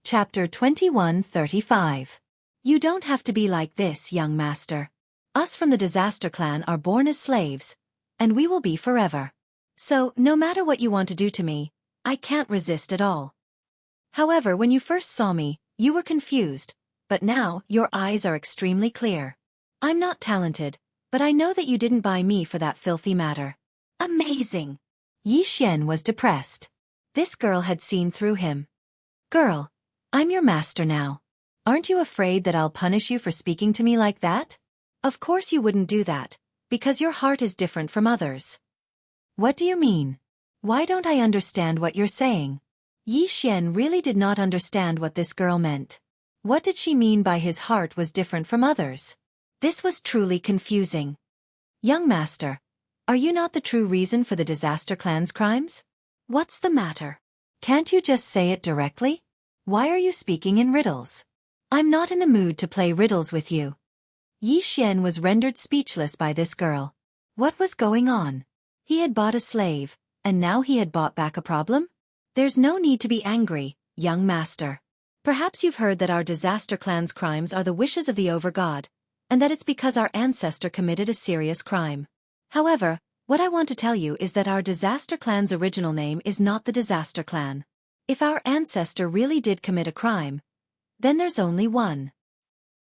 Chapter 21:35. You don't have to be like this, young master. Us from the Disaster Clan are born as slaves, and we will be forever. So, no matter what you want to do to me, I can't resist at all. However, when you first saw me, you were confused, but now your eyes are extremely clear. I'm not talented, but I know that you didn't buy me for that filthy matter. Amazing! Yi Xian was depressed. This girl had seen through him. Girl, I'm your master now. Aren't you afraid that I'll punish you for speaking to me like that? Of course you wouldn't do that, because your heart is different from others. What do you mean? Why don't I understand what you're saying? Yi Xian really did not understand what this girl meant. What did she mean by his heart was different from others? This was truly confusing. Young master, are you not the true reason for the Disaster Clan's crimes? What's the matter? Can't you just say it directly? Why are you speaking in riddles? I'm not in the mood to play riddles with you. Yi Xian was rendered speechless by this girl. What was going on? He had bought a slave, and now he had bought back a problem? There's no need to be angry, young master. Perhaps you've heard that our Disaster Clan's crimes are the wishes of the Overgod, and that it's because our ancestor committed a serious crime. However, what I want to tell you is that our Disaster Clan's original name is not the Disaster Clan. If our ancestor really did commit a crime, then there's only one.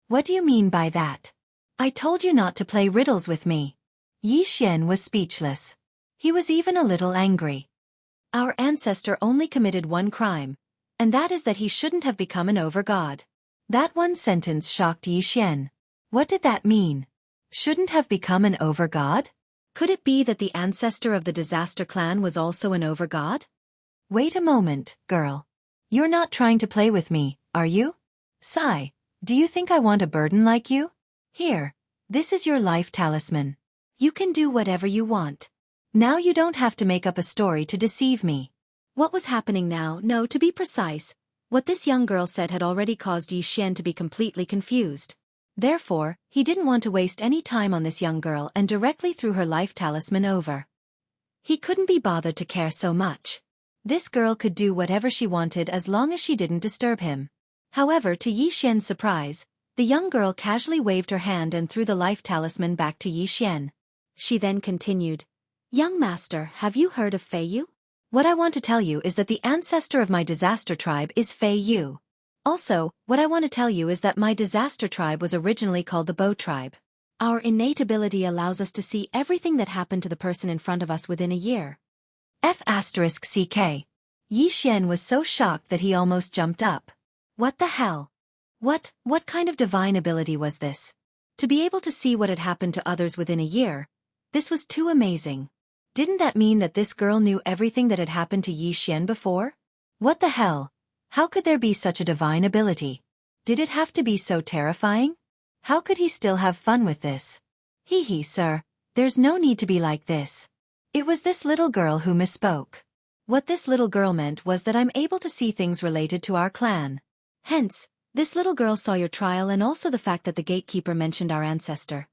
What do you mean by that? I told you not to play riddles with me. Yi Xian was speechless. He was even a little angry. Our ancestor only committed one crime, and that is that he shouldn't have become an overgod. That one sentence shocked Yi Xian. What did that mean? Shouldn't have become an overgod? Could it be that the ancestor of the Disaster Clan was also an overgod? Wait a moment, girl. You're not trying to play with me, are you? Sigh, do you think I want a burden like you? Here, this is your life talisman. You can do whatever you want. Now you don't have to make up a story to deceive me. What was happening now? No, to be precise, what this young girl said had already caused Yi Xian to be completely confused. Therefore, he didn't want to waste any time on this young girl and directly threw her life talisman over. He couldn't be bothered to care so much. This girl could do whatever she wanted as long as she didn't disturb him. However, to Yi Xian's surprise, the young girl casually waved her hand and threw the life talisman back to Yi Xian. She then continued, "Young master, have you heard of Fei Yu? What I want to tell you is that the ancestor of my disaster tribe is Fei Yu. Also, what I want to tell you is that my disaster tribe was originally called the Bow tribe. Our innate ability allows us to see everything that happened to the person in front of us within a year." F***ck. Yi Xian was so shocked that he almost jumped up. What the hell? What kind of divine ability was this? To be able to see what had happened to others within a year, this was too amazing. Didn't that mean that this girl knew everything that had happened to Yi Xian before? What the hell? How could there be such a divine ability? Did it have to be so terrifying? How could he still have fun with this? Hee, sir, there's no need to be like this. It was this little girl who misspoke. What this little girl meant was that I'm able to see things related to our clan. Hence, this little girl saw your trial and also the fact that the gatekeeper mentioned our ancestor.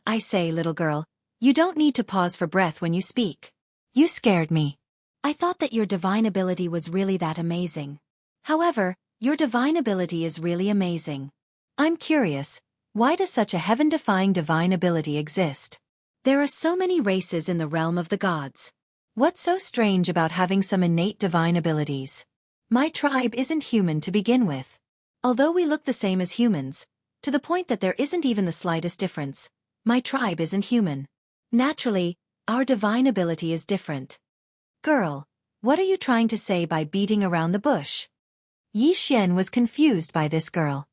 I say, little girl, you don't need to pause for breath when you speak. You scared me. I thought that your divine ability was really that amazing. However, your divine ability is really amazing. I'm curious, why does such a heaven-defying divine ability exist? There are so many races in the realm of the gods. What's so strange about having some innate divine abilities? My tribe isn't human to begin with. Although we look the same as humans, to the point that there isn't even the slightest difference, my tribe isn't human. Naturally, our divine ability is different. Girl, what are you trying to say by beating around the bush? Yi Xian was confused by this girl.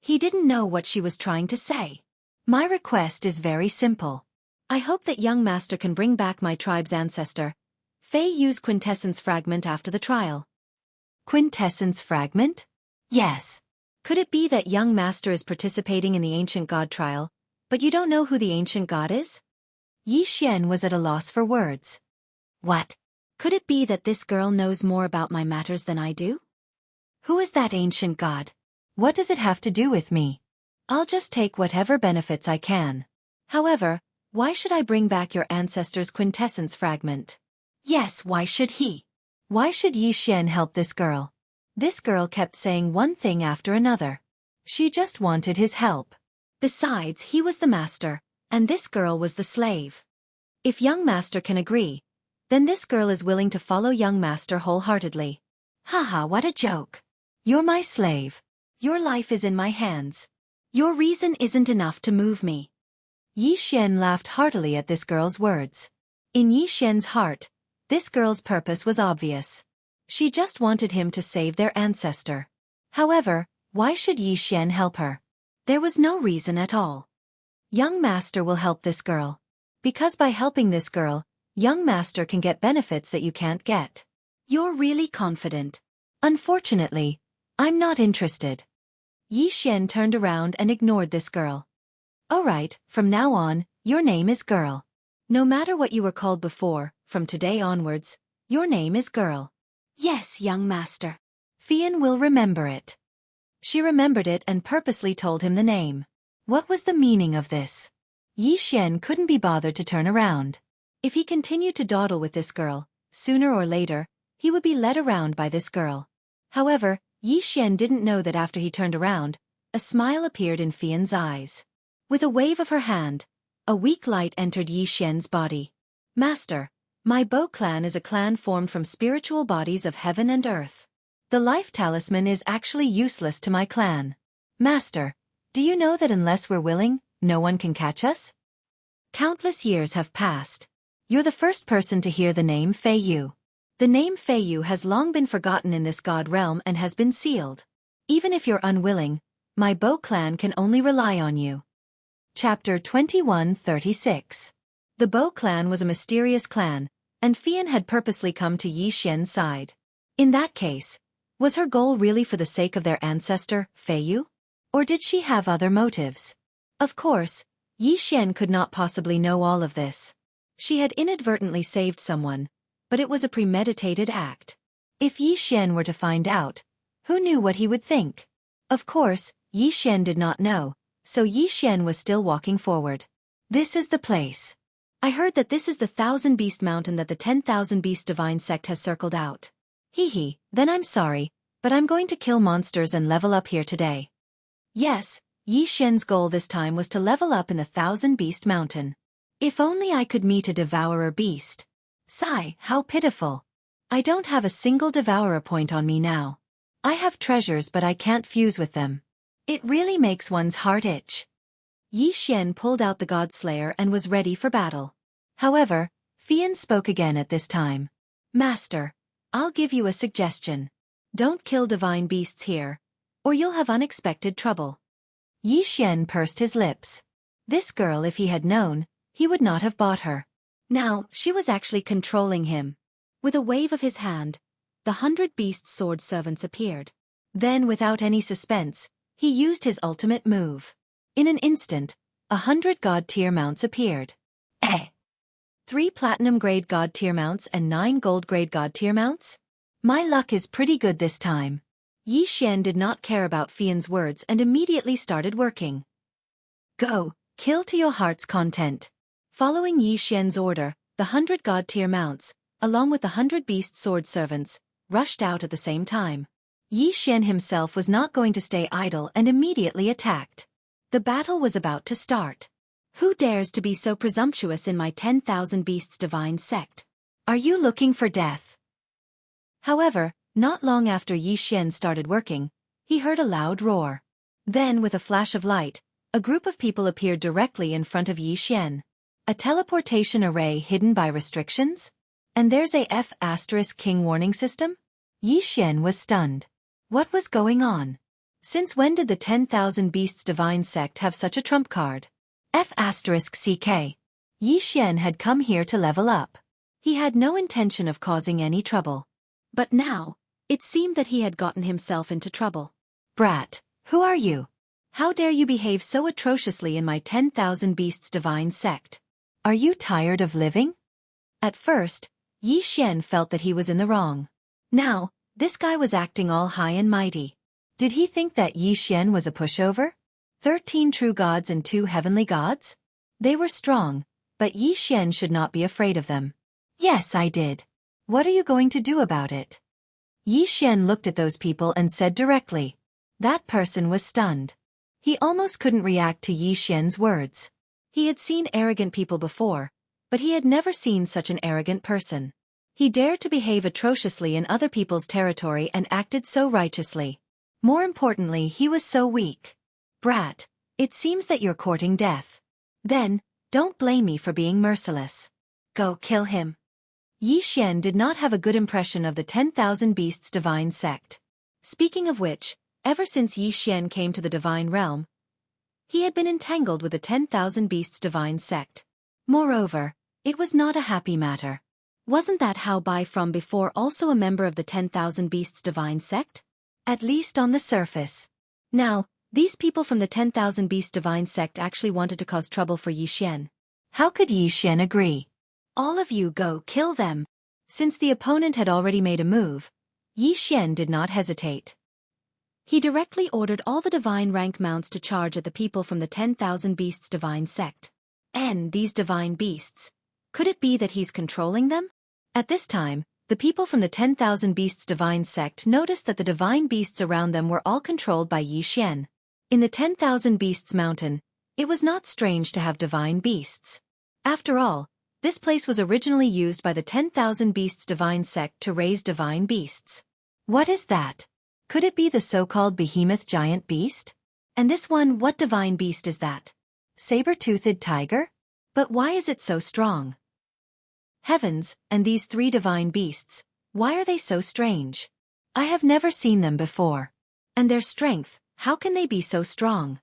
He didn't know what she was trying to say. My request is very simple. I hope that young master can bring back my tribe's ancestor, Fei Yu's quintessence fragment after the trial. Quintessence fragment? Yes. Could it be that young master is participating in the ancient god trial, but you don't know who the ancient god is? Yi Xian was at a loss for words. What? Could it be that this girl knows more about my matters than I do? Who is that ancient god? What does it have to do with me? I'll just take whatever benefits I can. However, why should I bring back your ancestor's quintessence fragment? Yes, why should he? Why should Yi Xian help this girl? This girl kept saying one thing after another. She just wanted his help. Besides, he was the master, and this girl was the slave. If young master can agree, then this girl is willing to follow young master wholeheartedly. Haha, what a joke. You're my slave. Your life is in my hands. Your reason isn't enough to move me. Yi Xian laughed heartily at this girl's words. In Yi Xian's heart, this girl's purpose was obvious. She just wanted him to save their ancestor. However, why should Yi Xian help her? There was no reason at all. Young master will help this girl. Because by helping this girl, young master can get benefits that you can't get. You're really confident. Unfortunately, I'm not interested. Yi Xian turned around and ignored this girl. Alright, from now on, your name is Girl. No matter what you were called before, from today onwards, your name is Girl. Yes, young master. Fian will remember it. She remembered it and purposely told him the name. What was the meaning of this? Yi Xian couldn't be bothered to turn around. If he continued to dawdle with this girl, sooner or later, he would be led around by this girl. However, Yi Xian didn't know that after he turned around, a smile appeared in Fian's eyes. With a wave of her hand, a weak light entered Yi Xian's body. Master, my Bo clan is a clan formed from spiritual bodies of heaven and earth. The life talisman is actually useless to my clan. Master, do you know that unless we're willing, no one can catch us? Countless years have passed. You're the first person to hear the name Fei Yu. The name Fei Yu has long been forgotten in this god realm and has been sealed. Even if you're unwilling, my Bo clan can only rely on you. Chapter 21:36. The Bo clan was a mysterious clan, and Fian had purposely come to Yi Xian's side. In that case, was her goal really for the sake of their ancestor, Fei Yu? Or did she have other motives? Of course, Yi Xian could not possibly know all of this. She had inadvertently saved someone, but it was a premeditated act. If Yi Xian were to find out, who knew what he would think? Of course, Yi Xian did not know, so Yi Xian was still walking forward. This is the place. I heard that this is the 1,000 Beast Mountain that the 10,000 Beast Divine Sect has circled out. Hee, then I'm sorry, but I'm going to kill monsters and level up here today. Yes, Yi Xian's goal this time was to level up in the 1,000 Beast Mountain. If only I could meet a devourer beast. Sigh, how pitiful. I don't have a single devourer point on me now. I have treasures but I can't fuse with them. It really makes one's heart itch. Yi Xian pulled out the God Slayer and was ready for battle. However, Fian spoke again at this time. Master, I'll give you a suggestion. Don't kill divine beasts here, or you'll have unexpected trouble. Yi Xian pursed his lips. This girl, if he had known, he would not have bought her. Now, she was actually controlling him. With a wave of his hand, the 100 beast sword servants appeared. Then, without any suspense, he used his ultimate move. In an instant, 100 god-tier mounts appeared. 3 platinum-grade god-tier mounts and 9 gold-grade god-tier mounts? My luck is pretty good this time. Yi Xian did not care about Fian's words and immediately started working. Go, kill to your heart's content. Following Yi Xian's order, the 100 god-tier mounts, along with the 100 beast sword servants, rushed out at the same time. Yi Xian himself was not going to stay idle and immediately attacked. The battle was about to start. Who dares to be so presumptuous in my 10,000 beasts divine sect? Are you looking for death? However, not long after Yi Xian started working, he heard a loud roar. Then, with a flash of light, a group of people appeared directly in front of Yi Xian. A teleportation array hidden by restrictions? And there's a F*King warning system? Yi Xian was stunned. What was going on? Since when did the 10,000 Beasts Divine Sect have such a trump card? F*CK. Yi Xian had come here to level up. He had no intention of causing any trouble. But now, it seemed that he had gotten himself into trouble. Brat, who are you? How dare you behave so atrociously in my 10,000 Beasts Divine Sect? Are you tired of living? At first, Yi Xian felt that he was in the wrong. Now, this guy was acting all high and mighty. Did he think that Yi Xian was a pushover? 13 true gods and 2 heavenly gods? They were strong, but Yi Xian should not be afraid of them. Yes, I did. What are you going to do about it? Yi Xian looked at those people and said directly. That person was stunned. He almost couldn't react to Yi Xian's words. He had seen arrogant people before, but he had never seen such an arrogant person. He dared to behave atrociously in other people's territory and acted so righteously. More importantly, he was so weak. Brat, it seems that you're courting death. Then, don't blame me for being merciless. Go kill him. Yi Xian did not have a good impression of the 10,000 Beasts divine sect. Speaking of which, ever since Yi Xian came to the divine realm, he had been entangled with the 10,000 Beasts divine sect. Moreover, it was not a happy matter. Wasn't that Hao Bai from before also a member of the 10,000 Beasts divine sect? At least on the surface. Now, these people from the 10,000 Beasts divine sect actually wanted to cause trouble for Yi Xian. How could Yi Xian agree? All of you go kill them. Since the opponent had already made a move, Yi Xian did not hesitate. He directly ordered all the divine rank mounts to charge at the people from the 10,000 Beasts divine sect. And these divine beasts, could it be that he's controlling them? At this time, the people from the 10,000 Beasts divine sect noticed that the divine beasts around them were all controlled by Yi Xian. In the 10,000 Beasts mountain, it was not strange to have divine beasts. After all, this place was originally used by the 10,000 Beasts divine sect to raise divine beasts. What is that? Could it be the so-called behemoth giant beast? And this one, what divine beast is that? Saber-toothed tiger? But why is it so strong? Heavens, and these three divine beasts, why are they so strange? I have never seen them before. And their strength, how can they be so strong?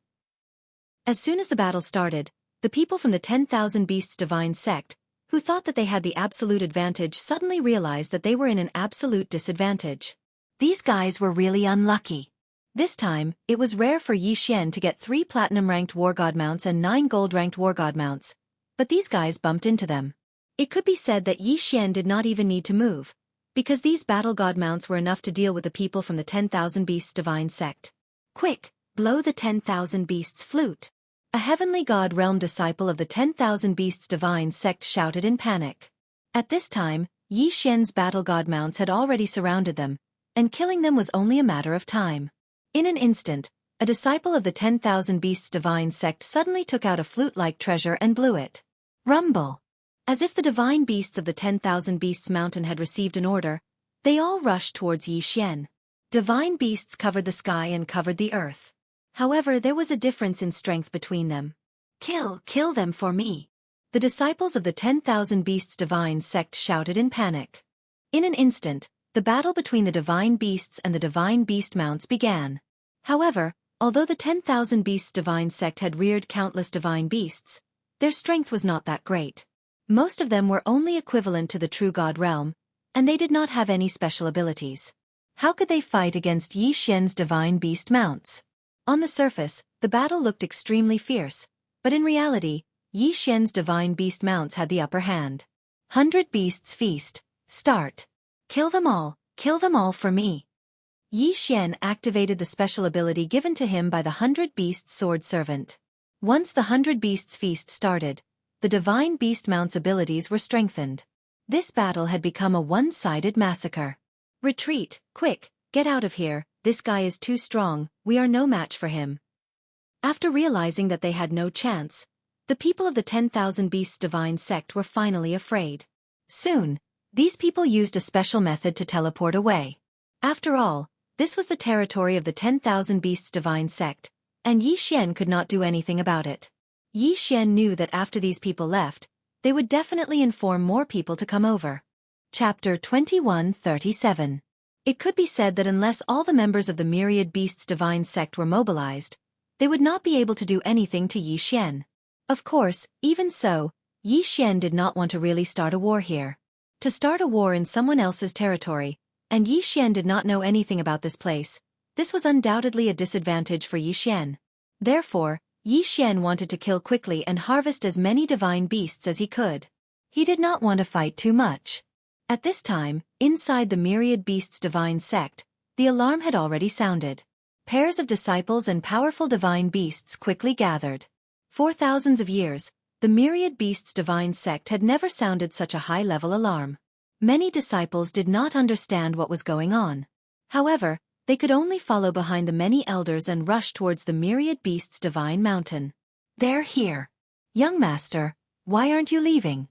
As soon as the battle started, the people from the 10,000 Beasts divine sect, who thought that they had the absolute advantage, suddenly realized that they were in an absolute disadvantage. These guys were really unlucky. This time, it was rare for Yi Xian to get 3 platinum-ranked war god mounts and 9 gold-ranked war god mounts, but these guys bumped into them. It could be said that Yi Xian did not even need to move, because these battle god mounts were enough to deal with the people from the 10,000 Beasts divine sect. Quick, blow the 10,000 Beasts flute. A heavenly god realm disciple of the 10,000 Beasts divine sect shouted in panic. At this time, Yi Xian's battle god mounts had already surrounded them, and killing them was only a matter of time. In an instant, a disciple of the 10,000 Beasts divine sect suddenly took out a flute-like treasure and blew it. Rumble! As if the divine beasts of the 10,000 Beasts mountain had received an order, they all rushed towards Yi Xian. Divine beasts covered the sky and covered the earth. However, there was a difference in strength between them. Kill them for me. The disciples of the 10,000 Beasts divine sect shouted in panic. In an instant, the battle between the divine beasts and the divine beast mounts began. However, although the 10,000 Beasts divine sect had reared countless divine beasts, their strength was not that great. Most of them were only equivalent to the true god realm, and they did not have any special abilities. How could they fight against Yi Xian's divine beast mounts? On the surface, the battle looked extremely fierce, but in reality, Yi Xian's divine beast mounts had the upper hand. 100 Beasts Feast, start. Kill them all for me. Yi Xian activated the special ability given to him by the 100 Beasts sword servant. Once the 100 Beasts Feast started, the divine beast mounts' abilities were strengthened. This battle had become a one-sided massacre. Retreat, quick, get out of here, this guy is too strong, we are no match for him. After realizing that they had no chance, the people of the 10,000 Beasts divine sect were finally afraid. Soon, these people used a special method to teleport away. After all, this was the territory of the 10,000 Beasts divine sect, and Yi Xian could not do anything about it. Yi Xian knew that after these people left, they would definitely inform more people to come over. Chapter 2137. It could be said that unless all the members of the myriad beasts divine sect were mobilized, they would not be able to do anything to Yi Xian. Of course, even so, Yi Xian did not want to really start a war here. To start a war in someone else's territory, and Yi Xian did not know anything about this place, this was undoubtedly a disadvantage for Yi Xian. Therefore, Yi Xian wanted to kill quickly and harvest as many divine beasts as he could. He did not want to fight too much. At this time, inside the myriad beasts divine sect, the alarm had already sounded. Pairs of disciples and powerful divine beasts quickly gathered. For thousands of years, the myriad beasts divine sect had never sounded such a high-level alarm. Many disciples did not understand what was going on. However, they could only follow behind the many elders and rush towards the myriad beasts' divine mountain. They're here. Young master, why aren't you leaving?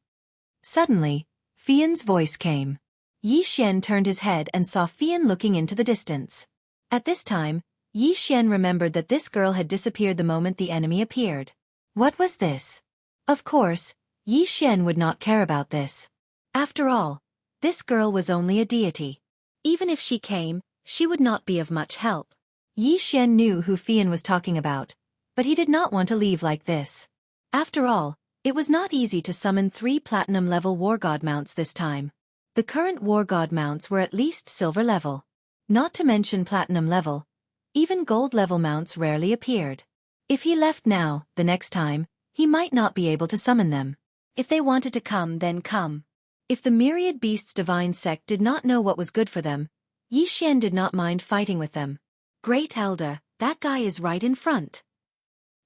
Suddenly, Fian's voice came. Yi Xian turned his head and saw Fian looking into the distance. At this time, Yi Xian remembered that this girl had disappeared the moment the enemy appeared. What was this? Of course, Yi Xian would not care about this. After all, this girl was only a deity. Even if she came, she would not be of much help. Yi Xian knew who Fian was talking about, but he did not want to leave like this. After all, it was not easy to summon 3 platinum-level war god mounts this time. The current war god mounts were at least silver level. Not to mention platinum level, even gold level mounts rarely appeared. If he left now, the next time, he might not be able to summon them. If they wanted to come, then come. If the myriad beasts' divine sect did not know what was good for them, Yi Xian did not mind fighting with them. Great Elder, that guy is right in front.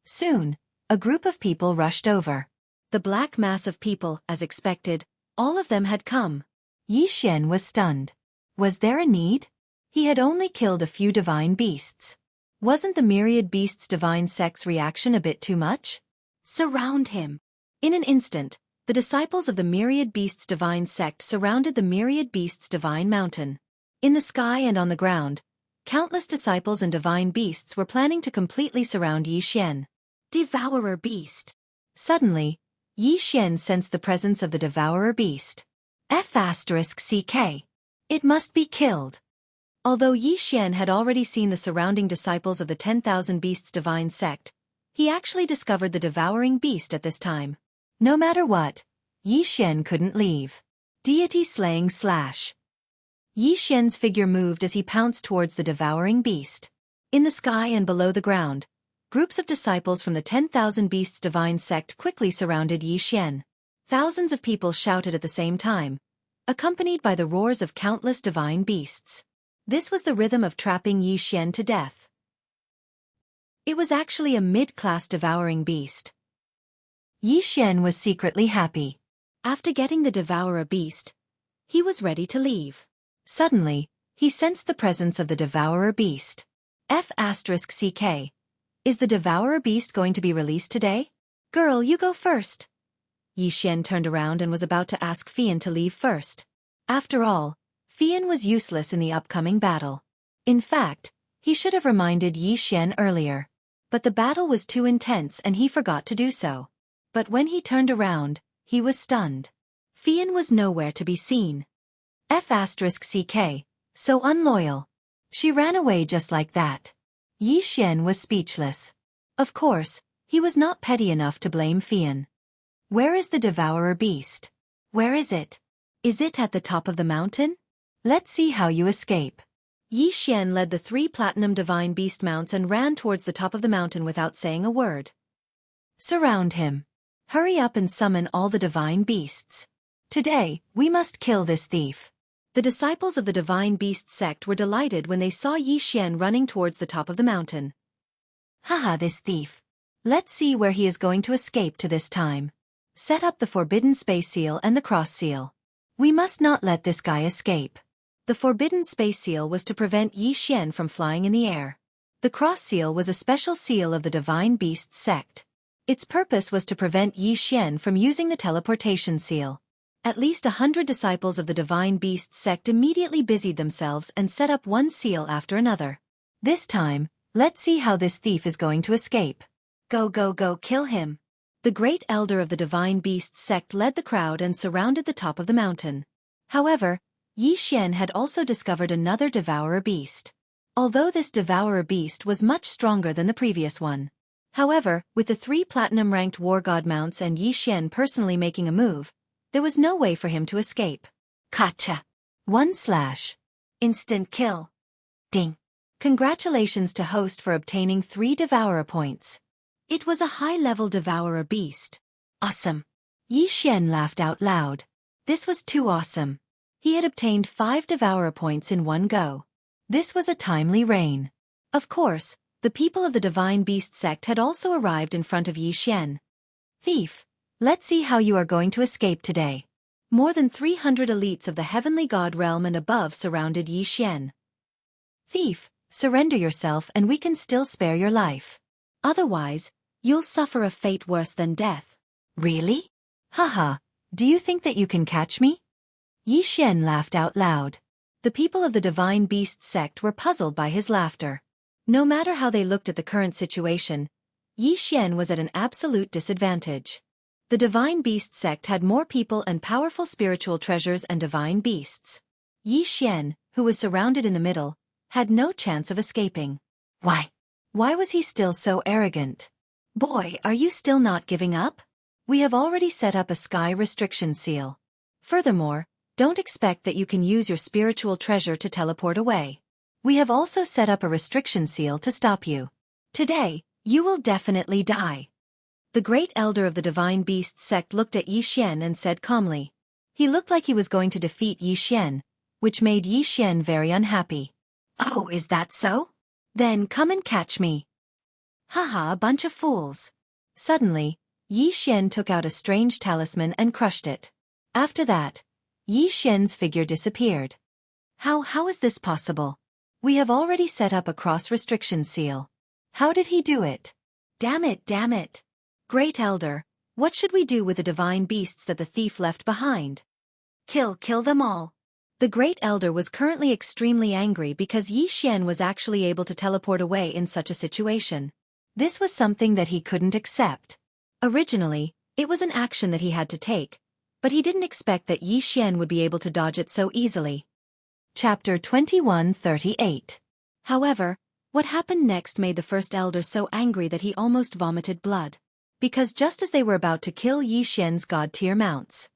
Soon, a group of people rushed over. The black mass of people, as expected, all of them had come. Yi Xian was stunned. Was there a need? He had only killed a few divine beasts. Wasn't the myriad beasts' divine sect's reaction a bit too much? Surround him. In an instant, the disciples of the myriad beasts' divine sect surrounded the myriad beasts' divine mountain. In the sky and on the ground, countless disciples and divine beasts were planning to completely surround Yi Xian. Devourer beast. Suddenly, Yi Xian sensed the presence of the devourer beast. F***CK. It must be killed. Although Yi Xian had already seen the surrounding disciples of the 10,000 Beasts divine sect, he actually discovered the devouring beast at this time. No matter what, Yi Xian couldn't leave. Deity slaying slash. Yi Xian's figure moved as he pounced towards the devouring beast. In the sky and below the ground, groups of disciples from the 10,000 Beasts divine sect quickly surrounded Yi Xian. Thousands of people shouted at the same time, accompanied by the roars of countless divine beasts. This was the rhythm of trapping Yi Xian to death. It was actually a mid-class devouring beast. Yi Xian was secretly happy. After getting the devourer beast, he was ready to leave. Suddenly, he sensed the presence of the devourer beast. F***CK. Is the devourer beast going to be released today? Girl, you go first. Yi Xian turned around and was about to ask Fian to leave first. After all, Fian was useless in the upcoming battle. In fact, he should have reminded Yi Xian earlier. But the battle was too intense and he forgot to do so. But when he turned around, he was stunned. Fian was nowhere to be seen. F***CK. So unloyal. She ran away just like that. Yi Xian was speechless. Of course, he was not petty enough to blame Fian. Where is the devourer beast? Where is it? Is it at the top of the mountain? Let's see how you escape. Yi Xian led the 3 platinum divine beast mounts and ran towards the top of the mountain without saying a word. Surround him. Hurry up and summon all the divine beasts. Today, we must kill this thief. The disciples of the divine beast sect were delighted when they saw Yi Xian running towards the top of the mountain. Haha, this thief. Let's see where he is going to escape to this time. Set up the forbidden space seal and the cross seal. We must not let this guy escape. The forbidden space seal was to prevent Yi Xian from flying in the air. The cross seal was a special seal of the divine beast sect. Its purpose was to prevent Yi Xian from using the teleportation seal. At least 100 disciples of the divine beast sect immediately busied themselves and set up one seal after another. This time, let's see how this thief is going to escape. Go, go, go, kill him. The great elder of the divine beast sect led the crowd and surrounded the top of the mountain. However, Yi Xian had also discovered another devourer beast. Although this devourer beast was much stronger than the previous one. However, with the 3 platinum-ranked war god mounts and Yi Xian personally making a move, there was no way for him to escape. Gotcha! 1/. Instant kill. Ding. Congratulations to host for obtaining 3 devourer points. It was a high-level devourer beast. Awesome. Yi Xian laughed out loud. This was too awesome. He had obtained 5 devourer points in one go. This was a timely reign. Of course, the people of the divine beast sect had also arrived in front of Yi Xian. Thief, let's see how you are going to escape today. More than 300 elites of the heavenly god realm and above surrounded Yi Xian. Thief, surrender yourself and we can still spare your life. Otherwise, you'll suffer a fate worse than death. Really? Haha, do you think that you can catch me? Yi Xian laughed out loud. The people of the Divine Beast sect were puzzled by his laughter. No matter how they looked at the current situation, Yi Xian was at an absolute disadvantage. The Divine Beast sect had more people and powerful spiritual treasures and divine beasts. Yi Xian, who was surrounded in the middle, had no chance of escaping. Why? Why was he still so arrogant? Boy, are you still not giving up? We have already set up a sky restriction seal. Furthermore, don't expect that you can use your spiritual treasure to teleport away. We have also set up a restriction seal to stop you. Today, you will definitely die. The great elder of the Divine Beast sect looked at Yi Xian and said calmly. He looked like he was going to defeat Yi Xian, which made Yi Xian very unhappy. Oh, is that so? Then come and catch me. Haha, a bunch of fools. Suddenly, Yi Xian took out a strange talisman and crushed it. After that, Yi Xian's figure disappeared. How is this possible? We have already set up a cross-restriction seal. How did he do it? Damn it. Great Elder, what should we do with the divine beasts that the thief left behind? Kill them all. The Great Elder was currently extremely angry because Yi Xian was actually able to teleport away in such a situation. This was something that he couldn't accept. Originally, it was an action that he had to take, but he didn't expect that Yi Xian would be able to dodge it so easily. Chapter 2138. However, what happened next made the First Elder so angry that he almost vomited blood. Because just as they were about to kill Yi Xian's god-tier mounts,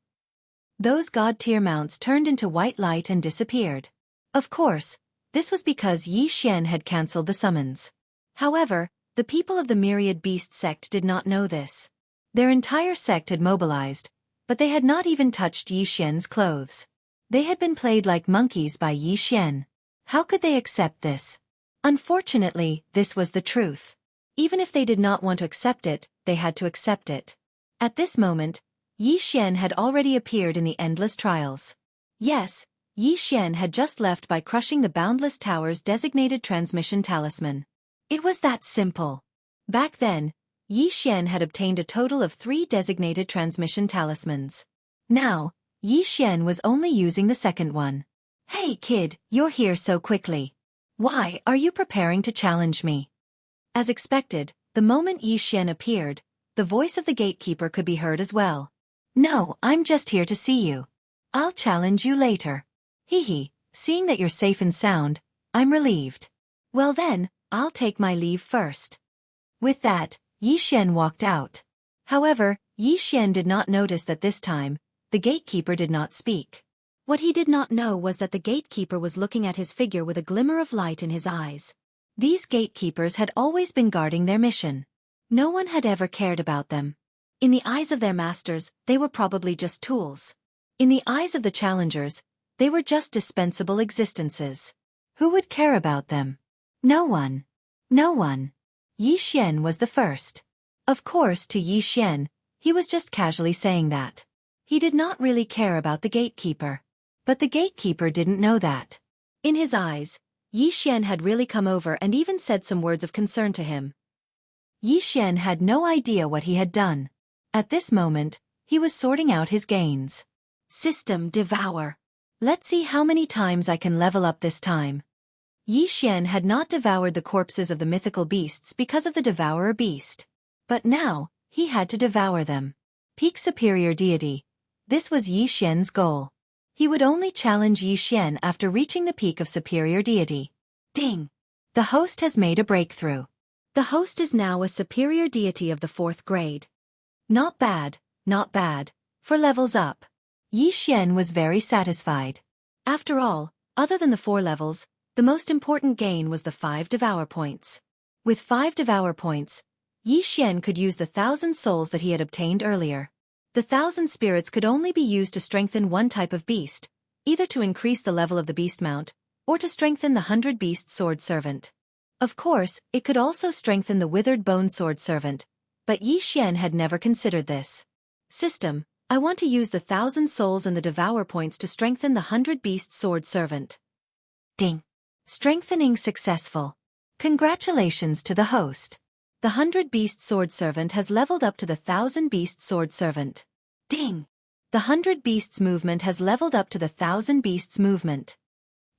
those god-tier mounts turned into white light and disappeared. Of course, this was because Yi Xian had cancelled the summons. However, the people of the Myriad Beast sect did not know this. Their entire sect had mobilized, but they had not even touched Yi Xian's clothes. They had been played like monkeys by Yi Xian. How could they accept this? Unfortunately, this was the truth. Even if they did not want to accept it, they had to accept it. At this moment, Yi Xian had already appeared in the endless trials. Yes, Yi Xian had just left by crushing the Boundless Tower's designated transmission talisman. It was that simple. Back then, Yi Xian had obtained a total of 3 designated transmission talismans. Now, Yi Xian was only using the second one. Hey kid, you're here so quickly. Why are you preparing to challenge me? As expected, the moment Yi Xian appeared, the voice of the gatekeeper could be heard as well. No, I'm just here to see you. I'll challenge you later. Hee, seeing that you're safe and sound, I'm relieved. Well then, I'll take my leave first. With that, Yi Xian walked out. However, Yi Xian did not notice that this time, the gatekeeper did not speak. What he did not know was that the gatekeeper was looking at his figure with a glimmer of light in his eyes. These gatekeepers had always been guarding their mission. No one had ever cared about them. In the eyes of their masters, they were probably just tools. In the eyes of the challengers, they were just dispensable existences. Who would care about them? No one. No one. Yi Xian was the first. Of course, to Yi Xian, he was just casually saying that. He did not really care about the gatekeeper. But the gatekeeper didn't know that. In his eyes, Yi Xian had really come over and even said some words of concern to him. Yi Xian had no idea what he had done. At this moment, he was sorting out his gains. System Devour. Let's see how many times I can level up this time. Yi Xian had not devoured the corpses of the mythical beasts because of the Devourer beast. But now, he had to devour them. Peak Superior Deity. This was Yi Xian's goal. He would only challenge Yi Xian after reaching the peak of Superior Deity. Ding! The host has made a breakthrough. The host is now a Superior Deity of the 4th grade. Not bad, for levels up. Yi Xian was very satisfied. After all, other than the 4 levels, the most important gain was the 5 Devour points. With 5 Devour points, Yi Xian could use the 1,000 souls that he had obtained earlier. The 1,000 spirits could only be used to strengthen one type of beast, either to increase the level of the beast mount, or to strengthen the 100 Beast Sword Servant. Of course, it could also strengthen the Withered Bone Sword Servant, but Yi Xian had never considered this. System, I want to use the 1,000 souls and the Devour points to strengthen the 100 Beast Sword Servant. Ding! Strengthening successful. Congratulations to the host. The 100-beast sword servant has leveled up to the 1,000-beast sword servant. Ding! The 100 beasts movement has leveled up to the 1,000 beasts movement.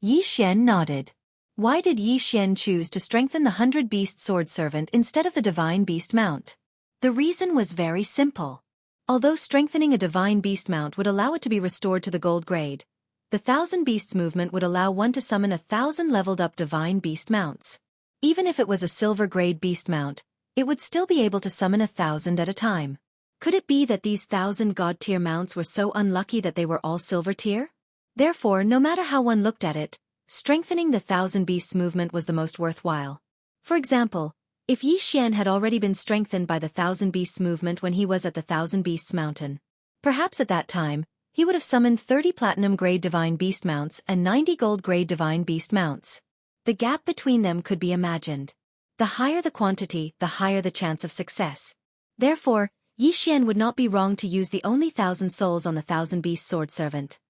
Yi Xian nodded. Why did Yi Xian choose to strengthen the 100-beast sword servant instead of the divine beast mount? The reason was very simple. Although strengthening a divine beast mount would allow it to be restored to the gold grade, the 1,000 beasts movement would allow one to summon 1,000 leveled-up divine beast mounts. Even if it was a silver grade beast mount, it would still be able to summon 1,000 at a time. Could it be that these 1,000 god-tier mounts were so unlucky that they were all silver tier? Therefore, no matter how one looked at it, strengthening the 1,000 beasts movement was the most worthwhile. For example, if Yi Xian had already been strengthened by the 1,000 beasts movement when he was at the 1,000 beasts mountain, perhaps at that time, he would have summoned 30 platinum grade divine beast mounts and 90 gold grade divine beast mounts. The gap between them could be imagined. The higher the quantity, the higher the chance of success. Therefore, Yi Xian would not be wrong to use the only 1,000 souls on the 1,000-beast sword servant.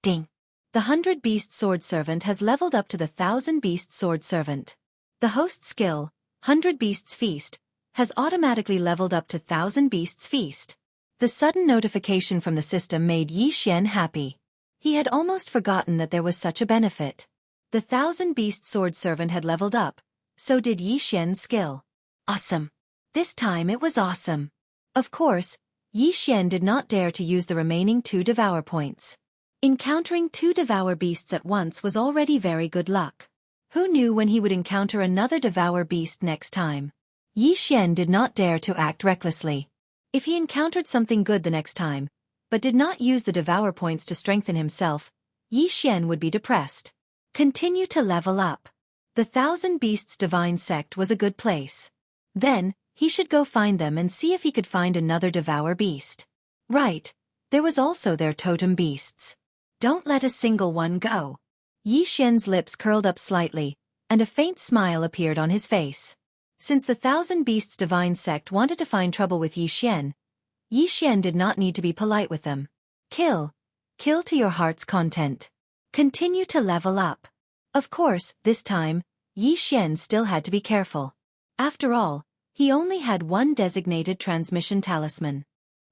Ding! The 100-beast sword servant has leveled up to the 1,000-beast sword servant. The host skill, 100 Beasts Feast, has automatically leveled up to 1,000 Beasts Feast. The sudden notification from the system made Yi Xian happy. He had almost forgotten that there was such a benefit. The 1,000-beast sword servant had leveled up, so did Yi Xian's skill. Awesome! This time it was awesome. Of course, Yi Xian did not dare to use the remaining 2 devour points. Encountering 2 devour beasts at once was already very good luck. Who knew when he would encounter another devour beast next time? Yi Xian did not dare to act recklessly. If he encountered something good the next time, but did not use the devour points to strengthen himself, Yi Xian would be depressed. Continue to level up. The 1,000 Beasts Divine Sect was a good place. Then, he should go find them and see if he could find another devour beast. Right, there was also their totem beasts. Don't let a single one go. Yi Xian's lips curled up slightly, and a faint smile appeared on his face. Since the 1,000 Beasts Divine Sect wanted to find trouble with Yi Xian did not need to be polite with them. Kill to your heart's content. Continue to level up. Of course, this time, Yi Xian still had to be careful. After all, he only had one designated transmission talisman.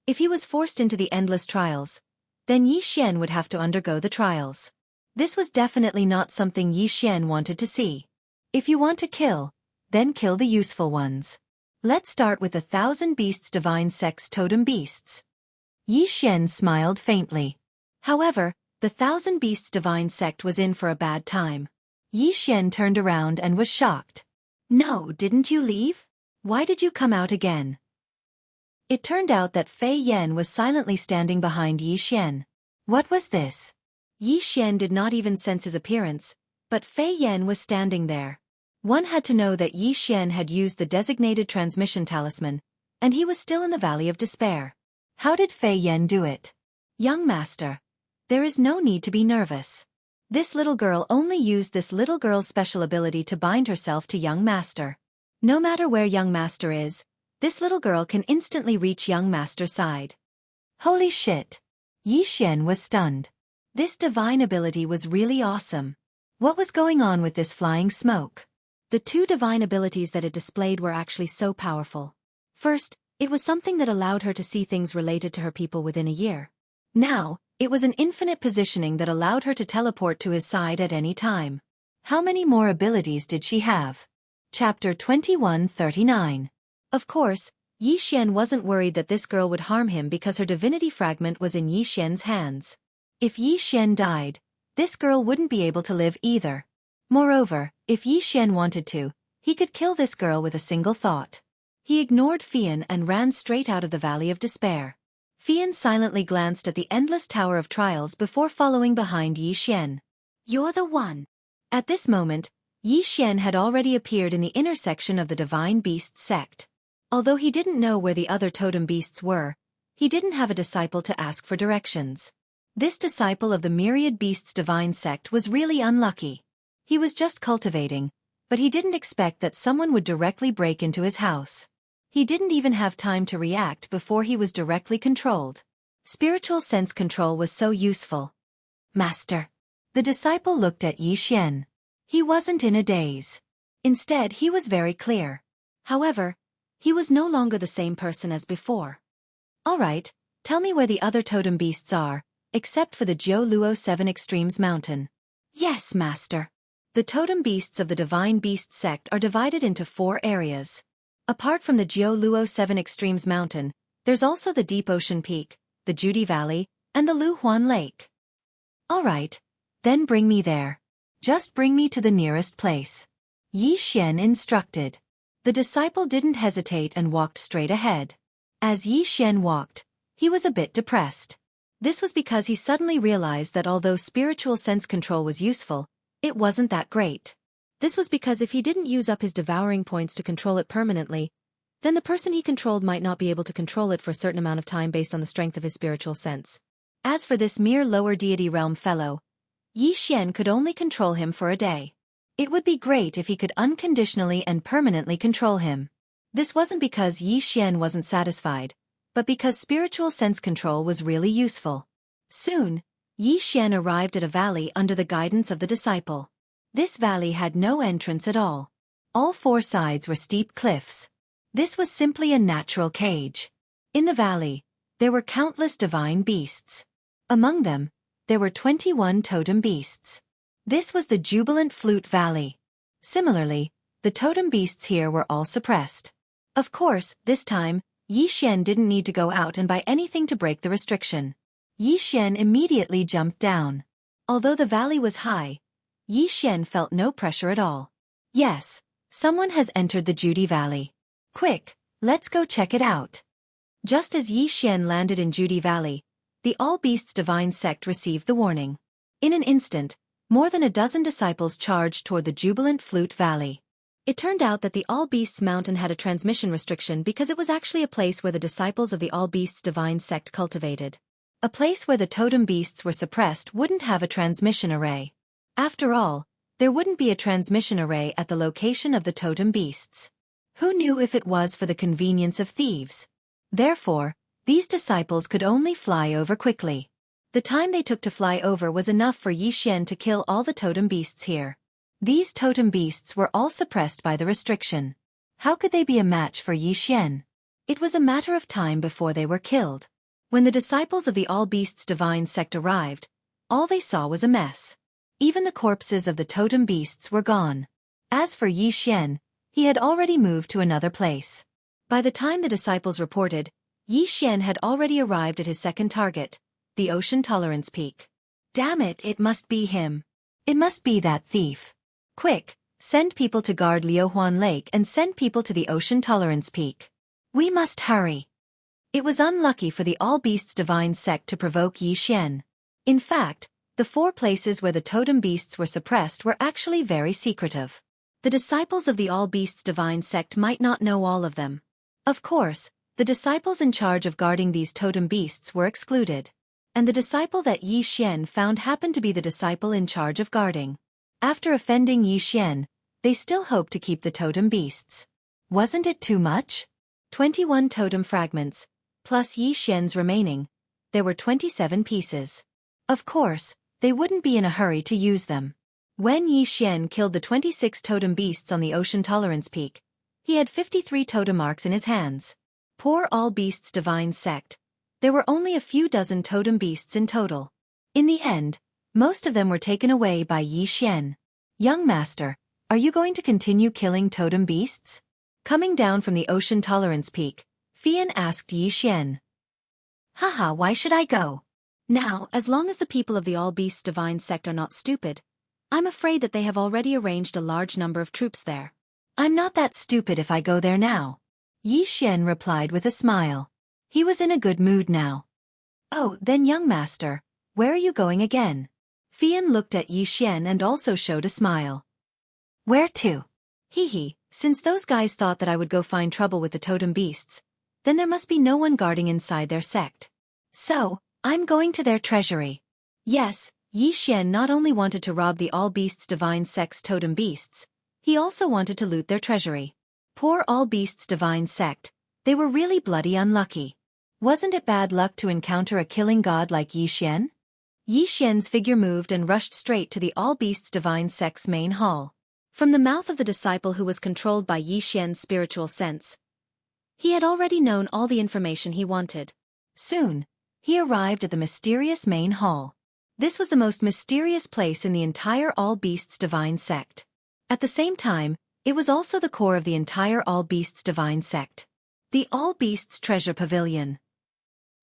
If he was forced into the endless trials, then Yi Xian would have to undergo the trials. This was definitely not something Yi Xian wanted to see. If you want to kill, then kill the useful ones. Let's start with the 1,000 Beasts Divine Sect's totem beasts. Yi Xian smiled faintly. However, the 1,000 Beasts Divine Sect was in for a bad time. Yi Xian turned around and was shocked. No, didn't you leave? Why did you come out again? It turned out that Fei Yan was silently standing behind Yi Xian. What was this? Yi Xian did not even sense his appearance, but Fei Yan was standing there. One had to know that Yi Xian had used the designated transmission talisman, and he was still in the Valley of Despair. How did Fei Yan do it? Young master, there is no need to be nervous. This little girl only used this little girl's special ability to bind herself to young master. No matter where young master is, this little girl can instantly reach young master's side. Holy shit! Yi Xian was stunned. This divine ability was really awesome. What was going on with this flying smoke? The 2 divine abilities that it displayed were actually so powerful. First, it was something that allowed her to see things related to her people within a year. Now, it was an infinite positioning that allowed her to teleport to his side at any time. How many more abilities did she have? Chapter 2139. Of course, Yi Xian wasn't worried that this girl would harm him because her divinity fragment was in Yi Xian's hands. If Yi Xian died, this girl wouldn't be able to live either. Moreover, if Yi Xian wanted to, he could kill this girl with a single thought. He ignored Fian and ran straight out of the Valley of Despair. Fian silently glanced at the endless Tower of Trials before following behind Yi Xian. You're the one. At this moment, Yi Xian had already appeared in the intersection of the Divine Beasts sect. Although he didn't know where the other totem beasts were, he didn't have a disciple to ask for directions. This disciple of the Myriad Beasts Divine Sect was really unlucky. He was just cultivating, but he didn't expect that someone would directly break into his house. He didn't even have time to react before he was directly controlled. Spiritual sense control was so useful. Master. The disciple looked at Yi Xian. He wasn't in a daze. Instead, he was very clear. However, he was no longer the same person as before. All right, tell me where the other totem beasts are, except for the Jianghu 7 Extremes Mountain. Yes, Master. The totem beasts of the Divine Beast sect are divided into 4 areas. Apart from the Jianghu 7 Extremes Mountain, there's also the Deep Ocean Peak, the Judy Valley, and the Luhuan Lake. All right, then bring me there. Just bring me to the nearest place. Yi Xian instructed. The disciple didn't hesitate and walked straight ahead. As Yi Xian walked, he was a bit depressed. This was because he suddenly realized that although spiritual sense control was useful, it wasn't that great. This was because if he didn't use up his devouring points to control it permanently, then the person he controlled might not be able to control it for a certain amount of time based on the strength of his spiritual sense. As for this mere lower deity realm fellow, Yi Xian could only control him for a day. It would be great if he could unconditionally and permanently control him. This wasn't because Yi Xian wasn't satisfied, but because spiritual sense control was really useful. Soon, Yi Xian arrived at a valley under the guidance of the disciple. This valley had no entrance at all. All 4 sides were steep cliffs. This was simply a natural cage. In the valley, there were countless divine beasts. Among them, there were 21 totem beasts. This was the Jubilant Flute Valley. Similarly, the totem beasts here were all suppressed. Of course, this time, Yi Xian didn't need to go out and buy anything to break the restriction. Yi Xian immediately jumped down. Although the valley was high, Yi Xian felt no pressure at all. Yes, someone has entered the Judy Valley. Quick, let's go check it out. Just as Yi Xian landed in Judy Valley, the All Beasts Divine Sect received the warning. In an instant, more than a dozen disciples charged toward the Jubilant Flute Valley. It turned out that the All Beasts Mountain had a transmission restriction because it was actually a place where the disciples of the All Beasts Divine Sect cultivated. A place where the totem beasts were suppressed wouldn't have a transmission array. After all, there wouldn't be a transmission array at the location of the totem beasts. Who knew if it was for the convenience of thieves? Therefore, these disciples could only fly over quickly. The time they took to fly over was enough for Yi Xian to kill all the totem beasts here. These totem beasts were all suppressed by the restriction. How could they be a match for Yi Xian? It was a matter of time before they were killed. When the disciples of the All Beasts Divine Sect arrived, all they saw was a mess. Even the corpses of the totem beasts were gone. As for Yi Xian, he had already moved to another place. By the time the disciples reported, Yi Xian had already arrived at his second target, the Ocean Tolerance Peak. Damn it, it must be him. It must be that thief. Quick, send people to guard Liuhuan Lake and send people to the Ocean Tolerance Peak. We must hurry. It was unlucky for the All Beasts Divine Sect to provoke Yi Xian. In fact, the 4 places where the totem beasts were suppressed were actually very secretive. The disciples of the All Beasts Divine Sect might not know all of them. Of course, the disciples in charge of guarding these totem beasts were excluded. And the disciple that Yi Xian found happened to be the disciple in charge of guarding. After offending Yi Xian, they still hoped to keep the totem beasts. Wasn't it too much? 21 totem fragments, plus Yi Xian's remaining. There were 27 pieces. Of course, they wouldn't be in a hurry to use them. When Yi Xian killed the 26 totem beasts on the Ocean Tolerance Peak, he had 53 totem marks in his hands. Poor All Beasts Divine Sect. There were only a few dozen totem beasts in total. In the end, most of them were taken away by Yi Xian. Young Master, are you going to continue killing totem beasts? Coming down from the Ocean Tolerance Peak, Fian asked Yi Xian. Haha, why should I go? Now, as long as the people of the All Beasts Divine Sect are not stupid, I'm afraid that they have already arranged a large number of troops there. I'm not that stupid if I go there now. Yi Xian replied with a smile. He was in a good mood now. Oh, then young master, where are you going again? Fian looked at Yi Xian and also showed a smile. Where to? Hee, since those guys thought that I would go find trouble with the totem beasts, then there must be no one guarding inside their sect. So, I'm going to their treasury. Yes, Yi Xian not only wanted to rob the All Beasts Divine Sect's totem beasts, he also wanted to loot their treasury. Poor All Beasts Divine Sect, they were really bloody unlucky. Wasn't it bad luck to encounter a killing god like Yi Xian? Yi Xian's figure moved and rushed straight to the All-Beasts Divine Sect's main hall. From the mouth of the disciple who was controlled by Yi Xian's spiritual sense, he had already known all the information he wanted. Soon, he arrived at the mysterious main hall. This was the most mysterious place in the entire All-Beasts Divine Sect. At the same time, it was also the core of the entire All-Beasts Divine Sect. The All-Beasts Treasure Pavilion.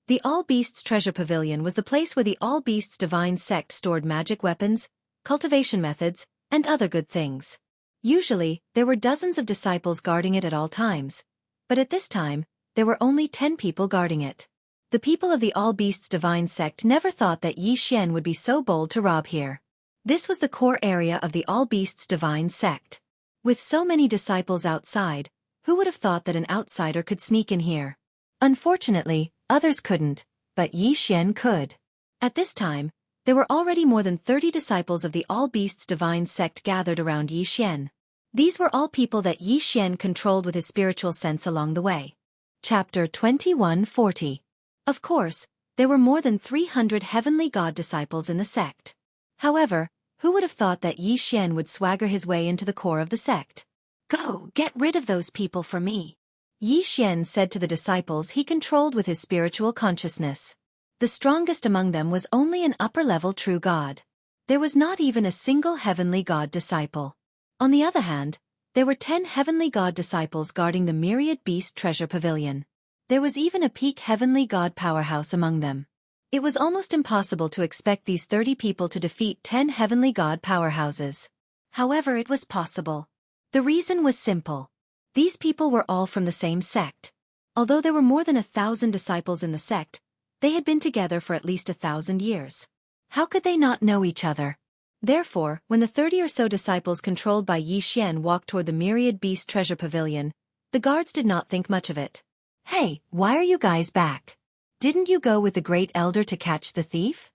The All-Beasts Treasure Pavilion was the place where the All-Beasts Divine Sect stored magic weapons, cultivation methods, and other good things. Usually, there were dozens of disciples guarding it at all times, but at this time, there were only 10 people guarding it. The people of the All-Beasts Divine Sect never thought that Yi Xian would be so bold to rob here. This was the core area of the All-Beasts Divine Sect. With so many disciples outside, who would have thought that an outsider could sneak in here? Unfortunately, others couldn't, but Yi Xian could. At this time, there were already more than 30 disciples of the All-Beasts Divine Sect gathered around Yi Xian. These were all people that Yi Xian controlled with his spiritual sense along the way. Chapter 2140. Of course, there were more than 300 heavenly god disciples in the sect. However, who would have thought that Yi Xian would swagger his way into the core of the sect? Go, get rid of those people for me, Yi Xian said to the disciples he controlled with his spiritual consciousness. The strongest among them was only an upper-level true god. There was not even a single heavenly god disciple. On the other hand, there were 10 heavenly god disciples guarding the Myriad Beast Treasure Pavilion. There was even a peak heavenly god powerhouse among them. It was almost impossible to expect these 30 people to defeat 10 heavenly god powerhouses. However, it was possible. The reason was simple. These people were all from the same sect. Although there were more than 1,000 disciples in the sect, they had been together for at least 1,000 years. How could they not know each other? Therefore, when the 30 or so disciples controlled by Yi Xian walked toward the Myriad Beast Treasure Pavilion, the guards did not think much of it. Hey, why are you guys back? Didn't you go with the Great Elder to catch the thief?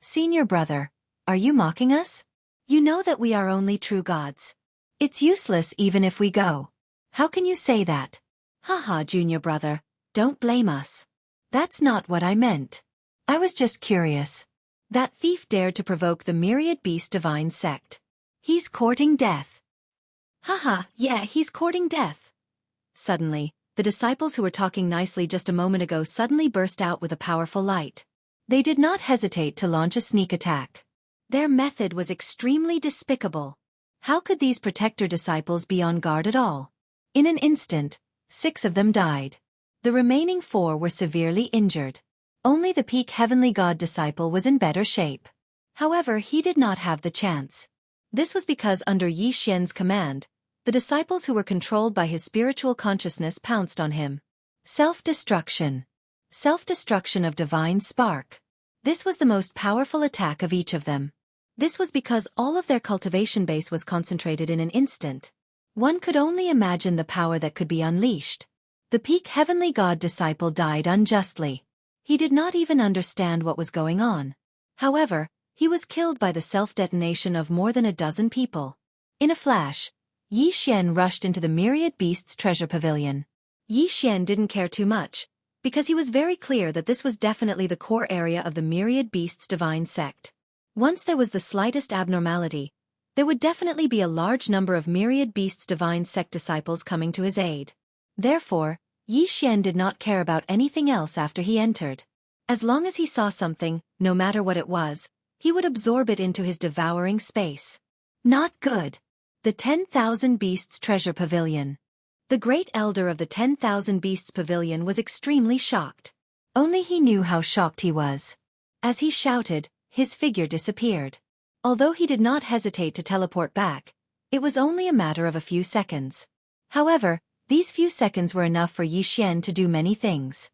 Senior brother, are you mocking us? You know that we are only true gods. It's useless even if we go. How can you say that? Haha, junior brother, don't blame us. That's not what I meant. I was just curious. That thief dared to provoke the Myriad Beast Divine Sect. He's courting death. Haha, yeah, he's courting death. Suddenly, the disciples who were talking nicely just a moment ago suddenly burst out with a powerful light. They did not hesitate to launch a sneak attack. Their method was extremely despicable. How could these protector disciples be on guard at all? In an instant, 6 of them died. The remaining 4 were severely injured. Only the peak heavenly god disciple was in better shape. However, he did not have the chance. This was because under Yi Xian's command, the disciples who were controlled by his spiritual consciousness pounced on him. Self-destruction. Self-destruction of divine spark. This was the most powerful attack of each of them. This was because all of their cultivation base was concentrated in an instant. One could only imagine the power that could be unleashed. The peak heavenly god disciple died unjustly. He did not even understand what was going on. However, he was killed by the self-detonation of more than a dozen people. In a flash, Yi Xian rushed into the Myriad Beasts Treasure Pavilion. Yi Xian didn't care too much, because he was very clear that this was definitely the core area of the Myriad Beasts Divine Sect. Once there was the slightest abnormality, there would definitely be a large number of Myriad Beasts Divine Sect disciples coming to his aid. Therefore, Yi Xian did not care about anything else after he entered. As long as he saw something, no matter what it was, he would absorb it into his devouring space. Not good. The 10,000 Beasts Treasure Pavilion. The Great Elder of the 10,000 Beasts Pavilion was extremely shocked. Only he knew how shocked he was. As he shouted, his figure disappeared. Although he did not hesitate to teleport back, it was only a matter of a few seconds. However, these few seconds were enough for Yi Xian to do many things.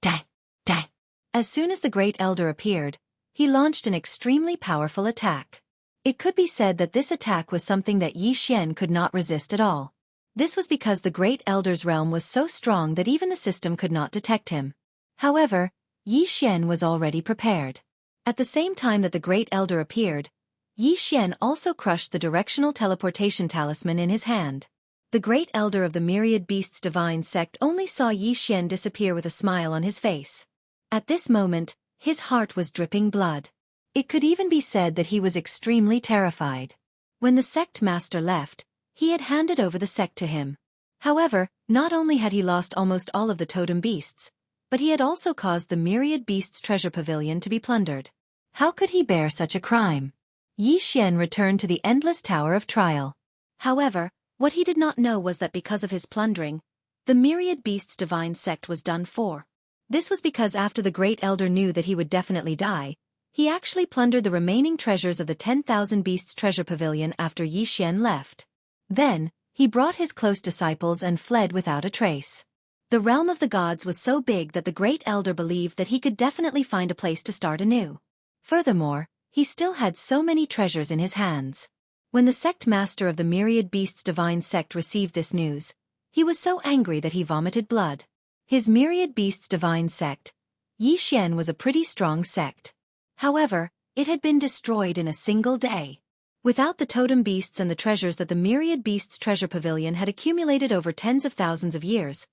Die! Die! As soon as the Great Elder appeared, he launched an extremely powerful attack. It could be said that this attack was something that Yi Xian could not resist at all. This was because the Great Elder's realm was so strong that even the system could not detect him. However, Yi Xian was already prepared. At the same time that the Great Elder appeared, Yi Xian also crushed the directional teleportation talisman in his hand. The Great Elder of the Myriad Beasts Divine Sect only saw Yi Xian disappear with a smile on his face. At this moment, his heart was dripping blood. It could even be said that he was extremely terrified. When the sect master left, he had handed over the sect to him. However, not only had he lost almost all of the totem beasts, but he had also caused the myriad beasts treasure pavilion to be plundered. How could he bear such a crime? Yi Xian returned to the endless tower of trial. However, what he did not know was that because of his plundering, the myriad beasts divine sect was done for. This was because after the great elder knew that he would definitely die, he actually plundered the remaining treasures of the 10,000 beasts treasure pavilion after Yi Xian left. Then, he brought his close disciples and fled without a trace. The realm of the gods was so big that the great elder believed that he could definitely find a place to start anew. Furthermore, he still had so many treasures in his hands. When the sect master of the myriad beasts divine sect received this news, he was so angry that he vomited blood. His myriad beasts divine sect, Yi Xian, was a pretty strong sect. However, it had been destroyed in a single day. Without the totem beasts and the treasures that the myriad beasts treasure pavilion had accumulated over tens of thousands of years,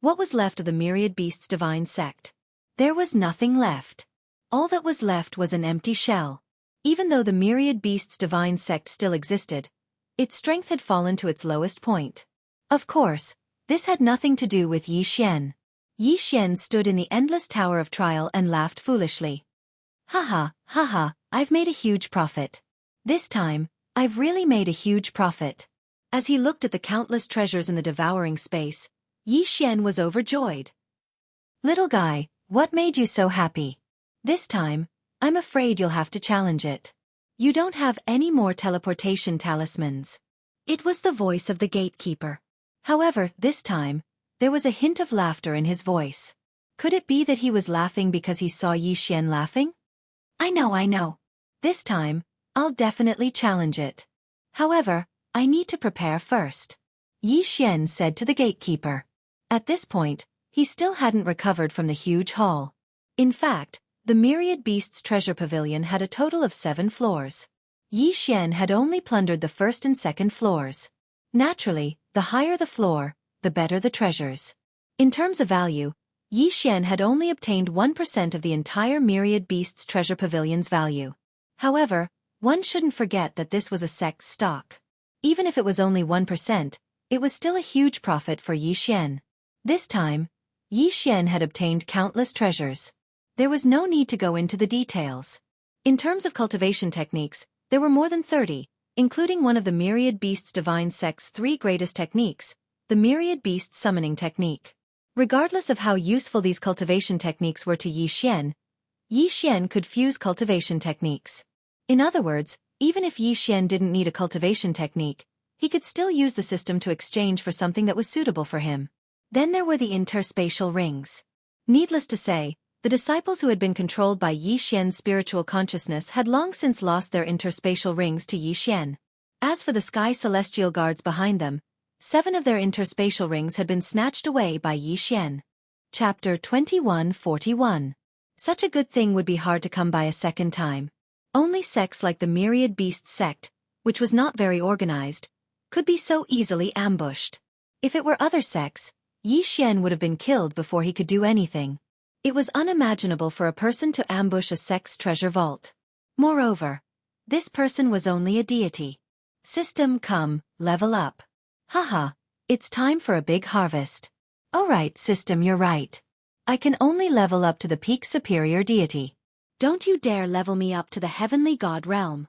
what was left of the myriad beasts divine sect? There was nothing left. All that was left was an empty shell. Even though the myriad beasts divine sect still existed, its strength had fallen to its lowest point. Of course, this had nothing to do with Yi Xian. Yi Xian stood in the endless tower of trial and laughed foolishly. Haha, haha, I've made a huge profit. This time, I've really made a huge profit. As he looked at the countless treasures in the devouring space, Yi Xian was overjoyed. Little guy, what made you so happy? This time, I'm afraid you'll have to challenge it. You don't have any more teleportation talismans. It was the voice of the gatekeeper. However, this time, there was a hint of laughter in his voice. Could it be that he was laughing because he saw Yi Xian laughing? I know. This time, I'll definitely challenge it. However, I need to prepare first. Yi Xian said to the gatekeeper. At this point, he still hadn't recovered from the huge haul. In fact, the myriad beasts treasure pavilion had a total of 7 floors. Yi Xian had only plundered the first and second floors. Naturally, the higher the floor, the better the treasures. In terms of value, Yi Xian had only obtained 1% of the entire myriad beasts treasure pavilion's value. However, one shouldn't forget that this was a sect's stock. Even if it was only 1%, it was still a huge profit for Yi Xian. This time, Yi Xian had obtained countless treasures. There was no need to go into the details. In terms of cultivation techniques, there were more than 30, including one of the myriad beasts divine sect's 3 greatest techniques, the myriad beast summoning technique. Regardless of how useful these cultivation techniques were to Yi Xian could fuse cultivation techniques. In other words, even if Yi Xian didn't need a cultivation technique, he could still use the system to exchange for something that was suitable for him. Then there were the interspatial rings. Needless to say, the disciples who had been controlled by Yi Xian's spiritual consciousness had long since lost their interspatial rings to Yi Xian. As for the sky celestial guards behind them, 7 of their interspatial rings had been snatched away by Yi Xian. Chapter 2141. Such a good thing would be hard to come by a second time. Only sects like the Myriad Beasts sect, which was not very organized, could be so easily ambushed. If it were other sects, Yi Xian would have been killed before he could do anything. It was unimaginable for a person to ambush a sect's treasure vault. Moreover, this person was only a deity. System come, level up. Haha, it's time for a big harvest. Alright system, you're right. I can only level up to the peak superior deity. Don't you dare level me up to the heavenly god realm.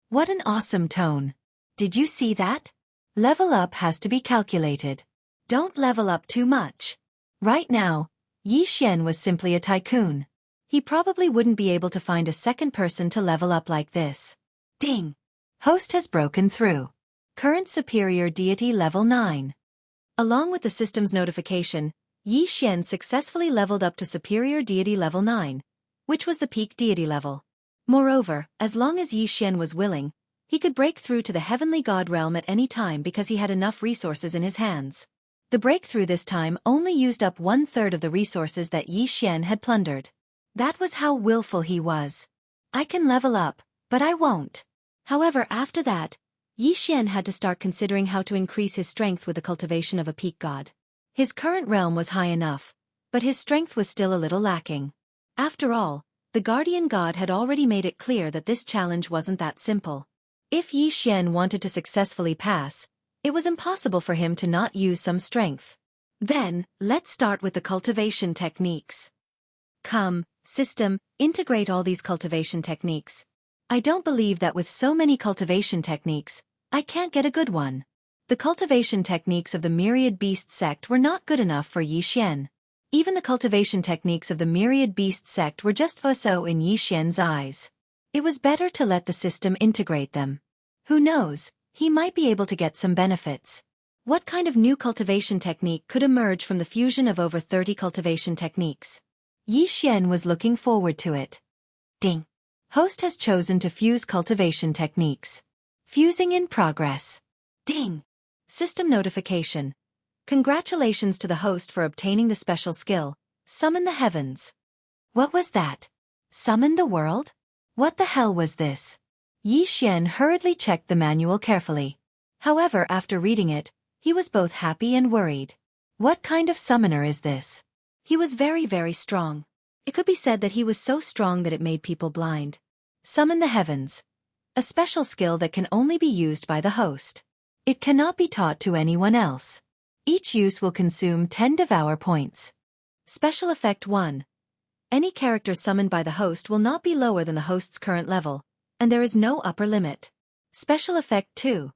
What an awesome tone. Did you see that? Level up has to be calculated. Don't level up too much. Right now, Yi Xian was simply a tycoon. He probably wouldn't be able to find a second person to level up like this. Ding! Host has broken through. Current superior deity level 9. Along with the system's notification, Yi Xian successfully leveled up to superior deity level 9, which was the peak deity level. Moreover, as long as Yi Xian was willing, he could break through to the heavenly god realm at any time because he had enough resources in his hands. The breakthrough this time only used up 1/3 of the resources that Yi Xian had plundered. That was how willful he was. I can level up, but I won't. However, after that, Yi Xian had to start considering how to increase his strength with the cultivation of a peak god. His current realm was high enough, but his strength was still a little lacking. After all, the guardian god had already made it clear that this challenge wasn't that simple. If Yi Xian wanted to successfully pass, it was impossible for him to not use some strength. Then, let's start with the cultivation techniques. Come, system, integrate all these cultivation techniques. I don't believe that with so many cultivation techniques, I can't get a good one. The cultivation techniques of the Myriad Beast sect were not good enough for Yi Xian. Even the cultivation techniques of the Myriad Beast sect were just so in Yi Xian's eyes. It was better to let the system integrate them. Who knows, he might be able to get some benefits. What kind of new cultivation technique could emerge from the fusion of over 30 cultivation techniques? Yi Xian was looking forward to it. Ding! Host has chosen to fuse cultivation techniques. Fusing in progress. Ding! System notification. Congratulations to the host for obtaining the special skill, Summon the Heavens. What was that? Summon the world? What the hell was this? Yi Xian hurriedly checked the manual carefully. However, after reading it, he was both happy and worried. What kind of summoner is this? He was very, very strong. It could be said that he was so strong that it made people blind. Summon the Heavens. A special skill that can only be used by the host. It cannot be taught to anyone else. Each use will consume 10 Devour points. Special Effect 1. Any character summoned by the host will not be lower than the host's current level, and there is no upper limit. Special Effect 2.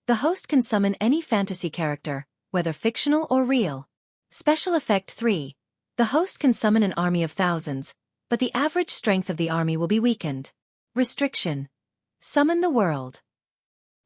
The host can summon any fantasy character, whether fictional or real. Special Effect 3. The host can summon an army of thousands, but the average strength of the army will be weakened. Restriction. Summon the world.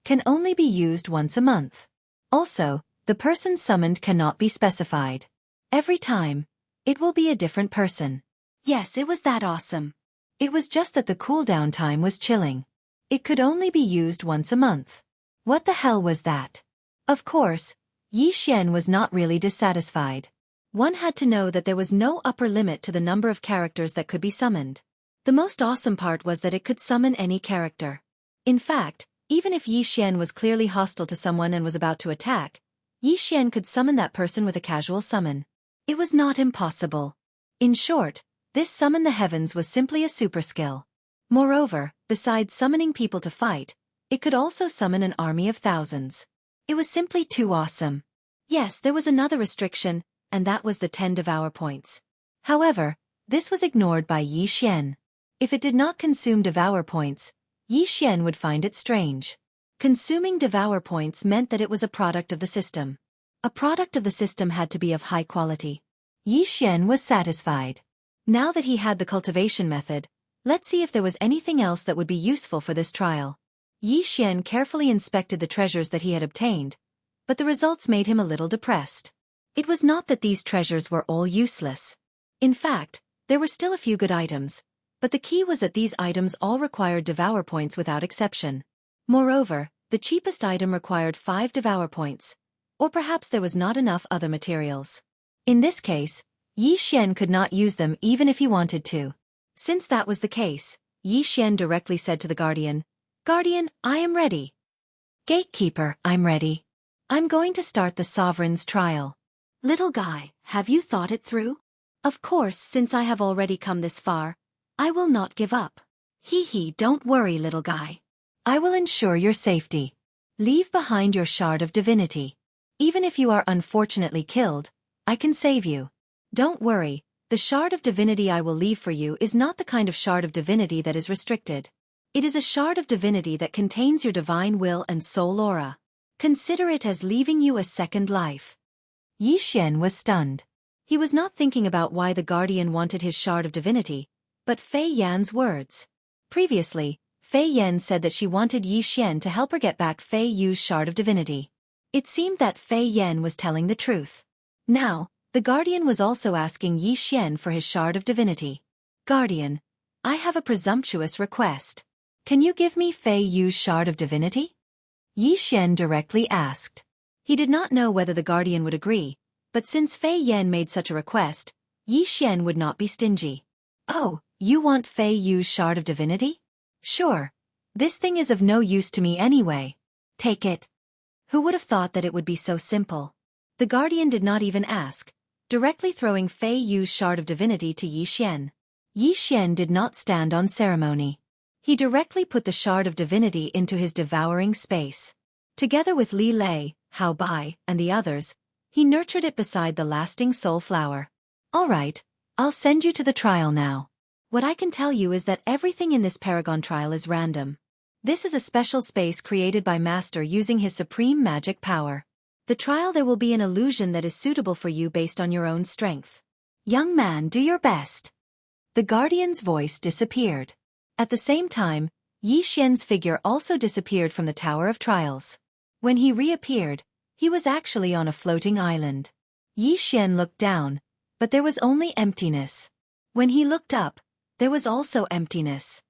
Can only be used once a month. Also, the person summoned cannot be specified. Every time, it will be a different person. Yes, it was that awesome. It was just that the cooldown time was chilling. It could only be used once a month. What the hell was that? Of course, Yi Xian was not really dissatisfied. One had to know that there was no upper limit to the number of characters that could be summoned. The most awesome part was that it could summon any character. In fact, even if Yi Xian was clearly hostile to someone and was about to attack, Yi Xian could summon that person with a casual summon. It was not impossible. In short, this Summon the Heavens was simply a super skill. Moreover, besides summoning people to fight, it could also summon an army of thousands. It was simply too awesome. Yes, there was another restriction, and that was the 10 Devour points. However, this was ignored by Yi Xian. If it did not consume Devour points, Yi Xian would find it strange. Consuming Devour points meant that it was a product of the system. A product of the system had to be of high quality. Yi Xian was satisfied. Now that he had the cultivation method, let's see if there was anything else that would be useful for this trial. Yi Xian carefully inspected the treasures that he had obtained, but the results made him a little depressed. It was not that these treasures were all useless. In fact, there were still a few good items, but the key was that these items all required Devour points without exception. Moreover, the cheapest item required 5 Devour points, or perhaps there was not enough other materials. In this case, Yi Xian could not use them even if he wanted to. Since that was the case, Yi Xian directly said to the Guardian, "Guardian, I am ready." "Gatekeeper, I'm ready. I'm going to start the Sovereign's trial." "Little guy, have you thought it through?" "Of course, since I have already come this far, I will not give up." "Hee, don't worry, little guy. I will ensure your safety. Leave behind your shard of divinity. Even if you are unfortunately killed, I can save you. Don't worry, the shard of divinity I will leave for you is not the kind of shard of divinity that is restricted. It is a shard of divinity that contains your divine will and soul aura. Consider it as leaving you a second life." Yi Xian was stunned. He was not thinking about why the Guardian wanted his shard of divinity, but Fei Yan's words. Previously, Fei Yan said that she wanted Yi Xian to help her get back Fei Yu's shard of divinity. It seemed that Fei Yan was telling the truth. Now, the Guardian was also asking Yi Xian for his shard of divinity. "Guardian, I have a presumptuous request. Can you give me Fei Yu's shard of divinity?" Yi Xian directly asked. He did not know whether the Guardian would agree, but since Fei Yan made such a request, Yi Xian would not be stingy. "Oh, you want Fei Yu's shard of divinity? Sure. This thing is of no use to me anyway. Take it." Who would have thought that it would be so simple? The Guardian did not even ask, directly throwing Fei Yu's shard of divinity to Yi Xian. Yi Xian did not stand on ceremony. He directly put the shard of divinity into his devouring space. Together with Li Lei, Hao Bai, and the others, he nurtured it beside the lasting soul flower. All right, I'll send you to the trial now. What I can tell you is that everything in this Paragon trial is random. This is a special space created by Master using his supreme magic power. The trial there will be an illusion that is suitable for you based on your own strength. Young man, do your best. The guardian's voice disappeared. At the same time, Yi Xian's figure also disappeared from the Tower of Trials. When he reappeared, he was actually on a floating island. Yi Xian looked down, but there was only emptiness. When he looked up, there was also emptiness.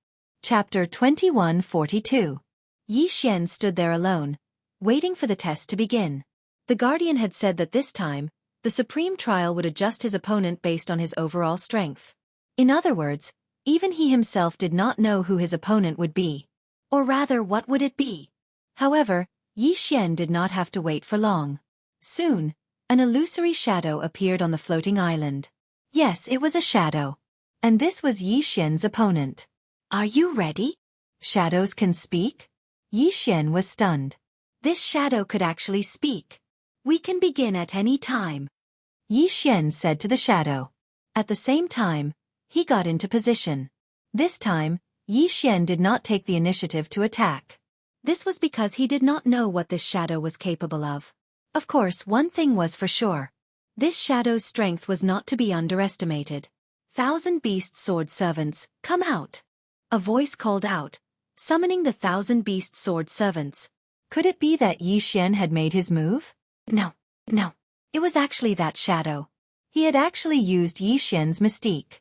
Chapter 2142. Yi Xian stood there alone, waiting for the test to begin. The guardian had said that this time, the supreme trial would adjust his opponent based on his overall strength. In other words, even he himself did not know who his opponent would be. Or rather, what would it be? However, Yi Xian did not have to wait for long. Soon, an illusory shadow appeared on the floating island. Yes, it was a shadow. And this was Yi Xian's opponent. Are you ready? Shadows can speak? Yi Xian was stunned. This shadow could actually speak. We can begin at any time. Yi Xian said to the shadow. At the same time, he got into position. This time, Yi Xian did not take the initiative to attack. This was because he did not know what this shadow was capable of. Of course, one thing was for sure. This shadow's strength was not to be underestimated. 1,000 beast sword servants, come out. A voice called out, summoning the 1,000 beast sword servants. Could it be that Yi Xian had made his move? No. It was actually that shadow. He had actually used Yi Xian's mystique.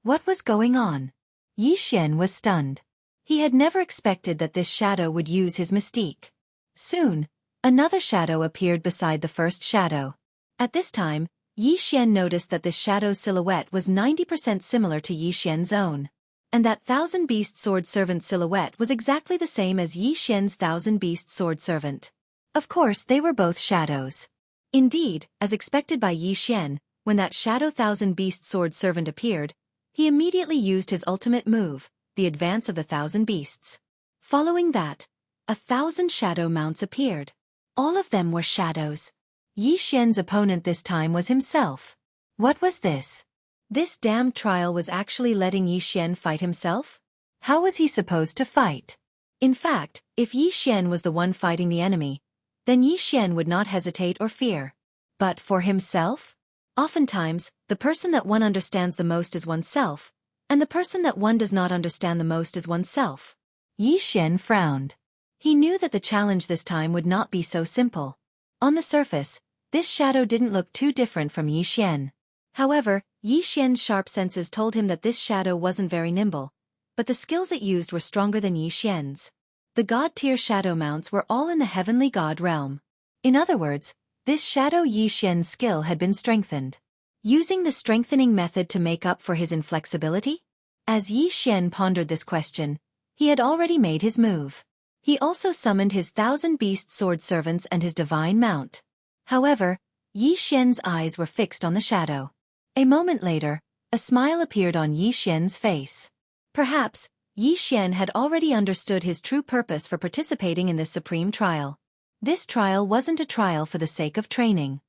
What was going on? Yi Xian was stunned. He had never expected that this shadow would use his mystique. Soon, another shadow appeared beside the first shadow. At this time, Yi Xian noticed that this shadow's silhouette was 90% similar to Yi Xian's own. And that 1,000 beast sword servant silhouette was exactly the same as Yi Xian's 1,000 beast sword servant. Of course, they were both shadows. Indeed, as expected by Yi Xian, when that shadow 1,000 beast sword servant appeared, he immediately used his ultimate move, the advance of the 1,000 beasts. Following that, 1,000 shadow mounts appeared. All of them were shadows. Yi Xian's opponent this time was himself. What was this? This damned trial was actually letting Yi Xian fight himself? How was he supposed to fight? In fact, if Yi Xian was the one fighting the enemy, then Yi Xian would not hesitate or fear. But for himself? Oftentimes, the person that one understands the most is oneself, and the person that one does not understand the most is oneself. Yi Xian frowned. He knew that the challenge this time would not be so simple. On the surface, this shadow didn't look too different from Yi Xian. However, Yi Xian's sharp senses told him that this shadow wasn't very nimble, but the skills it used were stronger than Yi Xian's. The god-tier shadow mounts were all in the heavenly god realm. In other words, this shadow Yi Xian's skill had been strengthened. Using the strengthening method to make up for his inflexibility? As Yi Xian pondered this question, he had already made his move. He also summoned his 1,000 beast sword servants and his divine mount. However, Yi Xian's eyes were fixed on the shadow. A moment later, a smile appeared on Yi Xian's face. Perhaps, Yi Xian had already understood his true purpose for participating in this supreme trial. This trial wasn't a trial for the sake of training.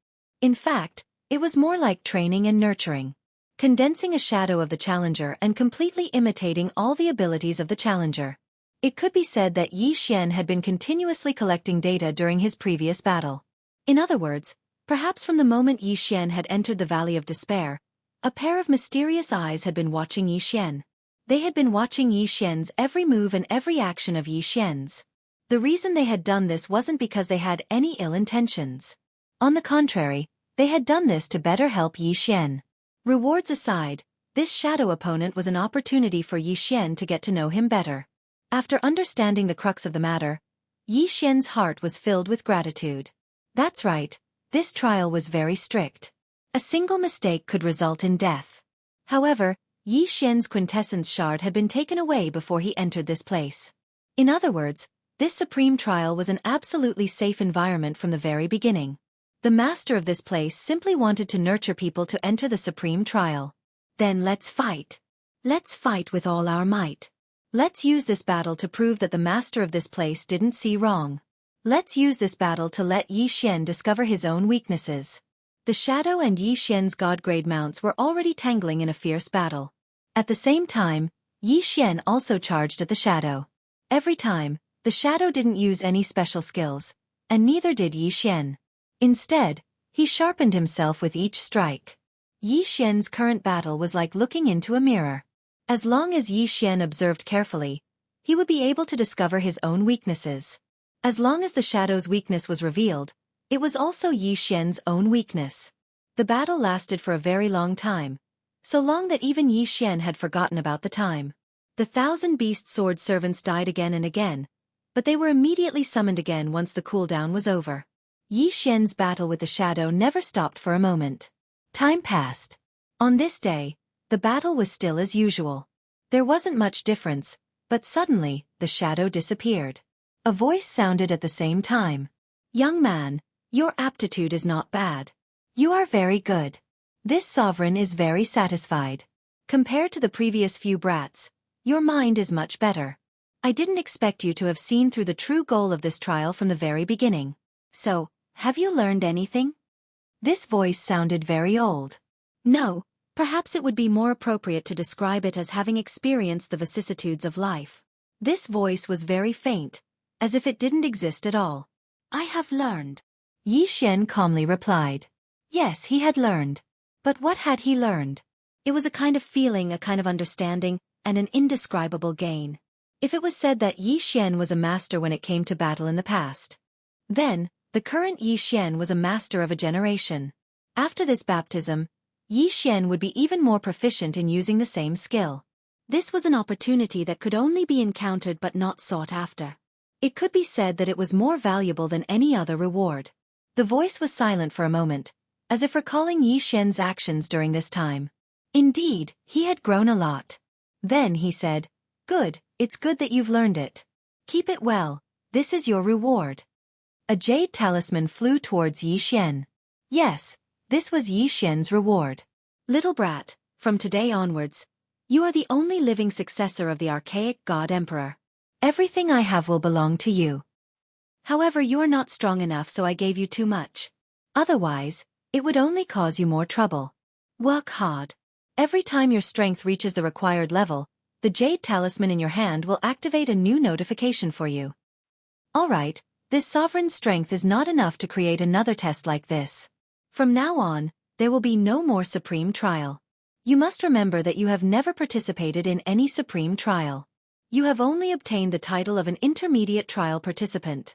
In fact, it was more like training and nurturing. Condensing a shadow of the challenger and completely imitating all the abilities of the challenger. It could be said that Yi Xian had been continuously collecting data during his previous battle. In other words, perhaps from the moment Yi Xian had entered the Valley of Despair, a pair of mysterious eyes had been watching Yi Xian. They had been watching Yi Xian's every move and every action of Yi Xian's. The reason they had done this wasn't because they had any ill intentions. On the contrary, they had done this to better help Yi Xian. Rewards aside, this shadow opponent was an opportunity for Yi Xian to get to know him better. After understanding the crux of the matter, Yi Xian's heart was filled with gratitude. That's right, this trial was very strict. A single mistake could result in death. However, Yi Xian's quintessence shard had been taken away before he entered this place. In other words, this supreme trial was an absolutely safe environment from the very beginning. The master of this place simply wanted to nurture people to enter the supreme trial. Then let's fight. Let's fight with all our might. Let's use this battle to prove that the master of this place didn't see wrong. Let's use this battle to let Yi Xian discover his own weaknesses. The Shadow and Yi Xian's God-grade mounts were already tangling in a fierce battle. At the same time, Yi Xian also charged at the Shadow. Every time, the Shadow didn't use any special skills, and neither did Yi Xian. Instead, he sharpened himself with each strike. Yi Xian's current battle was like looking into a mirror. As long as Yi Xian observed carefully, he would be able to discover his own weaknesses. As long as the Shadow's weakness was revealed, it was also Yi Xian's own weakness. The battle lasted for a very long time, so long that even Yi Xian had forgotten about the time. The 1,000-beast sword servants died again and again, but they were immediately summoned again once the cooldown was over. Yi Xian's battle with the Shadow never stopped for a moment. Time passed. On this day, the battle was still as usual. There wasn't much difference, but suddenly, the Shadow disappeared. A voice sounded at the same time. "Young man, your aptitude is not bad. You are very good. This sovereign is very satisfied. Compared to the previous few brats, your mind is much better. I didn't expect you to have seen through the true goal of this trial from the very beginning. So, have you learned anything?" This voice sounded very old. No, perhaps it would be more appropriate to describe it as having experienced the vicissitudes of life. This voice was very faint, as if it didn't exist at all. "I have learned," Yi Xian calmly replied. Yes, he had learned. But what had he learned? It was a kind of feeling, a kind of understanding, and an indescribable gain. If it was said that Yi Xian was a master when it came to battle in the past, then, the current Yi Xian was a master of a generation. After this baptism, Yi Xian would be even more proficient in using the same skill. This was an opportunity that could only be encountered but not sought after. It could be said that it was more valuable than any other reward. The voice was silent for a moment, as if recalling Yi Xian's actions during this time. Indeed, he had grown a lot. Then he said, "Good, it's good that you've learned it. Keep it well, this is your reward." A jade talisman flew towards Yi Xian. Yes, this was Yi Xian's reward. "Little brat, from today onwards, you are the only living successor of the archaic god emperor. Everything I have will belong to you. However, you are not strong enough, so I gave you too much. Otherwise, it would only cause you more trouble. Work hard. Every time your strength reaches the required level, the jade talisman in your hand will activate a new notification for you." Alright, this sovereign's strength is not enough to create another test like this. From now on, there will be no more supreme trial. You must remember that you have never participated in any supreme trial. You have only obtained the title of an intermediate trial participant.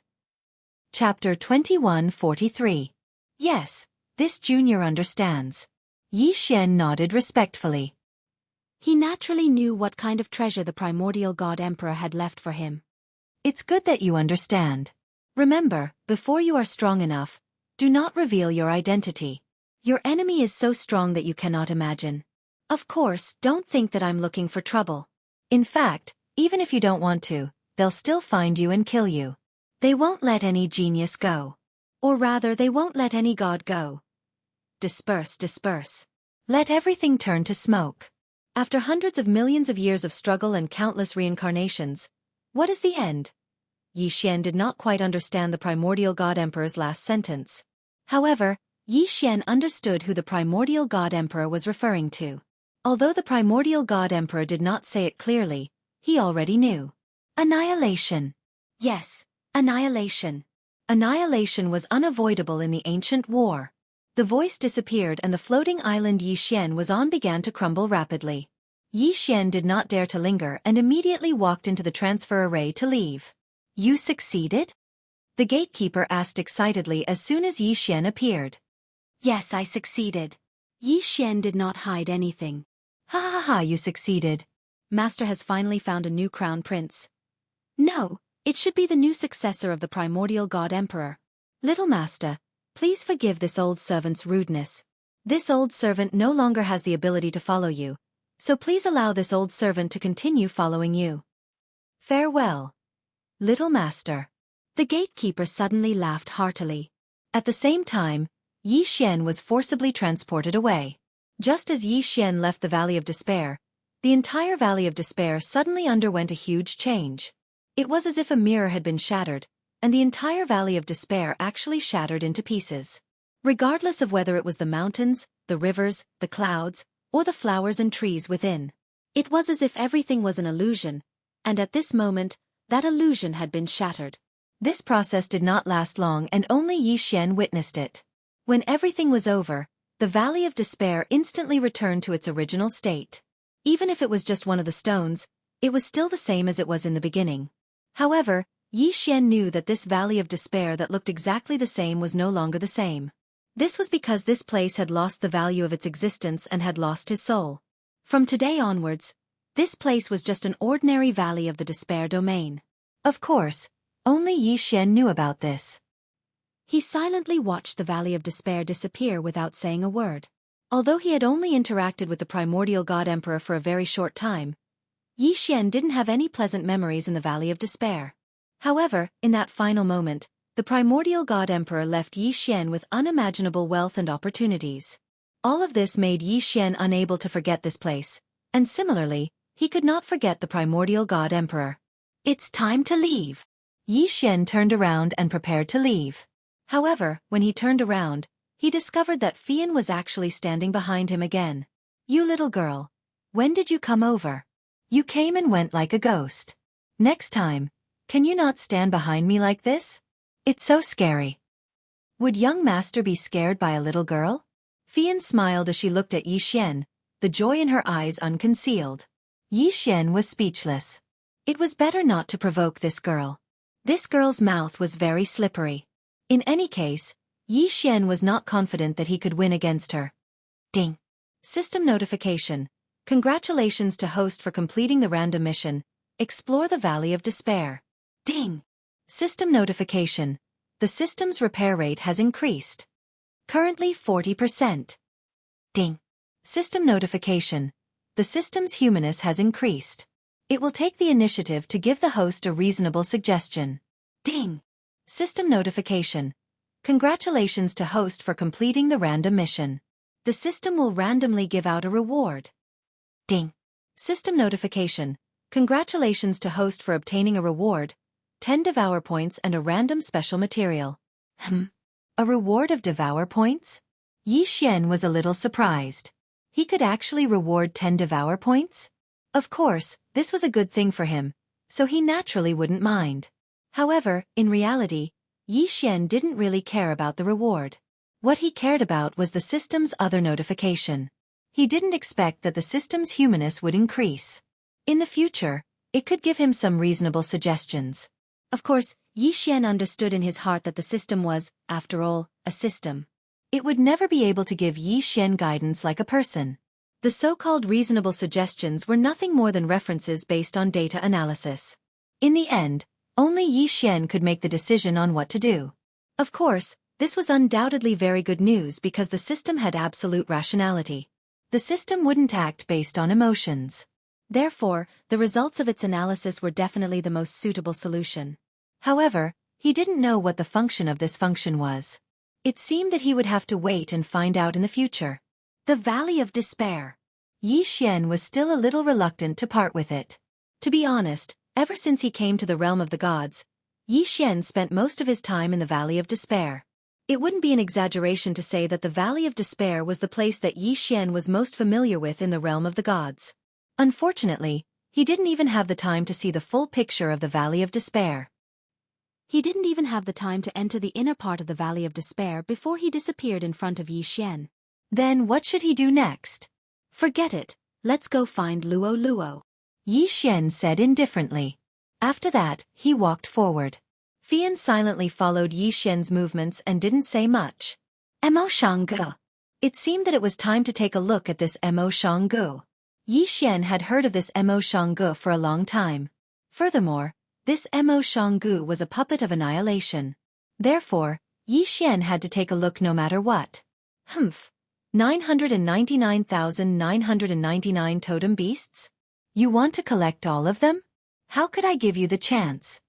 Chapter 2143. Yes, this junior understands. Yi Xian nodded respectfully. He naturally knew what kind of treasure the primordial god emperor had left for him. It's good that you understand. Remember, before you are strong enough, do not reveal your identity. Your enemy is so strong that you cannot imagine. Of course, don't think that I'm looking for trouble. In fact, even if you don't want to, they'll still find you and kill you. They won't let any genius go. Or rather, they won't let any god go. Disperse, disperse. Let everything turn to smoke. After hundreds of millions of years of struggle and countless reincarnations, what is the end? Yi Xian did not quite understand the primordial god emperor's last sentence. However, Yi Xian understood who the primordial god emperor was referring to. Although the primordial god emperor did not say it clearly, he already knew. Annihilation. Yes, annihilation. Annihilation was unavoidable in the ancient war. The voice disappeared and the floating island Yi Xian was on began to crumble rapidly. Yi Xian did not dare to linger and immediately walked into the transfer array to leave. You succeeded? The gatekeeper asked excitedly as soon as Yi Xian appeared. Yes, I succeeded. Yi Xian did not hide anything. Ha ha ha, you succeeded. Master has finally found a new crown prince. No, it should be the new successor of the primordial god emperor. Little master, please forgive this old servant's rudeness. This old servant no longer has the ability to follow you, so please allow this old servant to continue following you. Farewell, little master. The gatekeeper suddenly laughed heartily. At the same time, Yi Xian was forcibly transported away. Just as Yi Xian left the Valley of Despair, the entire Valley of Despair suddenly underwent a huge change. It was as if a mirror had been shattered, and the entire Valley of Despair actually shattered into pieces. Regardless of whether it was the mountains, the rivers, the clouds, or the flowers and trees within. It was as if everything was an illusion, and at this moment, that illusion had been shattered. This process did not last long and only Xianxia witnessed it. When everything was over, the Valley of Despair instantly returned to its original state. Even if it was just one of the stones, it was still the same as it was in the beginning. However, Xianxia knew that this Valley of Despair that looked exactly the same was no longer the same. This was because this place had lost the value of its existence and had lost his soul. From today onwards, this place was just an ordinary Valley of the Despair domain. Of course, only Xianxia knew about this. He silently watched the Valley of Despair disappear without saying a word. Although he had only interacted with the primordial god emperor for a very short time, Xianxia didn't have any pleasant memories in the Valley of Despair. However, in that final moment, the primordial god emperor left Xianxia with unimaginable wealth and opportunities. All of this made Xianxia unable to forget this place, and similarly, he could not forget the primordial god emperor. It's time to leave. Xianxia turned around and prepared to leave. However, when he turned around, he discovered that Fian was actually standing behind him again. You little girl. When did you come over? You came and went like a ghost. Next time, can you not stand behind me like this? It's so scary. Would young master be scared by a little girl? Fian smiled as she looked at Xianxia, the joy in her eyes unconcealed. Xianxia was speechless. It was better not to provoke this girl. This girl's mouth was very slippery. In any case, Xianxia was not confident that he could win against her. Ding. System notification. Congratulations to host for completing the random mission. Explore the Valley of Despair. Ding. System notification. The system's repair rate has increased. Currently 40%. Ding. System notification. The system's humanness has increased. It will take the initiative to give the host a reasonable suggestion. Ding. System notification. Congratulations to host for completing the random mission. The system will randomly give out a reward. Ding. System notification. Congratulations to host for obtaining a reward. 10 Devour points and a random special material. A reward of Devour points? Xianxia was a little surprised. He could actually reward 10 Devour points? Of course, this was a good thing for him, so he naturally wouldn't mind. However, in reality, Xianxia didn't really care about the reward. What he cared about was the system's other notification. He didn't expect that the system's humanness would increase. In the future, it could give him some reasonable suggestions. Of course, Xianxia understood in his heart that the system was, after all, a system. It would never be able to give Xianxia guidance like a person. The so-called reasonable suggestions were nothing more than references based on data analysis. In the end, only Xianxia could make the decision on what to do. Of course, this was undoubtedly very good news because the system had absolute rationality. The system wouldn't act based on emotions. Therefore, the results of its analysis were definitely the most suitable solution. However, he didn't know what the function of this function was. It seemed that he would have to wait and find out in the future. The Valley of Despair. Xianxia was still a little reluctant to part with it. To be honest, ever since he came to the realm of the gods, Xianxia spent most of his time in the Valley of Despair. It wouldn't be an exaggeration to say that the Valley of Despair was the place that Xianxia was most familiar with in the realm of the gods. Unfortunately, he didn't even have the time to see the full picture of the Valley of Despair. He didn't even have the time to enter the inner part of the Valley of Despair before he disappeared in front of Xianxia. Then what should he do next? Forget it, let's go find Luo Luo. Xianxia said indifferently. After that, he walked forward. Fian silently followed Xianxia's movements and didn't say much. Mo Xianggu. It seemed that it was time to take a look at this Mo Xianggu. Xianxia had heard of this Mo Xianggu for a long time. Furthermore, this Mo Xianggu was a puppet of annihilation. Therefore, Xianxia had to take a look no matter what. 999,999 totem beasts? You want to collect all of them? How could I give you the chance?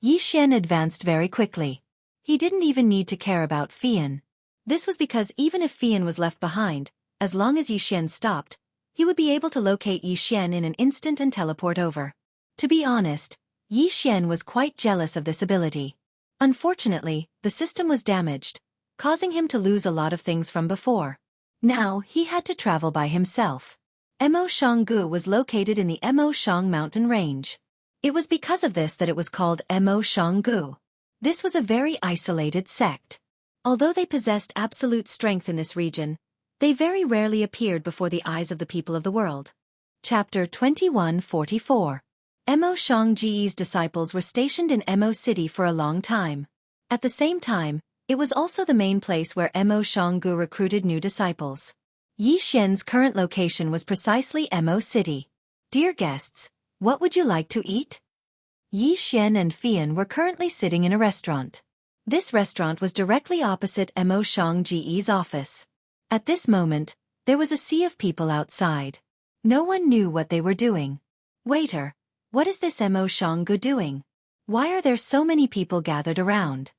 Xianxia advanced very quickly. He didn't even need to care about Fian. This was because even if Fian was left behind, as long as Xianxia stopped, he would be able to locate Yi Xian in an instant and teleport over. To be honest, Yi Xian was quite jealous of this ability. Unfortunately, the system was damaged, causing him to lose a lot of things from before. Now, he had to travel by himself. Mo Xianggu was located in the Mo Xiang mountain range. It was because of this that it was called Mo Xianggu. This was a very isolated sect. Although they possessed absolute strength in this region, they very rarely appeared before the eyes of the people of the world. Chapter 2144. Mo Xiangji's disciples were stationed in Mo City for a long time. At the same time, it was also the main place where Mo Xianggu recruited new disciples. Yi Xian's current location was precisely Mo City. Dear guests, what would you like to eat? Yi Xian and Fian were currently sitting in a restaurant. This restaurant was directly opposite Mo Xiangji's office. At this moment, there was a sea of people outside. No one knew what they were doing. Waiter, what is this Mo Xianggu doing? Why are there so many people gathered around?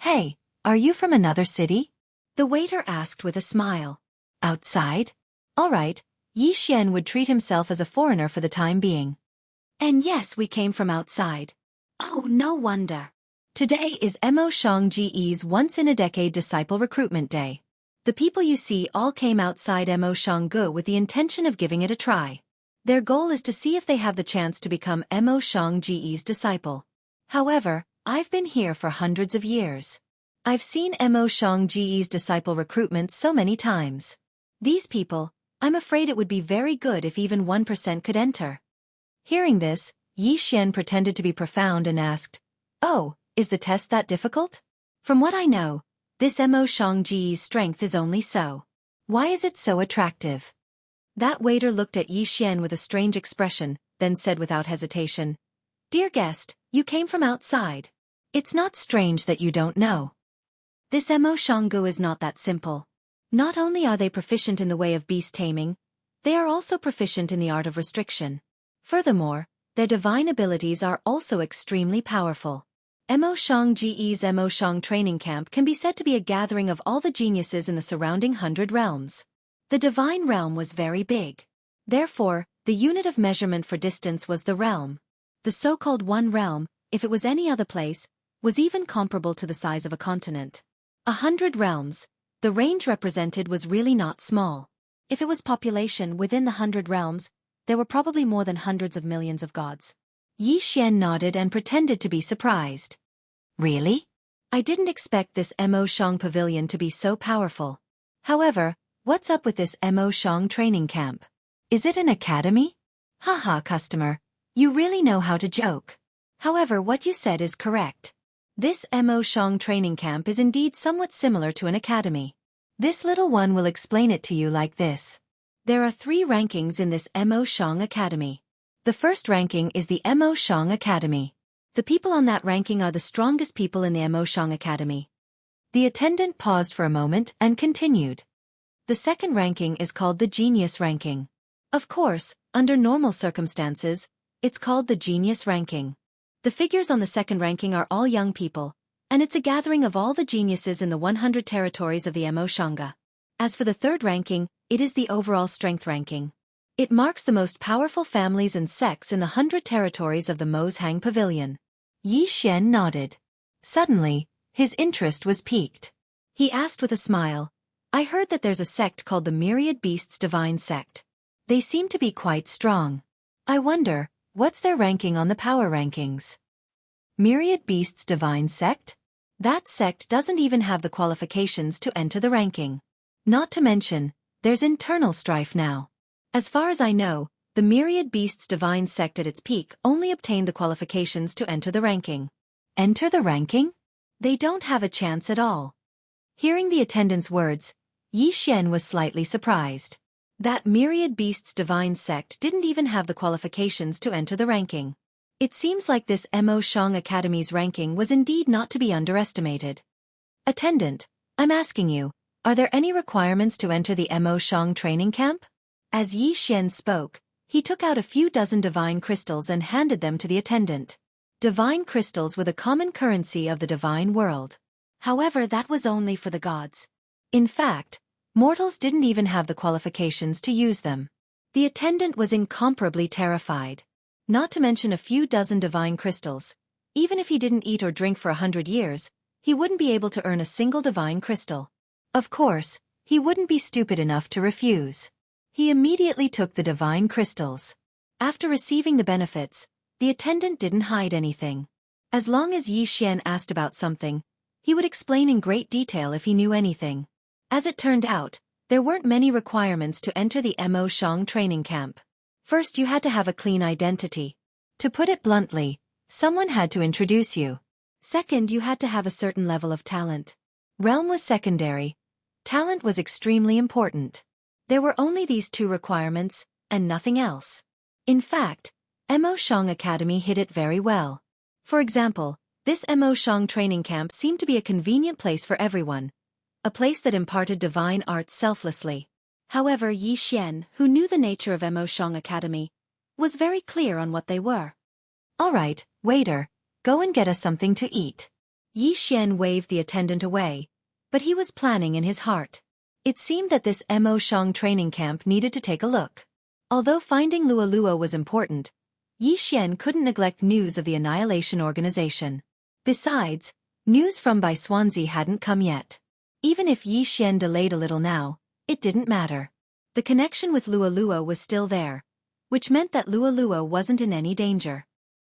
Hey, are you from another city? The waiter asked with a smile. Outside? All right, Yi Xian would treat himself as a foreigner for the time being. And yes, we came from outside. Oh, no wonder. Today is Mo Xiangji's once-in-a-decade disciple recruitment day. The people you see all came outside Mo Xianggu with the intention of giving it a try. Their goal is to see if they have the chance to become Mo Xiangji's disciple. However, I've been here for hundreds of years. I've seen Mo Xiangji's disciple recruitment so many times. These people, I'm afraid it would be very good if even 1% could enter. Hearing this, Yi Xian pretended to be profound and asked, Oh, is the test that difficult? From what I know, this Mo Xiangji's strength is only so. Why is it so attractive? That waiter looked at Yi Xian with a strange expression, then said without hesitation, Dear guest, you came from outside. It's not strange that you don't know. This Mo Xianggu is not that simple. Not only are they proficient in the way of beast taming, they are also proficient in the art of restriction. Furthermore, their divine abilities are also extremely powerful. Mo Xiangji's Mo Xiang training camp can be said to be a gathering of all the geniuses in the surrounding 100 realms. The divine realm was very big. Therefore, the unit of measurement for distance was the realm. The so-called one realm, if it was any other place, was even comparable to the size of a continent. 100 realms, the range represented was really not small. If it was population within the 100 realms, there were probably more than hundreds of millions of gods. Yi Xian nodded and pretended to be surprised. Really? I didn't expect this Mo Xiang pavilion to be so powerful. However, what's up with this Mo Xiang training camp? Is it an academy? Haha, customer, you really know how to joke. However, what you said is correct. This Mo Xiang training camp is indeed somewhat similar to an academy. This little one will explain it to you like this. There are 3 rankings in this Mo Xiang Academy. The first ranking is the Mo Xiang Academy. The people on that ranking are the strongest people in the Mo Xiang Academy. The attendant paused for a moment and continued. The second ranking is called the Genius ranking. Of course, under normal circumstances, it's called the Genius ranking. The figures on the second ranking are all young people, and it's a gathering of all the geniuses in the 100 territories of the Mo Xiangga. As for the third ranking, it is the overall strength ranking. It marks the most powerful families and sects in the 100 territories of the Mozhang Pavilion. Yi Xian nodded. Suddenly, his interest was piqued. He asked with a smile, I heard that there's a sect called the Myriad Beasts Divine Sect. They seem to be quite strong. I wonder, what's their ranking on the power rankings? Myriad Beasts Divine Sect? That sect doesn't even have the qualifications to enter the ranking. Not to mention, there's internal strife now. As far as I know, the Myriad Beasts Divine Sect at its peak only obtained the qualifications to enter the ranking. Enter the ranking? They don't have a chance at all. Hearing the attendant's words, Yi Xian was slightly surprised. That Myriad Beasts Divine Sect didn't even have the qualifications to enter the ranking. It seems like this Mo Xiang Academy's ranking was indeed not to be underestimated. Attendant, I'm asking you, are there any requirements to enter the Mo Xiang training camp? As Yi Xian spoke, he took out a few dozen divine crystals and handed them to the attendant. Divine crystals were the common currency of the divine world. However, that was only for the gods. In fact, mortals didn't even have the qualifications to use them. The attendant was incomparably terrified. Not to mention a few dozen divine crystals. Even if he didn't eat or drink for 100 years, he wouldn't be able to earn a single divine crystal. Of course, he wouldn't be stupid enough to refuse. He immediately took the divine crystals. After receiving the benefits, the attendant didn't hide anything. As long as Yi Xian asked about something, he would explain in great detail if he knew anything. As it turned out, there weren't many requirements to enter the Mo Shang training camp. First, you had to have a clean identity. To put it bluntly, someone had to introduce you. Second, you had to have a certain level of talent. Realm was secondary. Talent was extremely important. There were only these two requirements, and nothing else. In fact, Mo Shang Academy hid it very well. For example, this Mo Shang training camp seemed to be a convenient place for everyone. A place that imparted divine arts selflessly. However, Yi Xian, who knew the nature of Mo Shang Academy, was very clear on what they were. All right, waiter, go and get us something to eat. Yi Xian waved the attendant away, but he was planning in his heart. It seemed that this Mo Shang training camp needed to take a look. Although finding Lualua was important, Yi Xian couldn't neglect news of the Annihilation Organization. Besides, news from Bai Swansea hadn't come yet. Even if Yi Xian delayed a little now, it didn't matter. The connection with Lualua was still there, which meant that Lualua wasn't in any danger.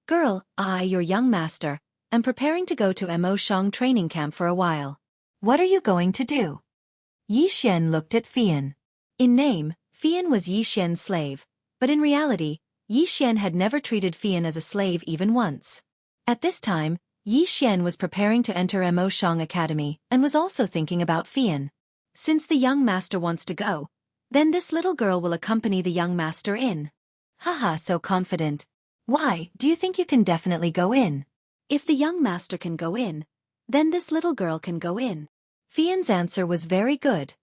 Girl, your young master, am preparing to go to Mo Shang training camp for a while. What are you going to do? Yi Xian looked at Fian. In name, Fian was Yi Xian's slave, but in reality, Yi Xian had never treated Fian as a slave even once. At this time, Yi Xian was preparing to enter Mo Shang Academy and was also thinking about Fian. Since the young master wants to go, then this little girl will accompany the young master in. Haha, so confident. Why, do you think you can definitely go in? If the young master can go in, then this little girl can go in. Fian's answer was very good,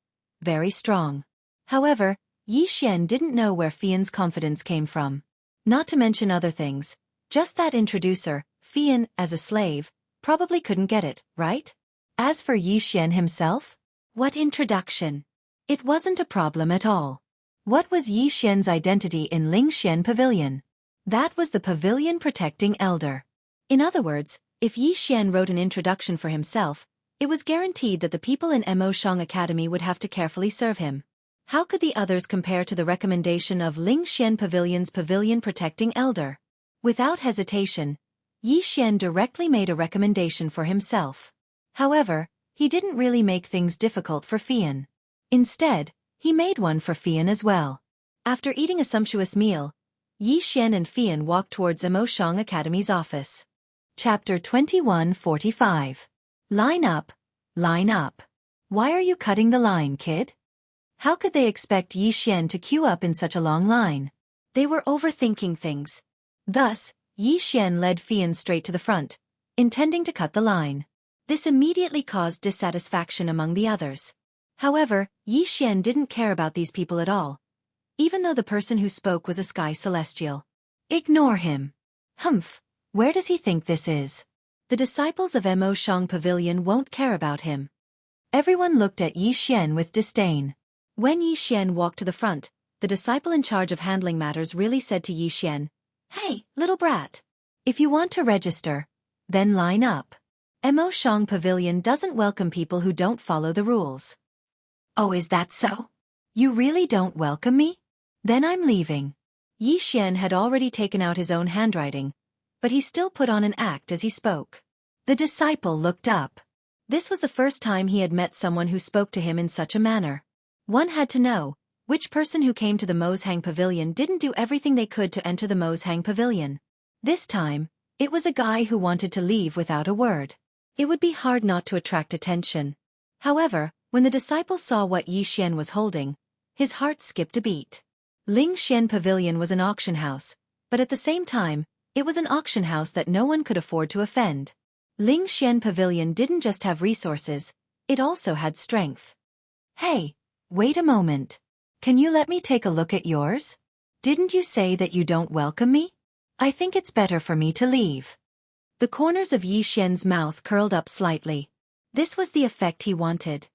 very strong. However, Yi Xian didn't know where Fian's confidence came from. Not to mention other things, just that introducer, Fian, as a slave, probably couldn't get it, right? As for Yi Xian himself? What introduction? It wasn't a problem at all. What was Yi Xian's identity in Lingxian Pavilion? That was the pavilion protecting elder. In other words, if Yi Xian wrote an introduction for himself, it was guaranteed that the people in Mo Shang Academy would have to carefully serve him. How could the others compare to the recommendation of Lingxian Pavilion's pavilion protecting elder? Without hesitation, Yi Xian directly made a recommendation for himself. However, he didn't really make things difficult for Fian. Instead, he made one for Fian as well. After eating a sumptuous meal, Yi Xian and Fian walked towards Mo Shang Academy's office. Chapter 2145. Line up, line up. Why are you cutting the line, kid? How could they expect Yi Xian to queue up in such a long line? They were overthinking things. Thus, Yi Xian led Fian straight to the front, intending to cut the line. This immediately caused dissatisfaction among the others. However, Yi Xian didn't care about these people at all, even though the person who spoke was a sky celestial. Ignore him. Humph, where does he think this is? The disciples of Mo Shang Pavilion won't care about him. Everyone looked at Yi Xian with disdain. When Yi Xian walked to the front, the disciple in charge of handling matters really said to Yi Xian, "Hey, little brat. If you want to register, then line up. Mo Shang Pavilion doesn't welcome people who don't follow the rules." "Oh, is that so? You really don't welcome me? Then I'm leaving." Yi Xian had already taken out his own handwriting, but he still put on an act as he spoke. The disciple looked up. This was the first time he had met someone who spoke to him in such a manner. One had to know, which person who came to the Mozhang Pavilion didn't do everything they could to enter the Mozhang Pavilion. This time, it was a guy who wanted to leave without a word. It would be hard not to attract attention. However, when the disciple saw what Yi Xian was holding, his heart skipped a beat. Lingxian Pavilion was an auction house, but at the same time, it was an auction house that no one could afford to offend. Lingxian Pavilion didn't just have resources, it also had strength. "Hey, wait a moment. Can you let me take a look at yours? Didn't you say that you don't welcome me? I think it's better for me to leave." The corners of Yi Xian's mouth curled up slightly. This was the effect he wanted.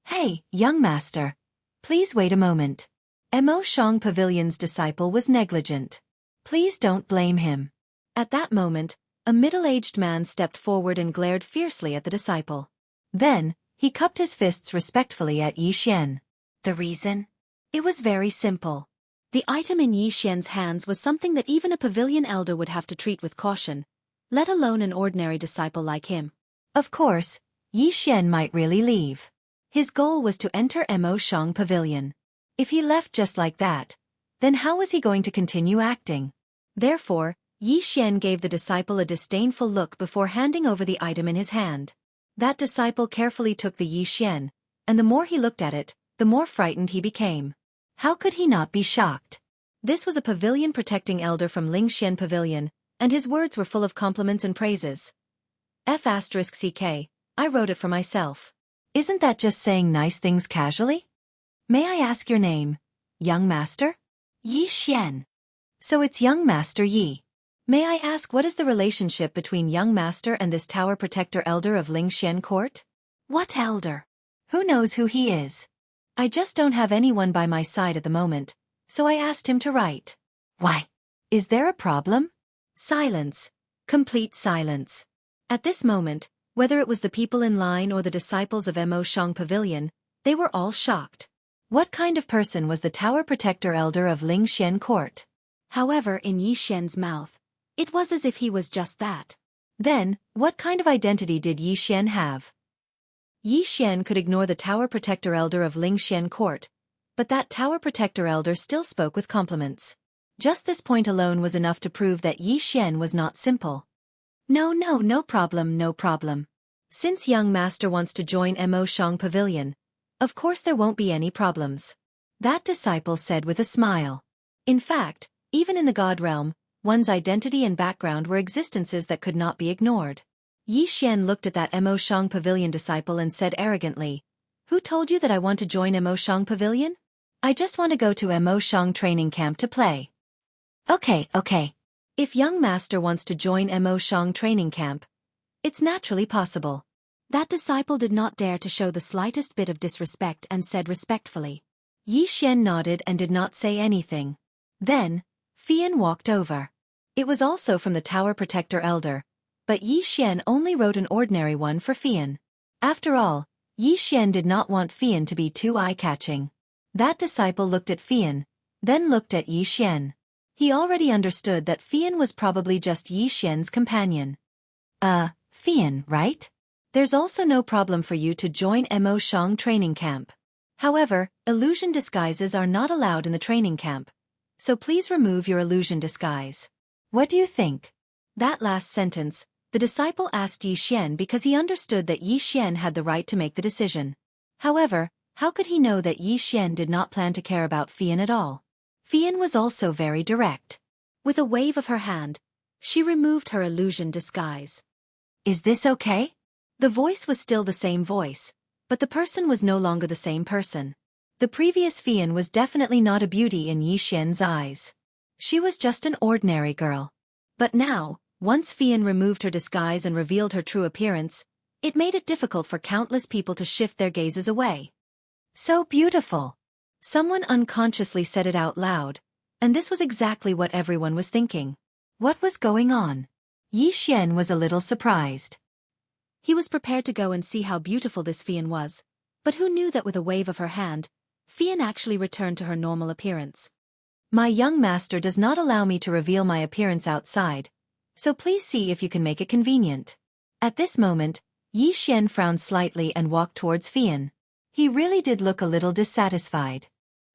"Hey, young master. Please wait a moment. Mo Shang Pavilion's disciple was negligent. Please don't blame him. At that moment, a middle-aged man stepped forward and glared fiercely at the disciple. Then, he cupped his fists respectfully at Yi Xian. The reason? It was very simple. The item in Yi Xian's hands was something that even a pavilion elder would have to treat with caution, let alone an ordinary disciple like him. Of course, Yi Xian might really leave. His goal was to enter Mo Shang Pavilion. If he left just like that, then how was he going to continue acting? Therefore, Yi Xian gave the disciple a disdainful look before handing over the item in his hand. That disciple carefully took the Yi Xian, and the more he looked at it, the more frightened he became. How could he not be shocked? This was a pavilion protecting elder from Lingxian Pavilion, and his words were full of compliments and praises. F***ck, I wrote it for myself. Isn't that just saying nice things casually? May I ask your name, young master? Yi Xian. So it's young master Yi. May I ask what is the relationship between young master and this tower protector elder of Lingxian court? What elder? Who knows who he is? I just don't have anyone by my side at the moment, so I asked him to write. Why? Is there a problem? Silence. Complete silence. At this moment, whether it was the people in line or the disciples of Mo Shang Pavilion, they were all shocked. What kind of person was the tower protector elder of Lingxian court? However, in Yi Xian's mouth, it was as if he was just that. Then, what kind of identity did Yi Xian have? Yi Xian could ignore the tower protector elder of Lingxian court, but that tower protector elder still spoke with compliments. Just this point alone was enough to prove that Yi Xian was not simple. No problem. Since young master wants to join Mo Shang Pavilion, of course there won't be any problems. That disciple said with a smile. In fact, even in the god realm, one's identity and background were existences that could not be ignored. Yi Xian looked at that Mo Shang Pavilion disciple and said arrogantly, "Who told you that I want to join Mo Shang Pavilion? I just want to go to Mo Shang training camp to play." Okay. If young master wants to join Mo Shang training camp, it's naturally possible. That disciple did not dare to show the slightest bit of disrespect and said respectfully. Yi Xian nodded and did not say anything. Then, Fian walked over. It was also from the tower protector elder, but Yi Xian only wrote an ordinary one for Fian. After all, Yi Xian did not want Fian to be too eye-catching. That disciple looked at Fian, then looked at Yi Xian. He already understood that Fian was probably just Yi Xian's companion. Fian, right? There's also no problem for you to join Mo Shang training camp. However, illusion disguises are not allowed in the training camp, so please remove your illusion disguise. What do you think? That last sentence, the disciple asked Yi Xian because he understood that Yi Xian had the right to make the decision. However, how could he know that Yi Xian did not plan to care about Fian at all? Fian was also very direct. With a wave of her hand, she removed her illusion disguise. Is this okay? The voice was still the same voice, but the person was no longer the same person. The previous Fian was definitely not a beauty in Yi Xian's eyes. She was just an ordinary girl. But now, once Fian removed her disguise and revealed her true appearance, it made it difficult for countless people to shift their gazes away. So beautiful. Someone unconsciously said it out loud, and this was exactly what everyone was thinking. What was going on? Yi Xian was a little surprised. He was prepared to go and see how beautiful this Fian was, but who knew that with a wave of her hand, Fian actually returned to her normal appearance. My young master does not allow me to reveal my appearance outside, so please see if you can make it convenient. At this moment, Yi Xian frowned slightly and walked towards Fian. He really did look a little dissatisfied.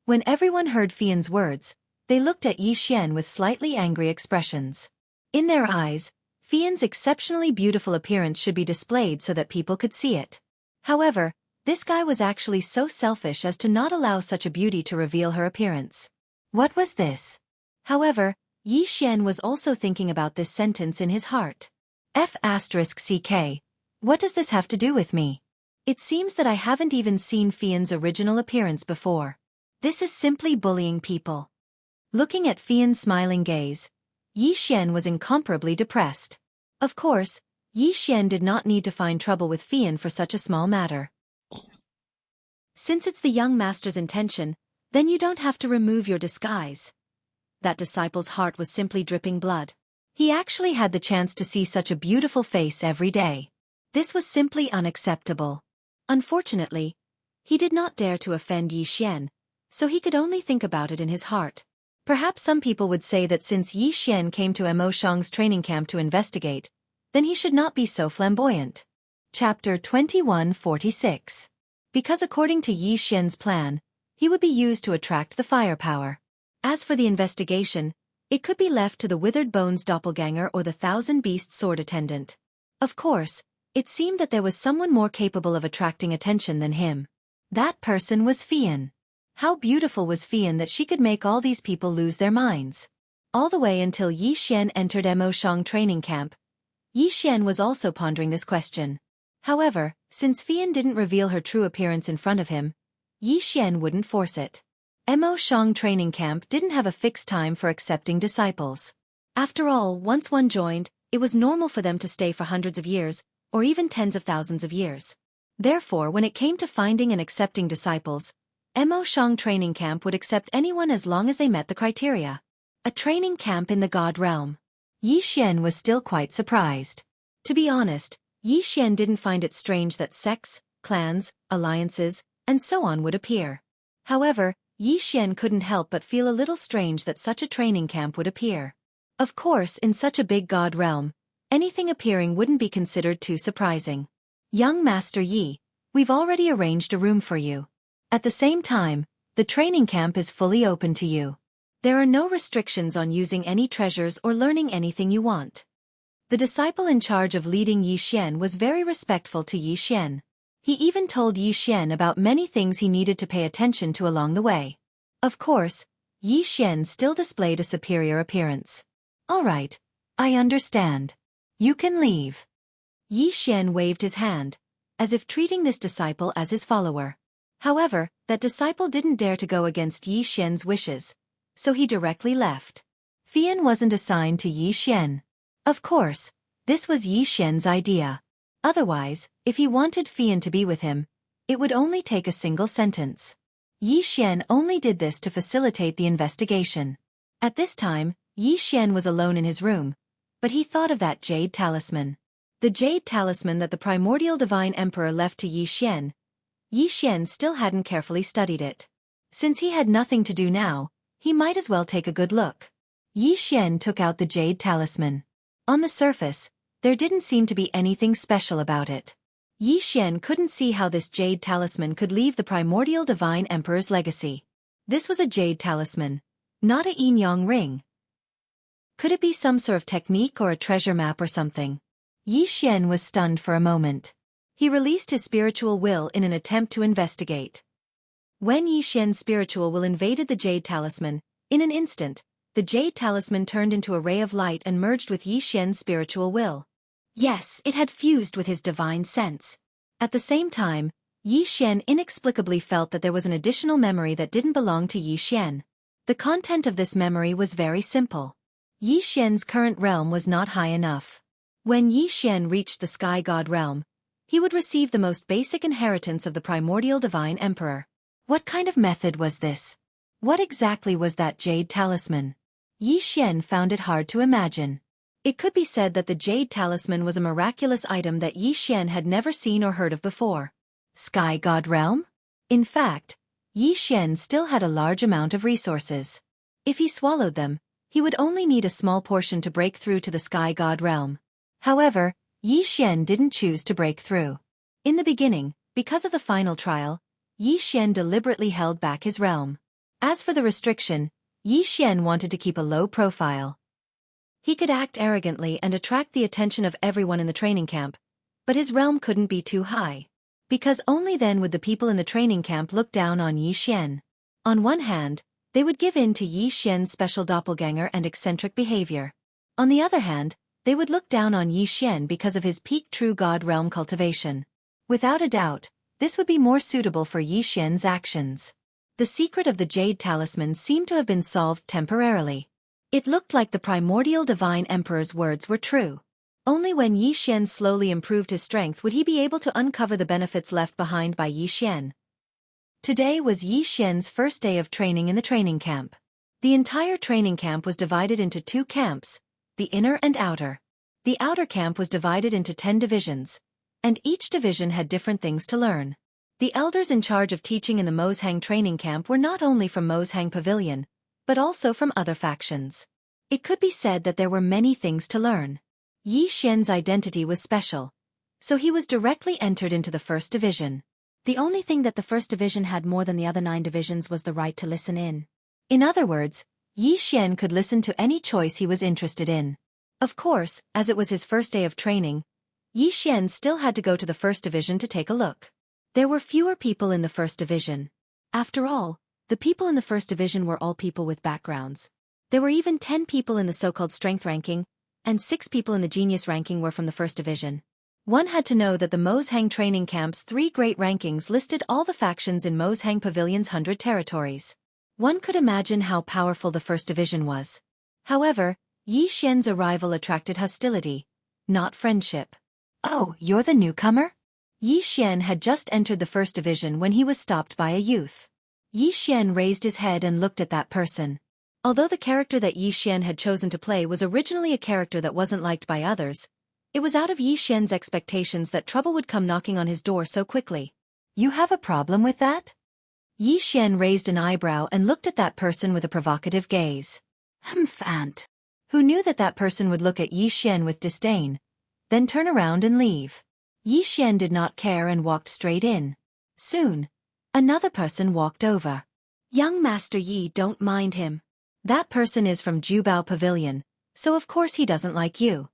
When everyone heard Fian's words, they looked at Yi Xian with slightly angry expressions. In their eyes, Fian's exceptionally beautiful appearance should be displayed so that people could see it. However, this guy was actually so selfish as to not allow such a beauty to reveal her appearance. What was this? However, Yi Xian was also thinking about this sentence in his heart. F***ck. What does this have to do with me? It seems that I haven't even seen Fian's original appearance before. This is simply bullying people. Looking at Fian's smiling gaze, Yi Xian was incomparably depressed. Of course, Yi Xian did not need to find trouble with Fian for such a small matter. Since it's the young master's intention, Then you don't have to remove your disguise. That disciple's heart was simply dripping blood. He actually had the chance to see such a beautiful face every day. This was simply unacceptable. Unfortunately, he did not dare to offend Yi Xian, so he could only think about it in his heart. Perhaps some people would say that since Yi Xian came to Mo Shang's training camp to investigate, then he should not be so flamboyant. Chapter 2146. Because according to Yi Xian's plan, he would be used to attract the firepower. As for the investigation, it could be left to the Withered Bones doppelganger or the Thousand Beasts sword attendant. Of course, it seemed that there was someone more capable of attracting attention than him. That person was Fian. How beautiful was Fian that she could make all these people lose their minds. All the way until Yi Xian entered Mo Shang training camp, Yi Xian was also pondering this question. However, since Fian didn't reveal her true appearance in front of him, Yi Xian wouldn't force it. Mo Shang training camp didn't have a fixed time for accepting disciples. After all, once one joined, it was normal for them to stay for hundreds of years, or even tens of thousands of years. Therefore, when it came to finding and accepting disciples, Mo Shang training camp would accept anyone as long as they met the criteria. A training camp in the God realm. Yi Xian was still quite surprised. To be honest, Yi Xian didn't find it strange that sects, clans, alliances, and so on would appear. However, Yi Xian couldn't help but feel a little strange that such a training camp would appear. Of course, in such a big God realm, anything appearing wouldn't be considered too surprising. Young Master Yi, we've already arranged a room for you. At the same time, the training camp is fully open to you. There are no restrictions on using any treasures or learning anything you want. The disciple in charge of leading Yi Xian was very respectful to Yi Xian. He even told Yi Xian about many things he needed to pay attention to along the way. Of course, Yi Xian still displayed a superior appearance. All right, I understand. You can leave. Yi Xian waved his hand, as if treating this disciple as his follower. However, that disciple didn't dare to go against Yi Xian's wishes, so he directly left. Fian wasn't assigned to Yi Xian. Of course, this was Yi Xian's idea. Otherwise, if he wanted Fian to be with him, it would only take a single sentence. Yi Xian only did this to facilitate the investigation. At this time, Yi Xian was alone in his room, but he thought of that jade talisman. The jade talisman that the primordial divine emperor left to Yi Xian. Yi Xian still hadn't carefully studied it. Since he had nothing to do now, he might as well take a good look. Yi Xian took out the jade talisman. On the surface, there didn't seem to be anything special about it. Yi Xian couldn't see how this jade talisman could leave the primordial divine emperor's legacy. This was a jade talisman, not a yin-yang ring. Could it be some sort of technique or a treasure map or something? Yi Xian was stunned for a moment. He released his spiritual will in an attempt to investigate. When Yi Xian's spiritual will invaded the jade talisman, in an instant, the jade talisman turned into a ray of light and merged with Yi Xian's spiritual will. Yes, it had fused with his divine sense. At the same time, Yi Xian inexplicably felt that there was an additional memory that didn't belong to Yi Xian. The content of this memory was very simple. Yi Xian's current realm was not high enough. When Yi Xian reached the Sky God realm, he would receive the most basic inheritance of the primordial divine emperor. What kind of method was this? What exactly was that jade talisman? Yi Xian found it hard to imagine. It could be said that the jade talisman was a miraculous item that Yi Xian had never seen or heard of before. Sky God realm? In fact, Yi Xian still had a large amount of resources. If he swallowed them, he would only need a small portion to break through to the Sky God realm. However, Yi Xian didn't choose to break through. In the beginning, because of the final trial, Yi Xian deliberately held back his realm. As for the restriction, Yi Xian wanted to keep a low profile. He could act arrogantly and attract the attention of everyone in the training camp, but his realm couldn't be too high. Because only then would the people in the training camp look down on Yi Xian. On one hand, they would give in to Yi Xian's special doppelganger and eccentric behavior. On the other hand, they would look down on Yi Xian because of his peak true God realm cultivation. Without a doubt, this would be more suitable for Yi Xian's actions. The secret of the jade talisman seemed to have been solved temporarily. It looked like the primordial divine emperor's words were true. Only when Yi Xian slowly improved his strength would he be able to uncover the benefits left behind by Yi Xian. Today was Yi Xian's first day of training in the training camp. The entire training camp was divided into two camps, the inner and outer. The outer camp was divided into 10 divisions, and each division had different things to learn. The elders in charge of teaching in the Mozhang training camp were not only from Mozhang Pavilion, but also from other factions. It could be said that there were many things to learn. Yi Xian's identity was special, so he was directly entered into the first division. The only thing that the first division had more than the other 9 divisions was the right to listen in. In other words, Yi Xian could listen to any choice he was interested in. Of course, as it was his first day of training, Yi Xian still had to go to the first division to take a look. There were fewer people in the first division. After all, the people in the first division were all people with backgrounds. There were even 10 people in the so-called strength ranking, and 6 people in the genius ranking were from the first division. One had to know that the Mozhang training camp's 3 great rankings listed all the factions in Mozhang Pavilion's 100 territories. One could imagine how powerful the first division was. However, Yi Xian's arrival attracted hostility, not friendship. "Oh, you're the newcomer?" Yi Xian had just entered the first division when he was stopped by a youth. Yi Xian raised his head and looked at that person. Although the character that Yi Xian had chosen to play was originally a character that wasn't liked by others, it was out of Yi Xian's expectations that trouble would come knocking on his door so quickly. "You have a problem with that?" Yi Xian raised an eyebrow and looked at that person with a provocative gaze. Ant. Who knew that that person would look at Yi Xian with disdain, then turn around and leave. Yi Xian did not care and walked straight in. Soon, another person walked over. "Young Master Yi, don't mind him. That person is from Jubao Pavilion, so of course he doesn't like you."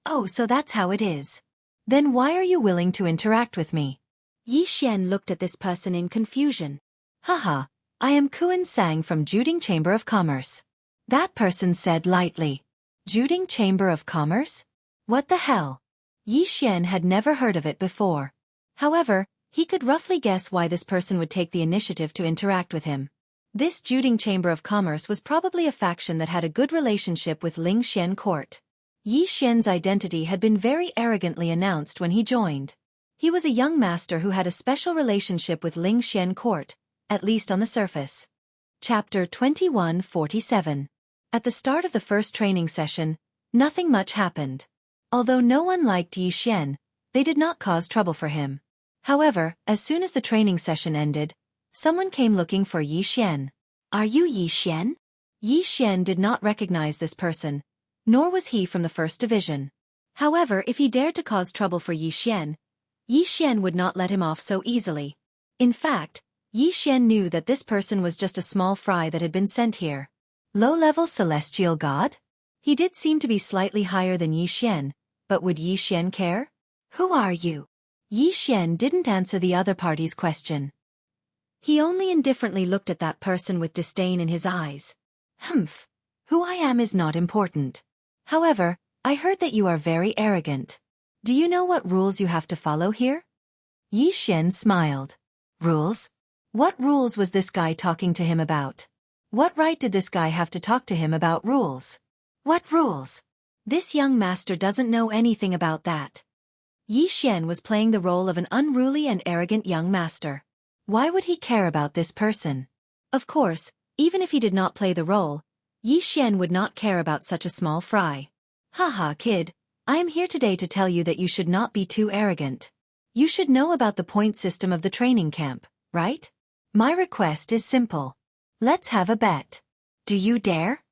"Oh, so that's how it is. Then why are you willing to interact with me?" Yi Xian looked at this person in confusion. "Haha, I am Kuan Sang from Juding Chamber of Commerce." That person said lightly. Juding Chamber of Commerce? What the hell? Yi Xian had never heard of it before. However, he could roughly guess why this person would take the initiative to interact with him. This Juding Chamber of Commerce was probably a faction that had a good relationship with Ling Xian court. Yi Xian's identity had been very arrogantly announced when he joined. He was a young master who had a special relationship with Ling Xian court, at least on the surface. Chapter 2147. At the start of the first training session, nothing much happened. Although no one liked Yi Xian, they did not cause trouble for him. However, as soon as the training session ended, someone came looking for Yi Xian. "Are you Yi Xian?" Yi Xian did not recognize this person, nor was he from the first division. However, if he dared to cause trouble for Yi Xian would not let him off so easily. In fact, Yi Xian knew that this person was just a small fry that had been sent here. Low-level celestial god? He did seem to be slightly higher than Yi Xian, but would Yi Xian care? "Who are you?" Yi Xian didn't answer the other party's question. He only indifferently looked at that person with disdain in his eyes. Who I am is not important. However, I heard that you are very arrogant. Do you know what rules you have to follow here?" Yi Xian smiled. "Rules? What rules was this guy talking to him about? What right did this guy have to talk to him about rules? What rules? This young master doesn't know anything about that." Yi Xian was playing the role of an unruly and arrogant young master. Why would he care about this person? Of course, even if he did not play the role, Yi Xian would not care about such a small fry. "Haha, kid, I am here today to tell you that you should not be too arrogant. You should know about the point system of the training camp, right? My request is simple. Let's have a bet. Do you dare?"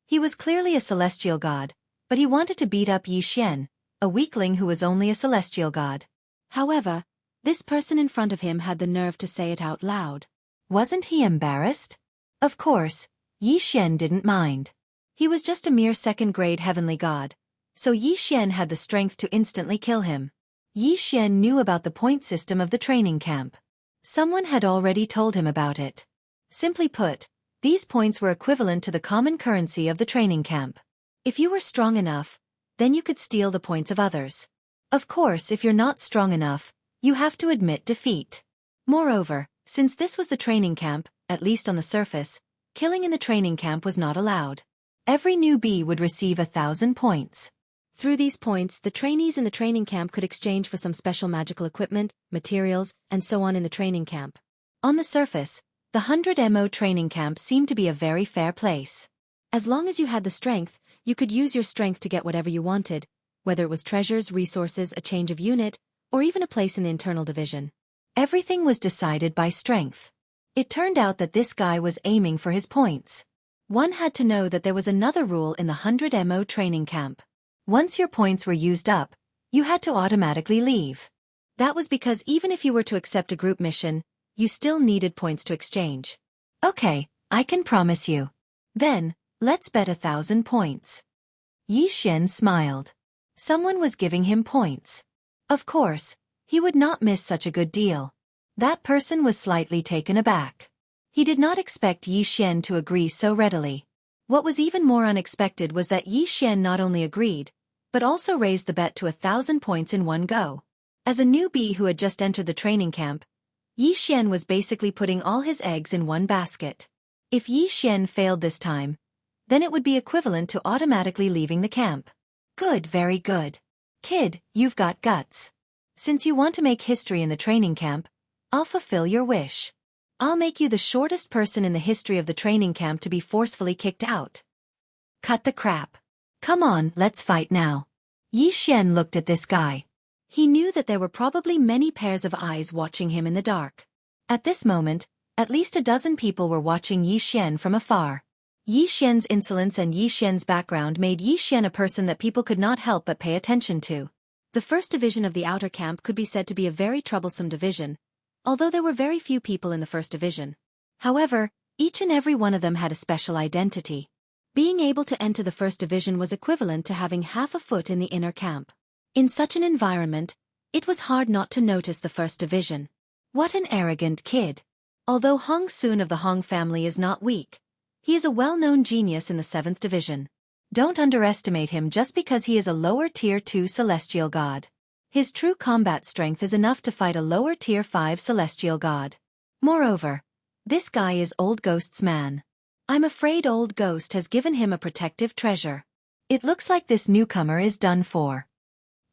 He was clearly a celestial god, but he wanted to beat up Yi Xian, a weakling who was only a celestial god. However, this person in front of him had the nerve to say it out loud. Wasn't he embarrassed? Of course, Yi Xian didn't mind. He was just a mere second-grade heavenly god, so Yi Xian had the strength to instantly kill him. Yi Xian knew about the point system of the training camp. Someone had already told him about it. Simply put, these points were equivalent to the common currency of the training camp. If you were strong enough, then you could steal the points of others. Of course, if you're not strong enough, you have to admit defeat. Moreover, since this was the training camp, at least on the surface, killing in the training camp was not allowed. Every newbie would receive 1,000 points. Through these points, the trainees in the training camp could exchange for some special magical equipment, materials, and so on in the training camp. On the surface, the 100mo training camp seemed to be a very fair place. As long as you had the strength, you could use your strength to get whatever you wanted, whether it was treasures, resources, a change of unit, or even a place in the internal division. Everything was decided by strength. It turned out that this guy was aiming for his points. One had to know that there was another rule in the 100mo training camp. Once your points were used up, you had to automatically leave. That was because even if you were to accept a group mission, you still needed points to exchange. Okay, I can promise you. Then, let's bet 1,000 points. Yi Xian smiled. Someone was giving him points. Of course, he would not miss such a good deal. That person was slightly taken aback. He did not expect Yi Xian to agree so readily. What was even more unexpected was that Yi Xian not only agreed, but also raised the bet to 1,000 points in one go. As a newbie who had just entered the training camp, Yi Xian was basically putting all his eggs in one basket. If Yi Xian failed this time, then it would be equivalent to automatically leaving the camp. Good, very good. Kid, you've got guts. Since you want to make history in the training camp, I'll fulfill your wish. I'll make you the shortest person in the history of the training camp to be forcefully kicked out. Cut the crap. Come on, let's fight now. Yi Xian looked at this guy. He knew that there were probably many pairs of eyes watching him in the dark. At this moment, at least a dozen people were watching Yi Xian from afar. Yi Xian's insolence and Yi Xian's background made Yi Xian a person that people could not help but pay attention to. The first division of the outer camp could be said to be a very troublesome division, although there were very few people in the first division. However, each and every one of them had a special identity. Being able to enter the first division was equivalent to having half a foot in the inner camp. In such an environment, it was hard not to notice the first division. What an arrogant kid. Although Hong Soon of the Hong family is not weak, he is a well-known genius in the 7th division. Don't underestimate him just because he is a lower tier 2 celestial god. His true combat strength is enough to fight a lower tier 5 celestial god. Moreover, this guy is Old Ghost's man. I'm afraid Old Ghost has given him a protective treasure. It looks like this newcomer is done for.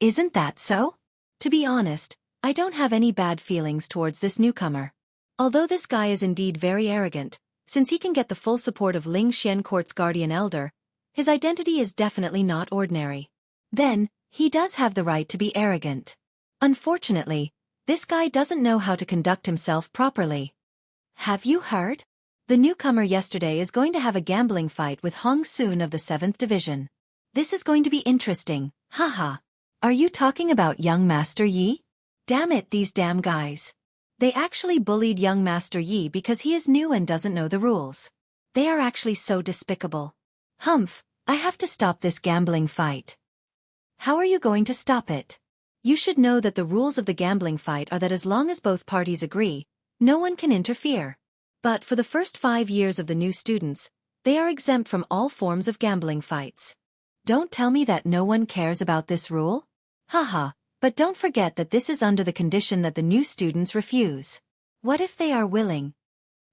Isn't that so? To be honest, I don't have any bad feelings towards this newcomer. Although this guy is indeed very arrogant, since he can get the full support of Ling Xian Court's guardian elder, his identity is definitely not ordinary. Then, he does have the right to be arrogant. Unfortunately, this guy doesn't know how to conduct himself properly. Have you heard? The newcomer yesterday is going to have a gambling fight with Hong Soon of the 7th division. This is going to be interesting, haha. Are you talking about young Master Yi? Damn it, these damn guys. They actually bullied young Master Yi because he is new and doesn't know the rules. They are actually so despicable. Humph, I have to stop this gambling fight. How are you going to stop it? You should know that the rules of the gambling fight are that as long as both parties agree, no one can interfere. But for the first 5 years of the new students, they are exempt from all forms of gambling fights. Don't tell me that no one cares about this rule? Haha, but don't forget that this is under the condition that the new students refuse. What if they are willing?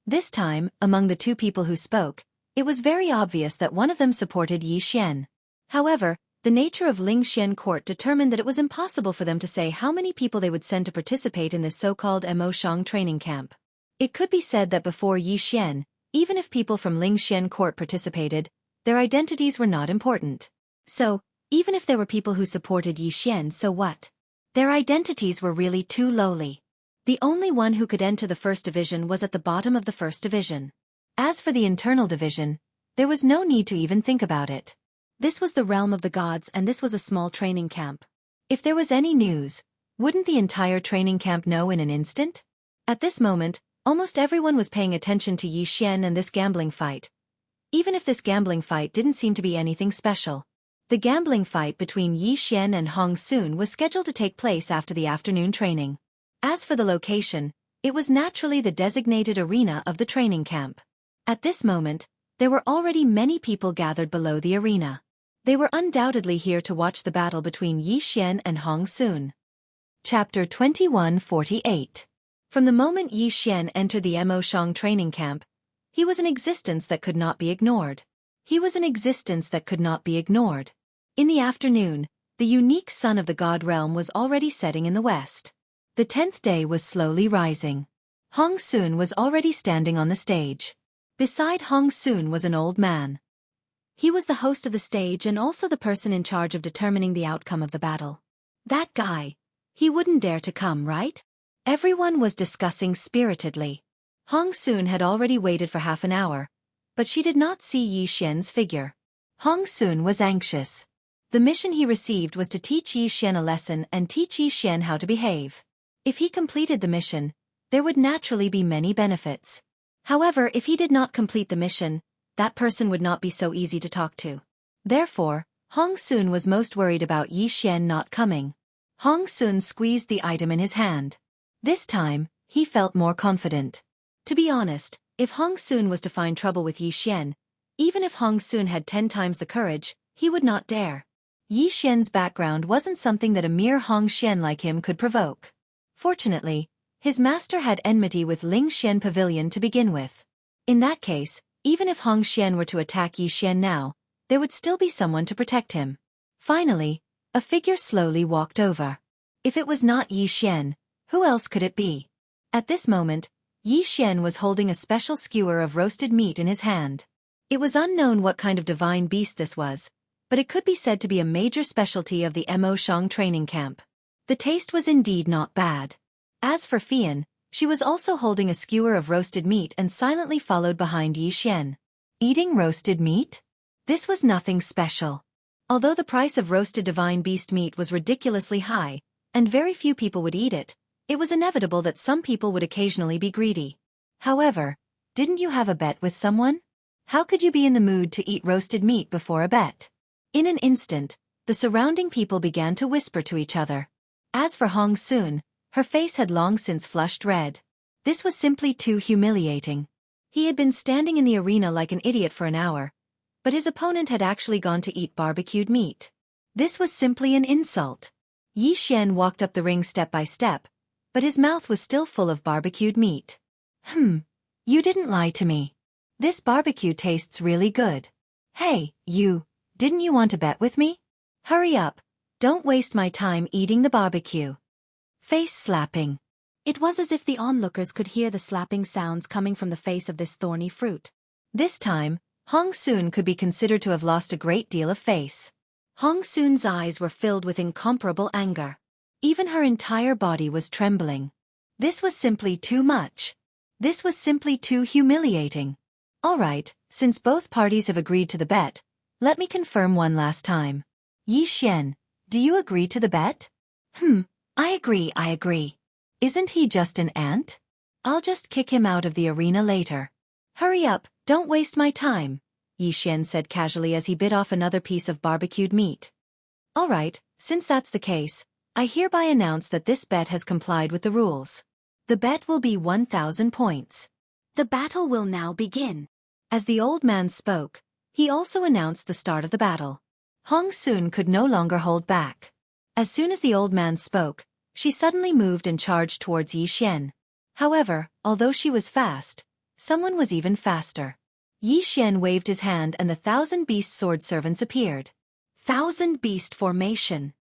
This time, among the two people who spoke, it was very obvious that one of them supported Yi Xian. However, the nature of Ling Xian Court determined that it was impossible for them to say how many people they would send to participate in this so-called Mo Shang training camp. It could be said that before Yi Xian, even if people from Ling Xian Court participated, their identities were not important. So, even if there were people who supported Yi Xian, so what? Their identities were really too lowly. The only one who could enter the first division was at the bottom of the first division. As for the internal division, there was no need to even think about it. This was the realm of the gods and this was a small training camp. If there was any news, wouldn't the entire training camp know in an instant? At this moment, almost everyone was paying attention to Yi Xian and this gambling fight. Even if this gambling fight didn't seem to be anything special. The gambling fight between Yi Xian and Hong Soon was scheduled to take place after the afternoon training. As for the location, it was naturally the designated arena of the training camp. At this moment, there were already many people gathered below the arena. They were undoubtedly here to watch the battle between Yi Xian and Hong Soon. Chapter 2148. From the moment Yi Xian entered the Mo Shang training camp, he was an existence that could not be ignored. He was an existence that could not be ignored. In the afternoon, the unique sun of the god realm was already setting in the west. The 10th day was slowly rising. Hong Soon was already standing on the stage. Beside Hong Soon was an old man. He was the host of the stage and also the person in charge of determining the outcome of the battle. That guy. He wouldn't dare to come, right? Everyone was discussing spiritedly. Hong Soon had already waited for half an hour, but she did not see Yi Xian's figure. Hong Soon was anxious. The mission he received was to teach Yi Xian a lesson and teach Yi Xian how to behave. If he completed the mission, there would naturally be many benefits. However, if he did not complete the mission, that person would not be so easy to talk to. Therefore, Hong Soon was most worried about Yi Xian not coming. Hong Soon squeezed the item in his hand. This time, he felt more confident. To be honest, if Hong Soon was to find trouble with Yi Xian, even if Hong Soon had 10 times the courage, he would not dare. Yi Xian's background wasn't something that a mere Hong Xian like him could provoke. Fortunately, his master had enmity with Ling Xian Pavilion to begin with. In that case, even if Hong Xian were to attack Yi Xian now, there would still be someone to protect him. Finally, a figure slowly walked over. If it was not Yi Xian, who else could it be? At this moment, Yi Xian was holding a special skewer of roasted meat in his hand. It was unknown what kind of divine beast this was, but it could be said to be a major specialty of the Mo Shang training camp. The taste was indeed not bad. As for Fian, she was also holding a skewer of roasted meat and silently followed behind Yi Xian. Eating roasted meat? This was nothing special. Although the price of roasted divine beast meat was ridiculously high, and very few people would eat it, it was inevitable that some people would occasionally be greedy. However, didn't you have a bet with someone? How could you be in the mood to eat roasted meat before a bet? In an instant, the surrounding people began to whisper to each other. As for Hong Soon, her face had long since flushed red. This was simply too humiliating. He had been standing in the arena like an idiot for an hour, but his opponent had actually gone to eat barbecued meat. This was simply an insult. Yi Xian walked up the ring step by step, but his mouth was still full of barbecued meat. You didn't lie to me. This barbecue tastes really good. Hey, didn't you want to bet with me? Hurry up, don't waste my time eating the barbecue. Face slapping. It was as if the onlookers could hear the slapping sounds coming from the face of this thorny fruit. This time, Hong Soon could be considered to have lost a great deal of face. Hong Soon's eyes were filled with incomparable anger. Even her entire body was trembling. This was simply too much. This was simply too humiliating. All right, since both parties have agreed to the bet, let me confirm one last time. Yi Xian, do you agree to the bet? I agree. Isn't he just an ant? I'll just kick him out of the arena later. Hurry up, don't waste my time, Yi Xian said casually as he bit off another piece of barbecued meat. All right, since that's the case, I hereby announce that this bet has complied with the rules. The bet will be 1,000 points. The battle will now begin. As the old man spoke, he also announced the start of the battle. Hong Soon could no longer hold back. As soon as the old man spoke, she suddenly moved and charged towards Yi Xian. However, although she was fast, someone was even faster. Yi Xian waved his hand and the 1,000 beast sword servants appeared. 1,000 beast formation.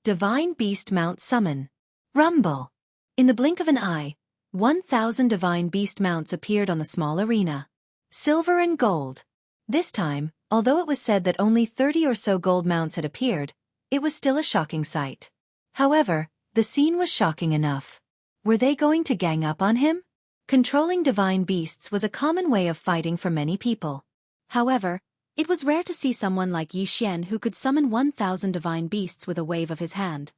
Divine beast mount summon. Rumble. In the blink of an eye, 1,000 divine beast mounts appeared on the small arena. Silver and gold. This time, although it was said that only 30 or so gold mounts had appeared, it was still a shocking sight. However, the scene was shocking enough. Were they going to gang up on him? Controlling divine beasts was a common way of fighting for many people. However, it was rare to see someone like Yi Xian who could summon 1,000 divine beasts with a wave of his hand.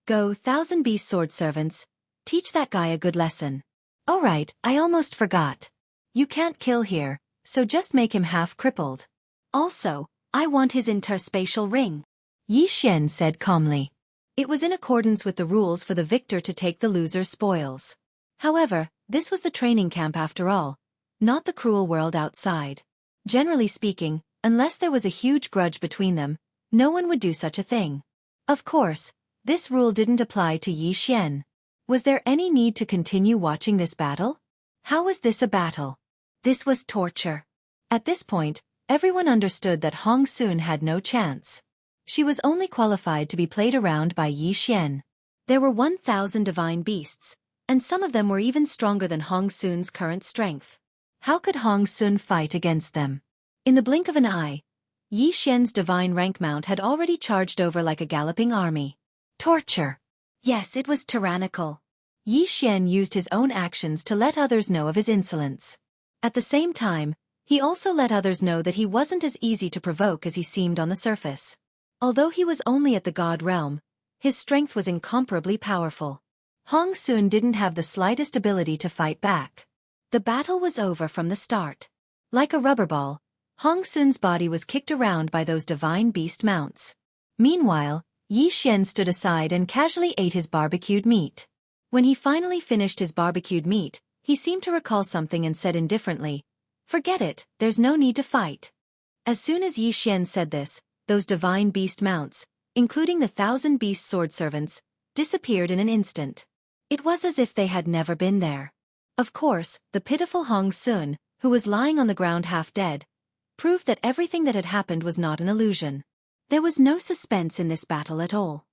Go, 1,000 beast sword servants, teach that guy a good lesson. All right, I almost forgot. You can't kill here, so just make him half crippled. Also, I want his interspatial ring, Yi Xian said calmly. It was in accordance with the rules for the victor to take the loser's spoils. However, this was the training camp after all, not the cruel world outside. Generally speaking, unless there was a huge grudge between them, no one would do such a thing. Of course, this rule didn't apply to Yi Xian. Was there any need to continue watching this battle? How was this a battle? This was torture. At this point, everyone understood that Hong Soon had no chance. She was only qualified to be played around by Yi Xian. There were 1,000 divine beasts, and some of them were even stronger than Hong Sun's current strength. How could Hong Sun fight against them? In the blink of an eye, Yi Xian's divine rank mount had already charged over like a galloping army. Torture. Yes, it was tyrannical. Yi Xian used his own actions to let others know of his insolence. At the same time, he also let others know that he wasn't as easy to provoke as he seemed on the surface. Although he was only at the god realm, his strength was incomparably powerful. Hong Sun didn't have the slightest ability to fight back. The battle was over from the start. Like a rubber ball, Hong Sun's body was kicked around by those divine beast mounts. Meanwhile, Yi Xian stood aside and casually ate his barbecued meat. When he finally finished his barbecued meat, he seemed to recall something and said indifferently, "Forget it, there's no need to fight." As soon as Yi Xian said this, those divine beast mounts, including the 1,000 beast sword servants, disappeared in an instant. It was as if they had never been there. Of course, the pitiful Hong Sun, who was lying on the ground half dead, proved that everything that had happened was not an illusion. There was no suspense in this battle at all.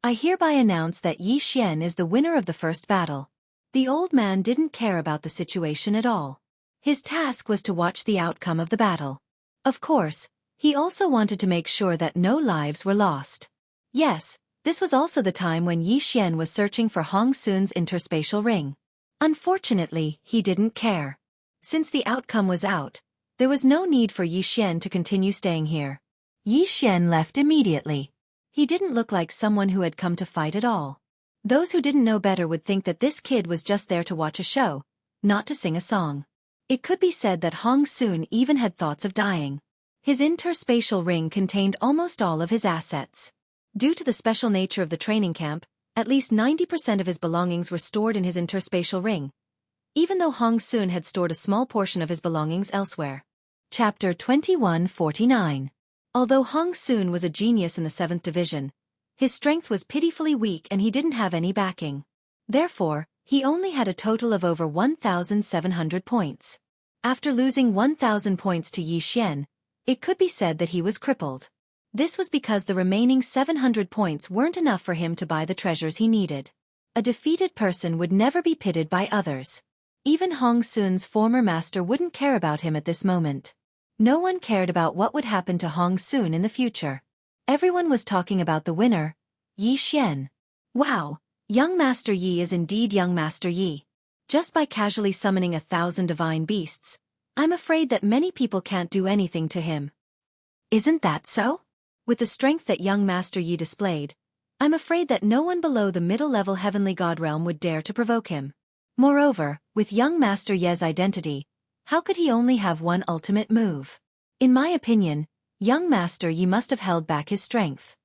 I hereby announce that Yi Xian is the winner of the first battle. The old man didn't care about the situation at all. His task was to watch the outcome of the battle. Of course, he also wanted to make sure that no lives were lost. Yes, this was also the time when Yi Xian was searching for Hong Sun's interspatial ring. Unfortunately, he didn't care. Since the outcome was out, there was no need for Yi Xian to continue staying here. Yi Xian left immediately. He didn't look like someone who had come to fight at all. Those who didn't know better would think that this kid was just there to watch a show, not to sing a song. It could be said that Hong Sun even had thoughts of dying. His interspatial ring contained almost all of his assets. Due to the special nature of the training camp, at least 90% of his belongings were stored in his interspatial ring, even though Hong Sun had stored a small portion of his belongings elsewhere. Chapter 2149. Although Hong Sun was a genius in the 7th division, his strength was pitifully weak and he didn't have any backing. Therefore, he only had a total of over 1,700 points. After losing 1,000 points to Yi Xian, it could be said that he was crippled. This was because the remaining 700 points weren't enough for him to buy the treasures he needed. A defeated person would never be pitied by others. Even Hong Sun's former master wouldn't care about him at this moment. No one cared about what would happen to Hong Sun in the future. Everyone was talking about the winner, Yi Xian. Wow, young Master Yi is indeed young Master Yi. Just by casually summoning 1,000 divine beasts, I'm afraid that many people can't do anything to him. Isn't that so? With the strength that young Master Yi displayed, I'm afraid that no one below the middle-level heavenly god realm would dare to provoke him. Moreover, with young Master Ye's identity, how could he only have one ultimate move? In my opinion, young Master Yi must have held back his strength.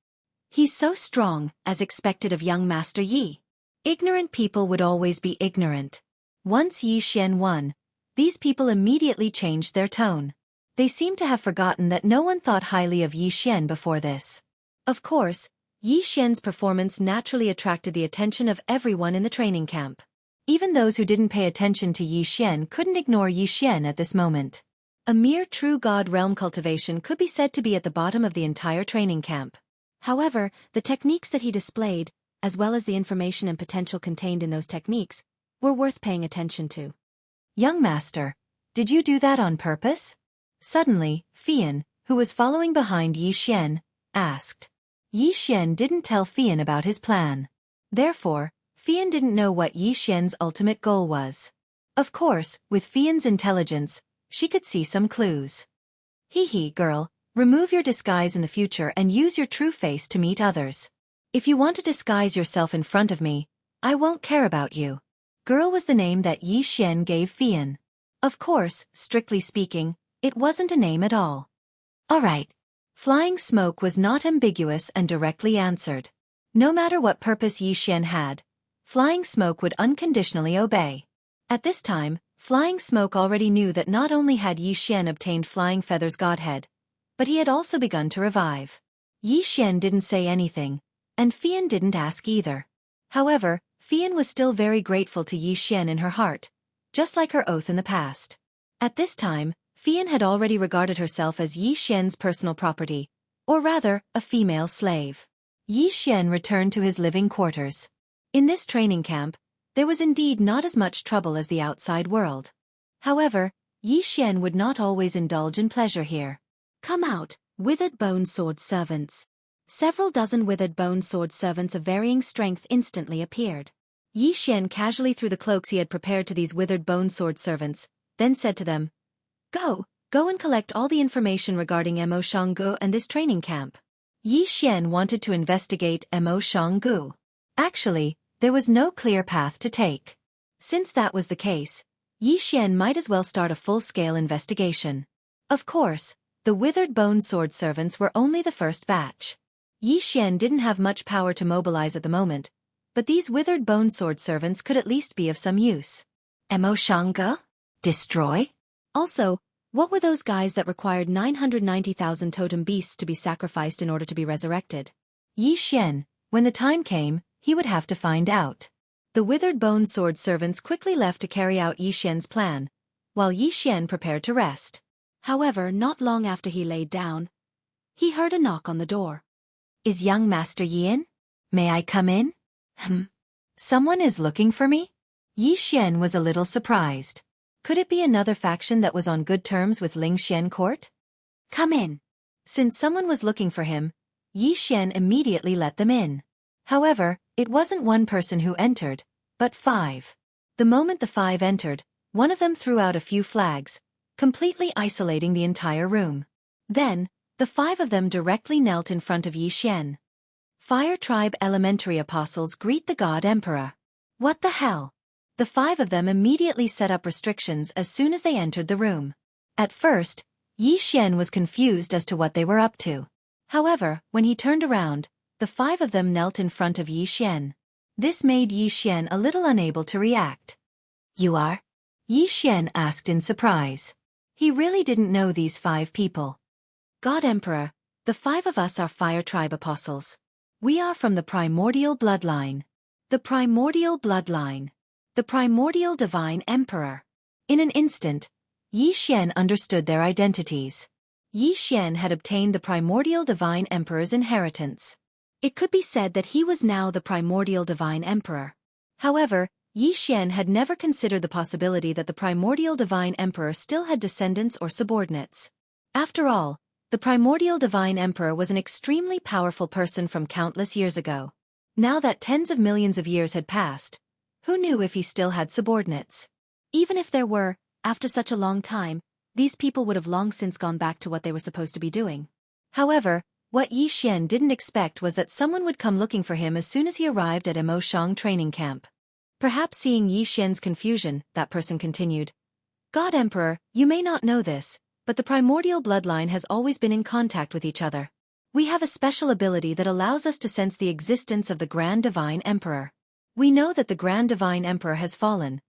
He's so strong, as expected of young Master Yi. Ignorant people would always be ignorant. Once Yi Xian won, these people immediately changed their tone. They seemed to have forgotten that no one thought highly of Yi Xian before this. Of course, Yi Xian's performance naturally attracted the attention of everyone in the training camp. Even those who didn't pay attention to Yi Xian couldn't ignore Yi Xian at this moment. A mere true god realm cultivation could be said to be at the bottom of the entire training camp. However, the techniques that he displayed, as well as the information and potential contained in those techniques, were worth paying attention to. Young Master, did you do that on purpose? Suddenly, Fian, who was following behind Yi Xian, asked. Yi Xian didn't tell Fian about his plan. Therefore, Fian didn't know what Yi Xian's ultimate goal was. Of course, with Fian's intelligence, she could see some clues. Hee girl, remove your disguise in the future and use your true face to meet others. If you want to disguise yourself in front of me, I won't care about you. Girl was the name that Yi Xian gave Fian. Of course, strictly speaking, it wasn't a name at all. Alright. Flying Smoke was not ambiguous and directly answered. No matter what purpose Yi Xian had, Flying Smoke would unconditionally obey. At this time, Flying Smoke already knew that not only had Yi Xian obtained Flying Feather's godhead, but he had also begun to revive. Yi Xian didn't say anything, and Fian didn't ask either. However, Fian was still very grateful to Yi Xian in her heart, just like her oath in the past. At this time, Fian had already regarded herself as Yi Xian's personal property, or rather, a female slave. Yi Xian returned to his living quarters. In this training camp, There was indeed not as much trouble as the outside world. However, Xian would not always indulge in pleasure here. Come out, withered bone sword servants. Several dozen withered bone sword servants of varying strength instantly appeared. Xian casually threw the cloaks he had prepared to these withered bone sword servants, then said to them, Go and collect all the information regarding Mo Xianggu and this training camp. Xian wanted to investigate Mo Xianggu. Actually, there was no clear path to take. Since that was the case, Xian might as well start a full-scale investigation. Of course, the withered bone sword servants were only the first batch. Xian didn't have much power to mobilize at the moment, but these withered bone sword servants could at least be of some use. Mo Xianggu? Destroy? Also, what were those guys that required 990,000 totem beasts to be sacrificed in order to be resurrected? Xian, when the time came, he would have to find out. The withered bone sword servants quickly left to carry out Xian's plan, while Xian prepared to rest. However, not long after he laid down, he heard a knock on the door. Is young Master Yi in? May I come in? Someone is looking for me? Xian was a little surprised. Could it be another faction that was on good terms with Lingxian court? Come in. Since someone was looking for him, Xian immediately let them in. However, it wasn't one person who entered, but 5. The moment the 5 entered, one of them threw out a few flags, completely isolating the entire room. Then, the 5 of them directly knelt in front of Xian. Fire Tribe Elementary Apostles greet the God Emperor. What the hell? The 5 of them immediately set up restrictions as soon as they entered the room. At first, Xian was confused as to what they were up to. However, when he turned around, the 5 of them knelt in front of Xian. This made Xian a little unable to react. You are? Xian asked in surprise. He really didn't know these 5 people. God Emperor, the 5 of us are Fire Tribe Apostles. We are from the primordial bloodline. The primordial bloodline. The primordial divine emperor. In an instant, Xian understood their identities. Xian had obtained the primordial divine emperor's inheritance. It could be said that he was now the primordial divine emperor. However, Xian had never considered the possibility that the primordial divine emperor still had descendants or subordinates. After all, the primordial divine emperor was an extremely powerful person from countless years ago. Now that tens of millions of years had passed, who knew if he still had subordinates? Even if there were, after such a long time, these people would have long since gone back to what they were supposed to be doing. However, what Xian didn't expect was that someone would come looking for him as soon as he arrived at Mo Xiang training camp. Perhaps seeing Xian's confusion, that person continued. God Emperor, you may not know this, but the primordial bloodline has always been in contact with each other. We have a special ability that allows us to sense the existence of the Grand Divine Emperor. We know that the Grand Divine Emperor has fallen,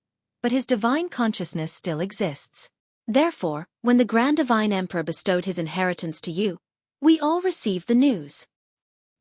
but his divine consciousness still exists. Therefore, when the Grand Divine Emperor bestowed his inheritance to you, we all received the news.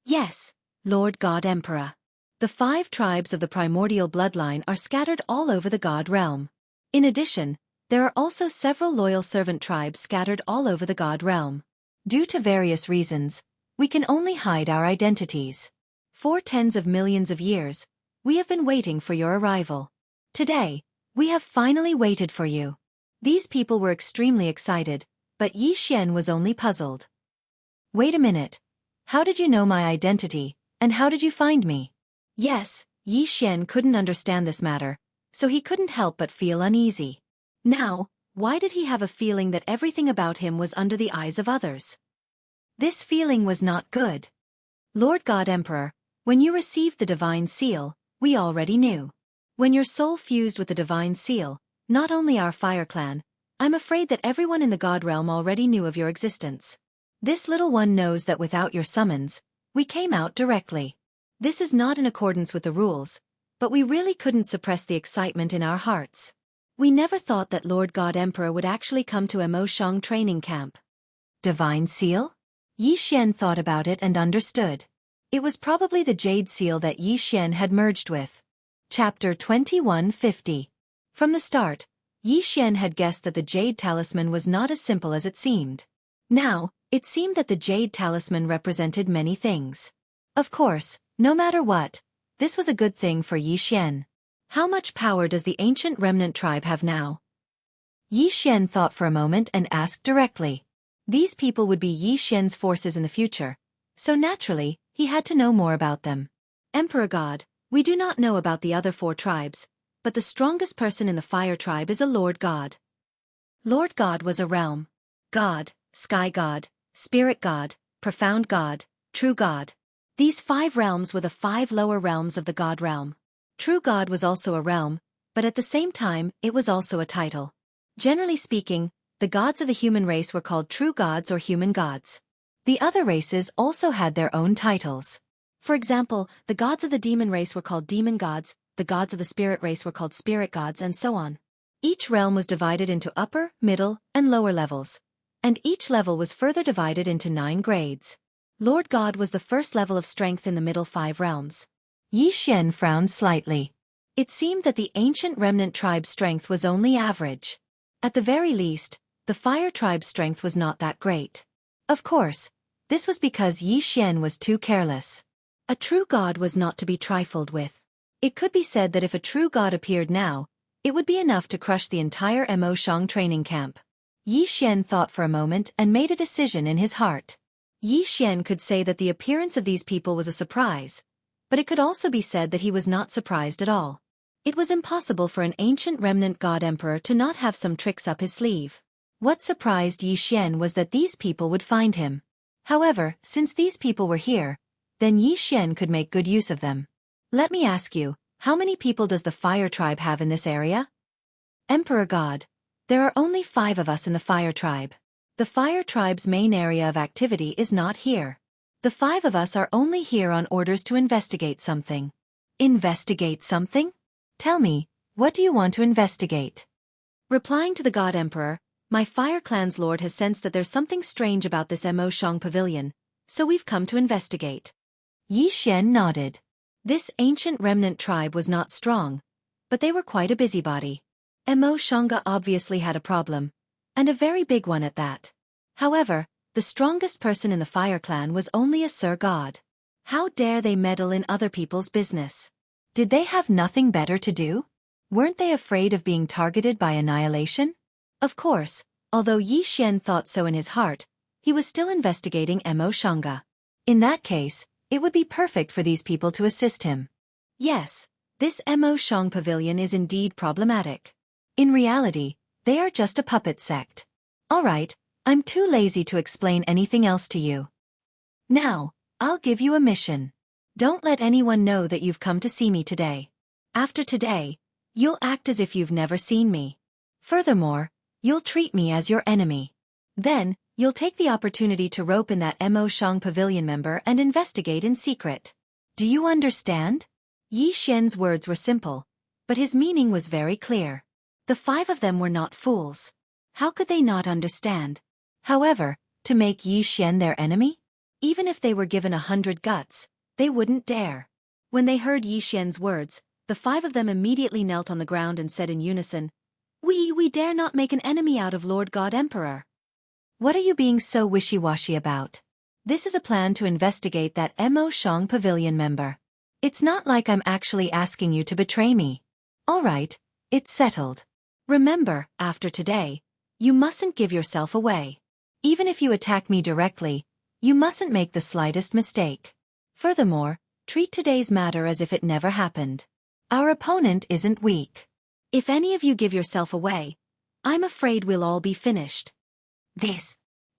Yes, Lord God Emperor. The 5 tribes of the primordial bloodline are scattered all over the God realm. In addition, there are also several loyal servant tribes scattered all over the God realm. Due to various reasons, we can only hide our identities. For tens of millions of years, we have been waiting for your arrival. Today, we have finally waited for you. These people were extremely excited, but Xian was only puzzled. Wait a minute. How did you know my identity, and how did you find me? Yes, Xian couldn't understand this matter, so he couldn't help but feel uneasy. Now, why did he have a feeling that everything about him was under the eyes of others? This feeling was not good. Lord God Emperor, when you received the divine seal, we already knew. When your soul fused with the divine seal, not only our fire clan, I'm afraid that everyone in the God realm already knew of your existence. This little one knows that without your summons, we came out directly. This is not in accordance with the rules, but we really couldn't suppress the excitement in our hearts. We never thought that Lord God Emperor would actually come to Mo Xiang training camp. Divine seal? Xian thought about it and understood. It was probably the jade seal that Xian had merged with. Chapter 2150. From the start, Xian had guessed that the jade talisman was not as simple as it seemed. Now, it seemed that the jade talisman represented many things. Of course, no matter what, this was a good thing for Xian. How much power does the ancient remnant tribe have now? Yi Xian thought for a moment and asked directly. These people would be Yi Xian's forces in the future, so naturally, he had to know more about them. Emperor God, we do not know about the other 4 tribes, but the strongest person in the fire tribe is a Lord God. Lord God was a realm. God, sky God, spirit God, profound God, true God. These 5 realms were the 5 lower realms of the God realm. True God was also a realm, but at the same time, it was also a title. Generally speaking, the gods of the human race were called true gods or human gods. The other races also had their own titles. For example, the gods of the demon race were called demon gods, the gods of the spirit race were called spirit gods, and so on. Each realm was divided into upper, middle, and lower levels, and each level was further divided into 9 grades. Lord God was the first level of strength in the middle 5 realms. Yi Xian frowned slightly. It seemed that the ancient remnant tribe's strength was only average. At the very least, the fire tribe's strength was not that great. Of course, this was because Yi Xian was too careless. A true god was not to be trifled with. It could be said that if a true god appeared now, it would be enough to crush the entire Mo Shang training camp. Yi Xian thought for a moment and made a decision in his heart. Yi Xian could say that the appearance of these people was a surprise, but it could also be said that he was not surprised at all. It was impossible for an ancient remnant god emperor to not have some tricks up his sleeve. What surprised Yi Xian was that these people would find him. However, since these people were here, then Yi Xian could make good use of them. Let me ask you, how many people does the fire tribe have in this area? Emperor God, there are only 5 of us in the fire tribe. The fire tribe's main area of activity is not here. The 5 of us are only here on orders to investigate something. Investigate something? Tell me, what do you want to investigate? Replying to the God Emperor, my Fire Clan's Lord has sensed that there's something strange about this Mo Shang pavilion, so we've come to investigate. Yi Xian nodded. This ancient remnant tribe was not strong, but they were quite a busybody. Mo Shanga obviously had a problem, and a very big one at that. However, the strongest person in the Fire Clan was only a Sir God. How dare they meddle in other people's business? Did they have nothing better to do? Weren't they afraid of being targeted by annihilation? Of course, although Yi Xian thought so in his heart, he was still investigating Mo Shanga. In that case, it would be perfect for these people to assist him. Yes, this Mo Shang pavilion is indeed problematic. In reality, they are just a puppet sect. Alright, I'm too lazy to explain anything else to you. Now, I'll give you a mission. Don't let anyone know that you've come to see me today. After today, you'll act as if you've never seen me. Furthermore, you'll treat me as your enemy. Then, you'll take the opportunity to rope in that Mo Shang pavilion member and investigate in secret. Do you understand? Yi Xian's words were simple, but his meaning was very clear. The 5 of them were not fools. How could they not understand? However, to make Yi Xian their enemy? Even if they were given 100 guts, they wouldn't dare. When they heard Yi Xian's words, the 5 of them immediately knelt on the ground and said in unison, We dare not make an enemy out of Lord God Emperor. What are you being so wishy-washy about? This is a plan to investigate that Mo Shang pavilion member. It's not like I'm actually asking you to betray me. Alright, it's settled. Remember, after today, you mustn't give yourself away. Even if you attack me directly, you mustn't make the slightest mistake. Furthermore, treat today's matter as if it never happened. Our opponent isn't weak. If any of you give yourself away, I'm afraid we'll all be finished.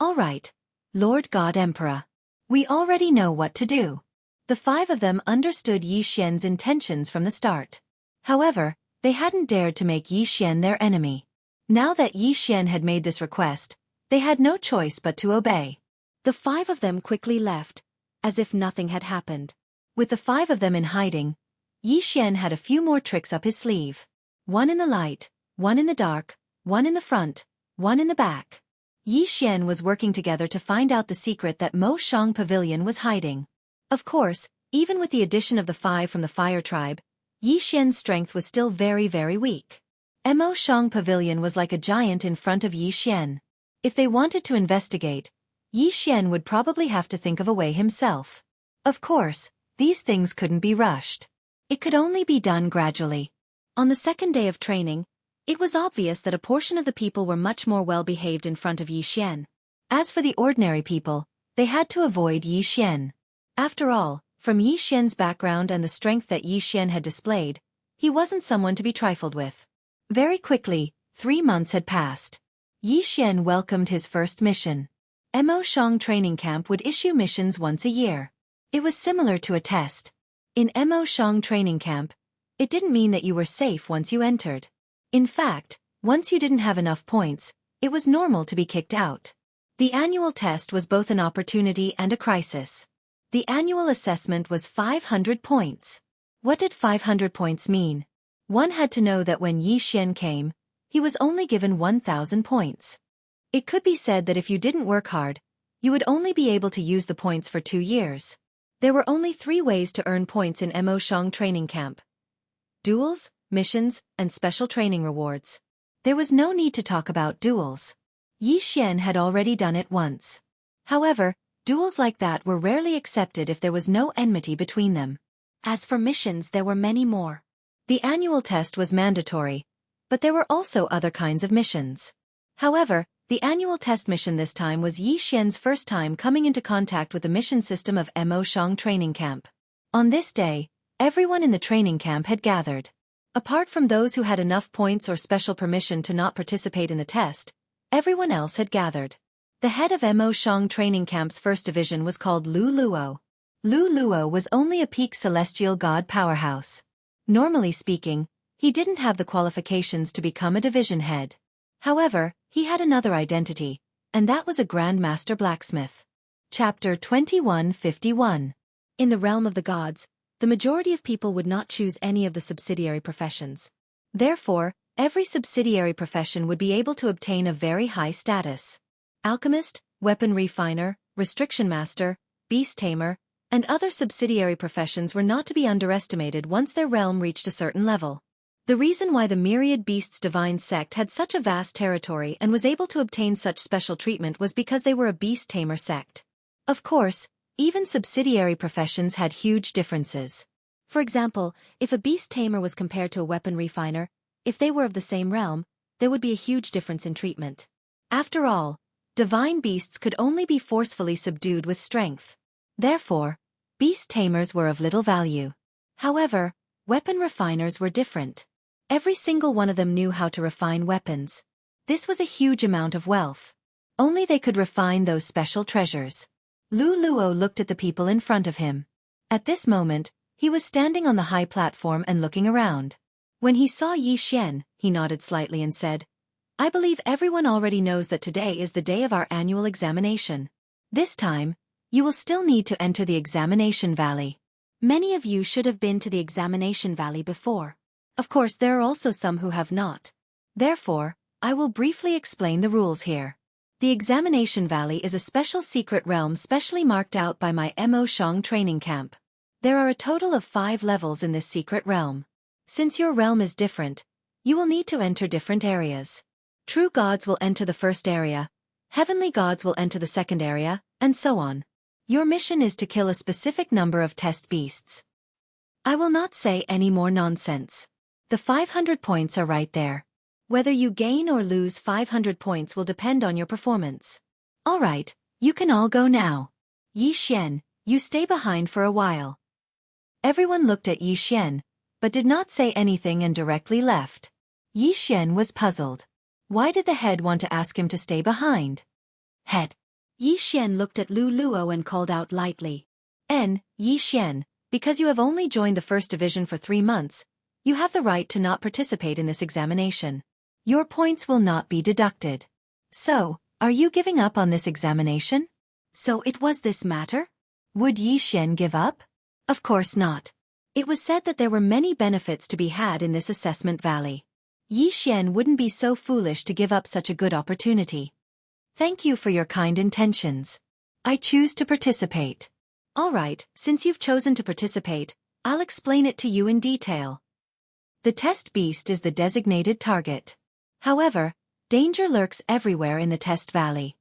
Alright, Lord God Emperor. We already know what to do. The 5 of them understood Yi Xian's intentions from the start. However, they hadn't dared to make Yi Xian their enemy. Now that Yi Xian had made this request, they had no choice but to obey. The 5 of them quickly left, as if nothing had happened. With the 5 of them in hiding, Yi Xian had a few more tricks up his sleeve. One in the light, one in the dark, one in the front, one in the back. Yi Xian was working together to find out the secret that Mo Shang Pavilion was hiding. Of course, even with the addition of the 5 from the Fire Tribe, Yi Xian's strength was still very, very weak. Mo Shang Pavilion was like a giant in front of Yi Xian. If they wanted to investigate, Yi Xian would probably have to think of a way himself. Of course, these things couldn't be rushed. It could only be done gradually. On the second day of training, it was obvious that a portion of the people were much more well-behaved in front of Yi Xian. As for the ordinary people, they had to avoid Yi Xian. After all, from Yi Xian's background and the strength that Yi Xian had displayed, he wasn't someone to be trifled with. Very quickly, 3 months had passed. Yi Xian welcomed his first mission. Mo Shang training camp would issue missions once a year. It was similar to a test. In Mo Shang training camp, it didn't mean that you were safe once you entered. In fact, once you didn't have enough points, it was normal to be kicked out. The annual test was both an opportunity and a crisis. The annual assessment was 500 points. What did 500 points mean? One had to know that when Yi Xian came, he was only given 1,000 points. It could be said that if you didn't work hard, you would only be able to use the points for 2 years. There were only 3 ways to earn points in Mo Shang training camp: duels, missions, and special training rewards. There was no need to talk about duels. Yi Xian had already done it once. However, duels like that were rarely accepted if there was no enmity between them. As for missions, there were many more. The annual test was mandatory, but there were also other kinds of missions. However, the annual test mission this time was Yi Xian's first time coming into contact with the mission system of Mo Shang training camp. On this day, everyone in the training camp had gathered. Apart from those who had enough points or special permission to not participate in the test, everyone else had gathered. The head of Mo Shang training camp's first division was called Lu Luo. Lu Luo was only a peak celestial god powerhouse. Normally speaking, he didn't have the qualifications to become a division head. However, he had another identity, and that was a Grand Master blacksmith. Chapter 2151. In the realm of the gods, the majority of people would not choose any of the subsidiary professions. Therefore, every subsidiary profession would be able to obtain a very high status. Alchemist, weapon refiner, restriction master, beast tamer, and other subsidiary professions were not to be underestimated once their realm reached a certain level. The reason why the Myriad Beasts Divine Sect had such a vast territory and was able to obtain such special treatment was because they were a beast tamer sect. Of course, even subsidiary professions had huge differences. For example, if a beast tamer was compared to a weapon refiner, if they were of the same realm, there would be a huge difference in treatment. After all, divine beasts could only be forcefully subdued with strength. Therefore, beast tamers were of little value. However, weapon refiners were different. Every single one of them knew how to refine weapons. This was a huge amount of wealth. Only they could refine those special treasures. Lu Luo looked at the people in front of him. At this moment, he was standing on the high platform and looking around. When he saw Yi Xian, he nodded slightly and said, "I believe everyone already knows that today is the day of our annual examination. This time, you will still need to enter the examination valley. Many of you should have been to the examination valley before. Of course, there are also some who have not. Therefore, I will briefly explain the rules here. The examination valley is a special secret realm specially marked out by my Mo Shang training camp. There are a total of 5 levels in this secret realm. Since your realm is different, you will need to enter different areas. True gods will enter the first area, heavenly gods will enter the second area, and so on. Your mission is to kill a specific number of test beasts. I will not say any more nonsense. The 500 points are right there. Whether you gain or lose 500 points will depend on your performance. Alright, you can all go now. Yi Xian, you stay behind for a while." Everyone looked at Yi Xian, but did not say anything and directly left. Yi Xian was puzzled. Why did the head want to ask him to stay behind? Head. Yi Xian looked at Lu Luo and called out lightly. Yi Xian, because you have only joined the first division for 3 months, you have the right to not participate in this examination. Your points will not be deducted. So, are you giving up on this examination? So it was this matter? Would Yi Xian give up? Of course not. It was said that there were many benefits to be had in this assessment valley. Yi Xian wouldn't be so foolish to give up such a good opportunity. Thank you for your kind intentions. I choose to participate. Alright, since you've chosen to participate, I'll explain it to you in detail. The test beast is the designated target. However, danger lurks everywhere in the test valley.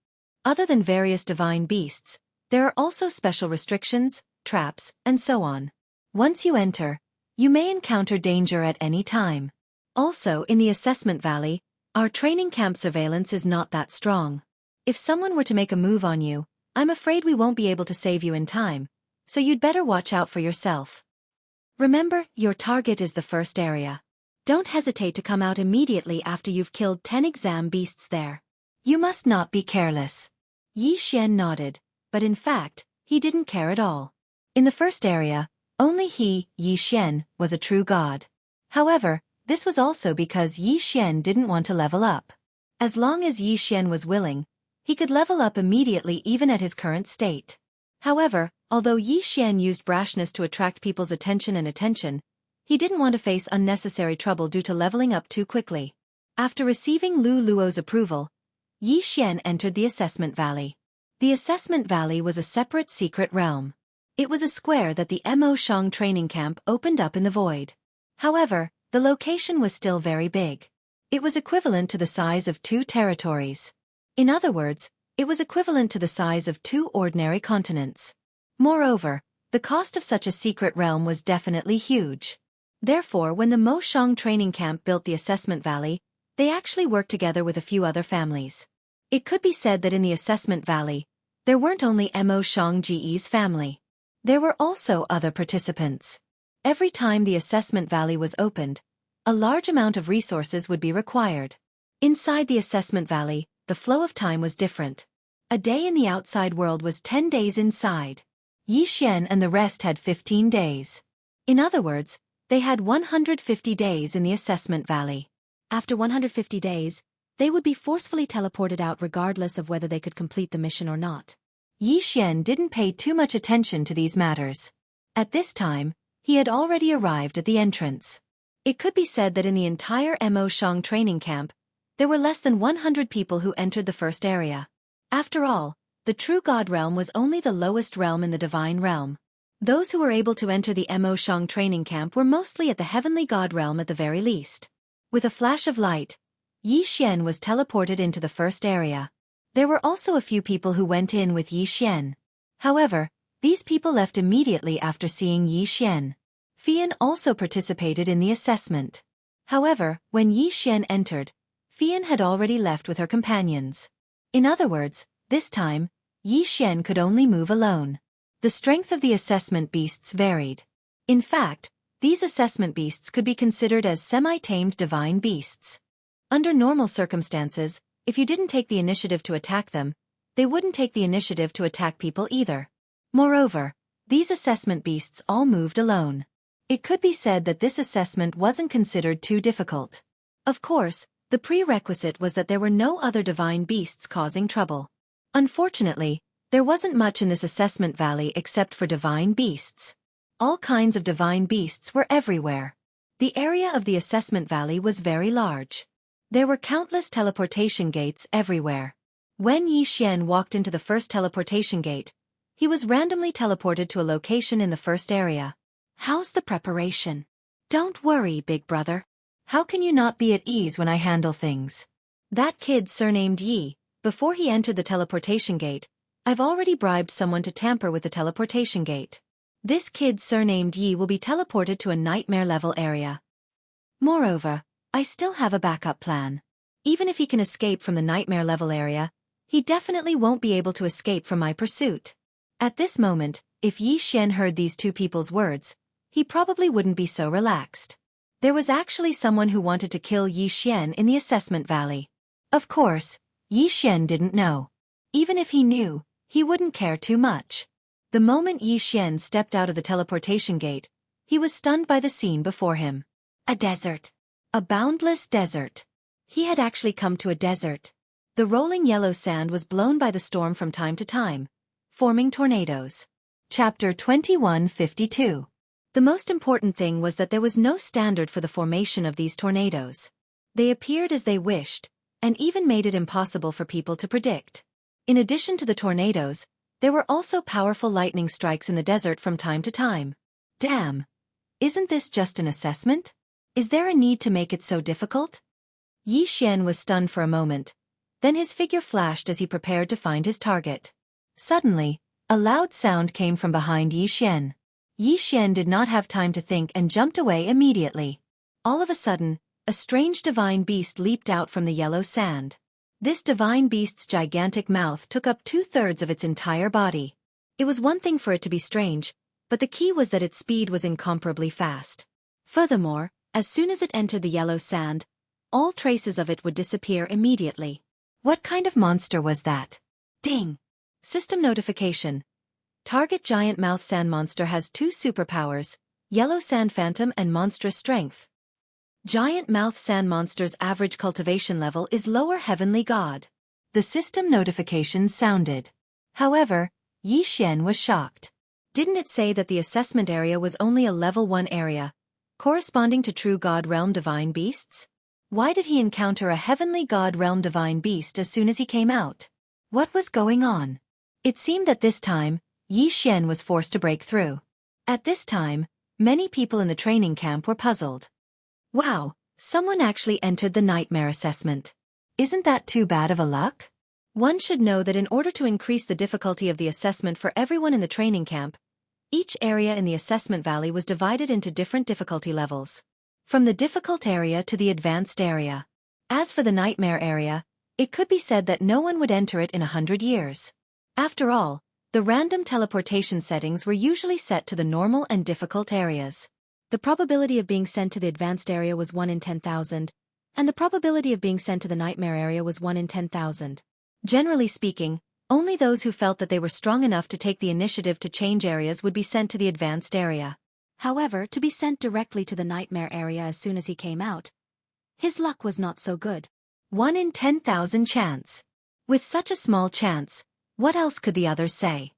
Other than various divine beasts, there are also special restrictions, traps, and so on. Once you enter, you may encounter danger at any time. Also, in the assessment valley, our training camp surveillance is not that strong. If someone were to make a move on you, I'm afraid we won't be able to save you in time, so you'd better watch out for yourself. Remember, your target is the first area. Don't hesitate to come out immediately after you've killed 10 exam beasts there. You must not be careless. Yi Xian nodded, but in fact, he didn't care at all. In the first area, only he, Yi Xian, was a true god. However, this was also because Yi Xian didn't want to level up. As long as Yi Xian was willing, he could level up immediately even at his current state. However, although Yi Xian used brashness to attract people's attention, he didn't want to face unnecessary trouble due to leveling up too quickly. After receiving Lu Luo's approval, Yi Xian entered the assessment valley. The assessment valley was a separate secret realm. It was a square that the Mo Shang training camp opened up in the void. However, the location was still very big. It was equivalent to the size of 2 territories. In other words, it was equivalent to the size of 2 ordinary continents. Moreover, the cost of such a secret realm was definitely huge. Therefore, when the Mo Shang training camp built the assessment valley, they actually worked together with a few other families. It could be said that in the assessment valley, there weren't only Mo Shang Ji's family. There were also other participants. Every time the assessment valley was opened, a large amount of resources would be required. Inside the assessment valley, the flow of time was different. A day in the outside world was 10 days inside. Yi Xian and the rest had 15 days. In other words, they had 150 days in the assessment valley. After 150 days, they would be forcefully teleported out regardless of whether they could complete the mission or not. Yi Xian didn't pay too much attention to these matters. At this time, he had already arrived at the entrance. It could be said that in the entire Mo Shang training camp, there were less than 100 people who entered the first area. After all, the true god realm was only the lowest realm in the divine realm. Those who were able to enter the Mo Shang training camp were mostly at the heavenly god realm at the very least. With a flash of light, Yi Xian was teleported into the first area. There were also a few people who went in with Yi Xian. However, these people left immediately after seeing Yi Xian. Fian also participated in the assessment. However, when Yi Xian entered, Fian had already left with her companions. In other words, this time, Yi Xian could only move alone. The strength of the assessment beasts varied. In fact, these assessment beasts could be considered as semi-tamed divine beasts. Under normal circumstances, if you didn't take the initiative to attack them, they wouldn't take the initiative to attack people either. Moreover, these assessment beasts all moved alone. It could be said that this assessment wasn't considered too difficult. Of course, the prerequisite was that there were no other divine beasts causing trouble. Unfortunately, there wasn't much in this assessment valley except for divine beasts. All kinds of divine beasts were everywhere. The area of the assessment valley was very large. There were countless teleportation gates everywhere. When Yi Xian walked into the first teleportation gate, he was randomly teleported to a location in the first area. How's the preparation? Don't worry, big brother. How can you not be at ease when I handle things? That kid surnamed Yi, before he entered the teleportation gate, I've already bribed someone to tamper with the teleportation gate. This kid surnamed Yi will be teleported to a nightmare-level area. Moreover, I still have a backup plan. Even if he can escape from the nightmare-level area, he definitely won't be able to escape from my pursuit. At this moment, if Yi Xian heard these two people's words, he probably wouldn't be so relaxed. There was actually someone who wanted to kill Yi Xian in the assessment valley. Of course, Yi Xian didn't know. Even if he knew, he wouldn't care too much. The moment Yi Xian stepped out of the teleportation gate, he was stunned by the scene before him. A desert. A boundless desert. He had actually come to a desert. The rolling yellow sand was blown by the storm from time to time, forming tornadoes. Chapter 2152. The most important thing was that there was no standard for the formation of these tornadoes. They appeared as they wished, and even made it impossible for people to predict. In addition to the tornadoes, there were also powerful lightning strikes in the desert from time to time. Damn! Isn't this just an assessment? Is there a need to make it so difficult? Yi Xian was stunned for a moment. Then his figure flashed as he prepared to find his target. Suddenly, a loud sound came from behind Yi Xian. Yi Xian did not have time to think and jumped away immediately. All of a sudden, a strange divine beast leaped out from the yellow sand. This divine beast's gigantic mouth took up 2/3 of its entire body. It was one thing for it to be strange, but the key was that its speed was incomparably fast. Furthermore, as soon as it entered the yellow sand, all traces of it would disappear immediately. What kind of monster was that? Ding! System notification. Target giant mouth sand monster has 2 superpowers, yellow sand phantom and monstrous strength. Giant mouth sand monster's average cultivation level is lower heavenly god. The system notification sounded. However, Yi Xian was shocked. Didn't it say that the assessment area was only a level 1 area, corresponding to true god realm divine beasts? Why did he encounter a heavenly god realm divine beast as soon as he came out? What was going on? It seemed that this time, Yi Xian was forced to break through. At this time, many people in the training camp were puzzled. Wow, someone actually entered the nightmare assessment. Isn't that too bad of a luck? One should know that in order to increase the difficulty of the assessment for everyone in the training camp, each area in the assessment valley was divided into different difficulty levels. From the difficult area to the advanced area. As for the nightmare area, it could be said that no one would enter it in 100 years. After all, the random teleportation settings were usually set to the normal and difficult areas. The probability of being sent to the advanced area was 1 in 10,000, and the probability of being sent to the nightmare area was 1 in 10,000. Generally speaking, only those who felt that they were strong enough to take the initiative to change areas would be sent to the advanced area. However, to be sent directly to the nightmare area as soon as he came out, his luck was not so good. 1 in 10,000 chance. With such a small chance, what else could the others say?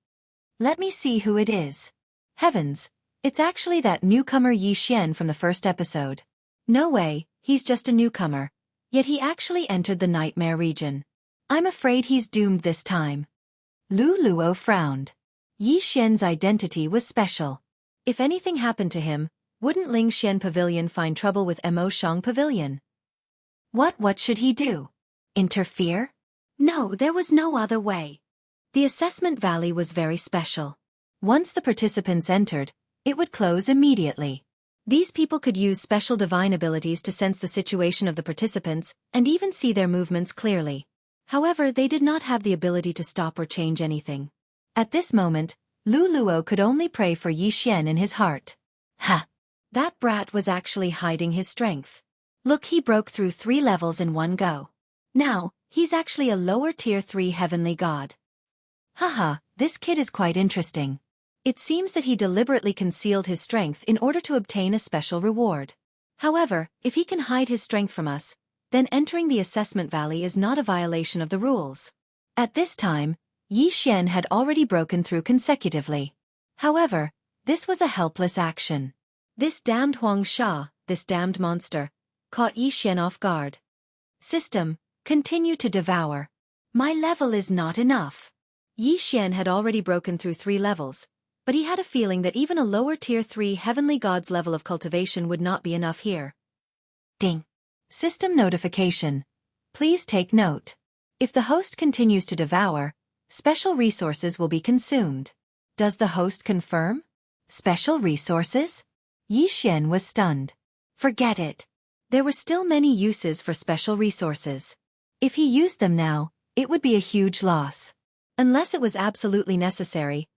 Let me see who it is. Heavens, it's actually that newcomer Yi Xian from the first episode. No way, he's just a newcomer, yet he actually entered the nightmare region. I'm afraid he's doomed this time. Lu Luo frowned. Yi Xian's identity was special. If anything happened to him, wouldn't Ling Xian Pavilion find trouble with Mo Shang Pavilion? What should he do? Interfere? No, there was no other way. The assessment valley was very special. Once the participants entered, it would close immediately. These people could use special divine abilities to sense the situation of the participants and even see their movements clearly. However, they did not have the ability to stop or change anything. At this moment, Lu Luo could only pray for Yi Xian in his heart. Ha! That brat was actually hiding his strength. Look, he broke through 3 levels in one go. Now, he's actually a lower tier 3 heavenly god. Haha, this kid is quite interesting. It seems that he deliberately concealed his strength in order to obtain a special reward. However, if he can hide his strength from us, then entering the assessment valley is not a violation of the rules. At this time, Yi Xian had already broken through consecutively. However, this was a helpless action. This damned Huang Sha, this damned monster, caught Yi Xian off guard. System, continue to devour. My level is not enough. Yi Xian had already broken through 3 levels, but he had a feeling that even a lower tier 3 heavenly god's level of cultivation would not be enough here. Ding. System notification. Please take note. If the host continues to devour, special resources will be consumed. Does the host confirm? Special resources? Yi Xian was stunned. Forget it. There were still many uses for special resources. If he used them now, it would be a huge loss. Unless it was absolutely necessary,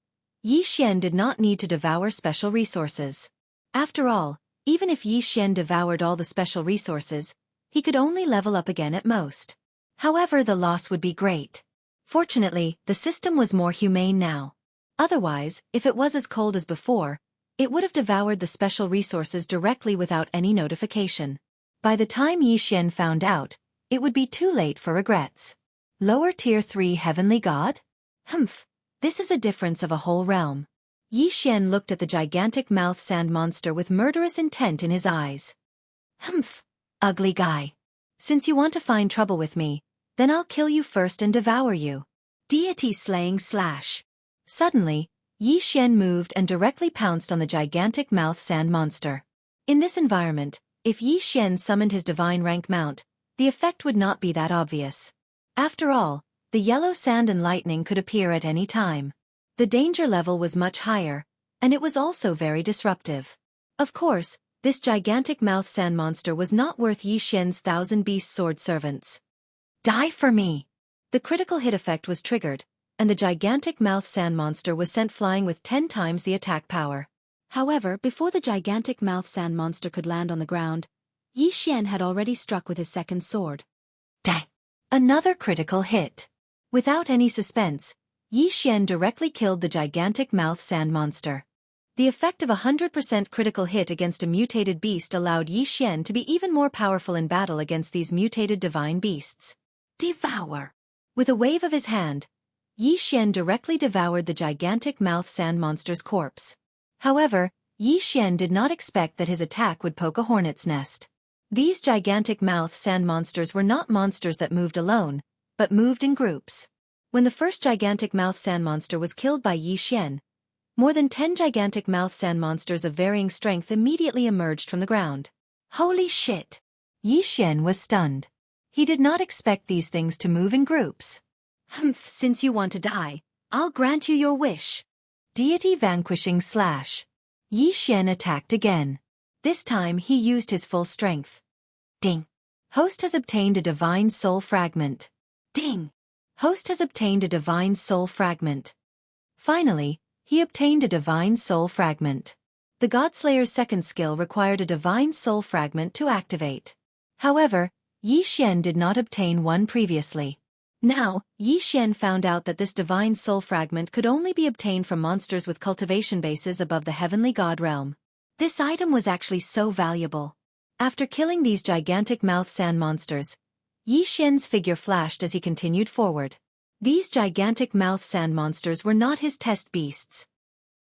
Yi Xian did not need to devour special resources. After all, even if Yi Xian devoured all the special resources, he could only level up again at most. However, the loss would be great. Fortunately, the system was more humane now. Otherwise, if it was as cold as before, it would have devoured the special resources directly without any notification. By the time Yi Xian found out, it would be too late for regrets. Lower tier 3 heavenly god? Humph, this is a difference of a whole realm. Yi Xian looked at the gigantic mouth sand monster with murderous intent in his eyes. Humph, ugly guy. Since you want to find trouble with me, then I'll kill you first and devour you. Deity slaying slash. Suddenly, Yi Xian moved and directly pounced on the gigantic mouth sand monster. In this environment, if Yi Xian summoned his divine rank mount, the effect would not be that obvious. After all, the yellow sand and lightning could appear at any time. The danger level was much higher, and it was also very disruptive. Of course, This gigantic mouth sand monster was not worth Yi Xian's 1,000 beast sword servants. Die for me! The critical hit effect was triggered, and the gigantic mouth sand monster was sent flying with 10 times the attack power. However, before the gigantic mouth sand monster could land on the ground, Yi Xian had already struck with his second sword. Dang! Another critical hit. Without any suspense, Yi Xian directly killed the gigantic mouth sand monster. The effect of 100% critical hit against a mutated beast allowed Yi Xian to be even more powerful in battle against these mutated divine beasts. Devour! With a wave of his hand, Yi Xian directly devoured the gigantic mouth sand monster's corpse. However, Yi Xian did not expect that his attack would poke a hornet's nest. These gigantic mouth sand monsters were not monsters that moved alone, but moved in groups. When the first gigantic mouth sand monster was killed by Yi Xian, more than 10 gigantic mouth sand monsters of varying strength immediately emerged from the ground. Holy shit! Yi Xian was stunned. He did not expect these things to move in groups. Humph, since you want to die, I'll grant you your wish. Deity vanquishing slash. Yi Xian attacked again. This time he used his full strength. Ding! Host has obtained a divine soul fragment. Ding! Host has obtained a divine soul fragment. Finally, he obtained a divine soul fragment. The Godslayer's second skill required a divine soul fragment to activate. However, Yi Xian did not obtain one previously. Now, Yi Xian found out that this divine soul fragment could only be obtained from monsters with cultivation bases above the heavenly god realm. This item was actually so valuable. After killing these gigantic mouth sand monsters, Yi Xian's figure flashed as he continued forward. These gigantic mouth sand monsters were not his test beasts.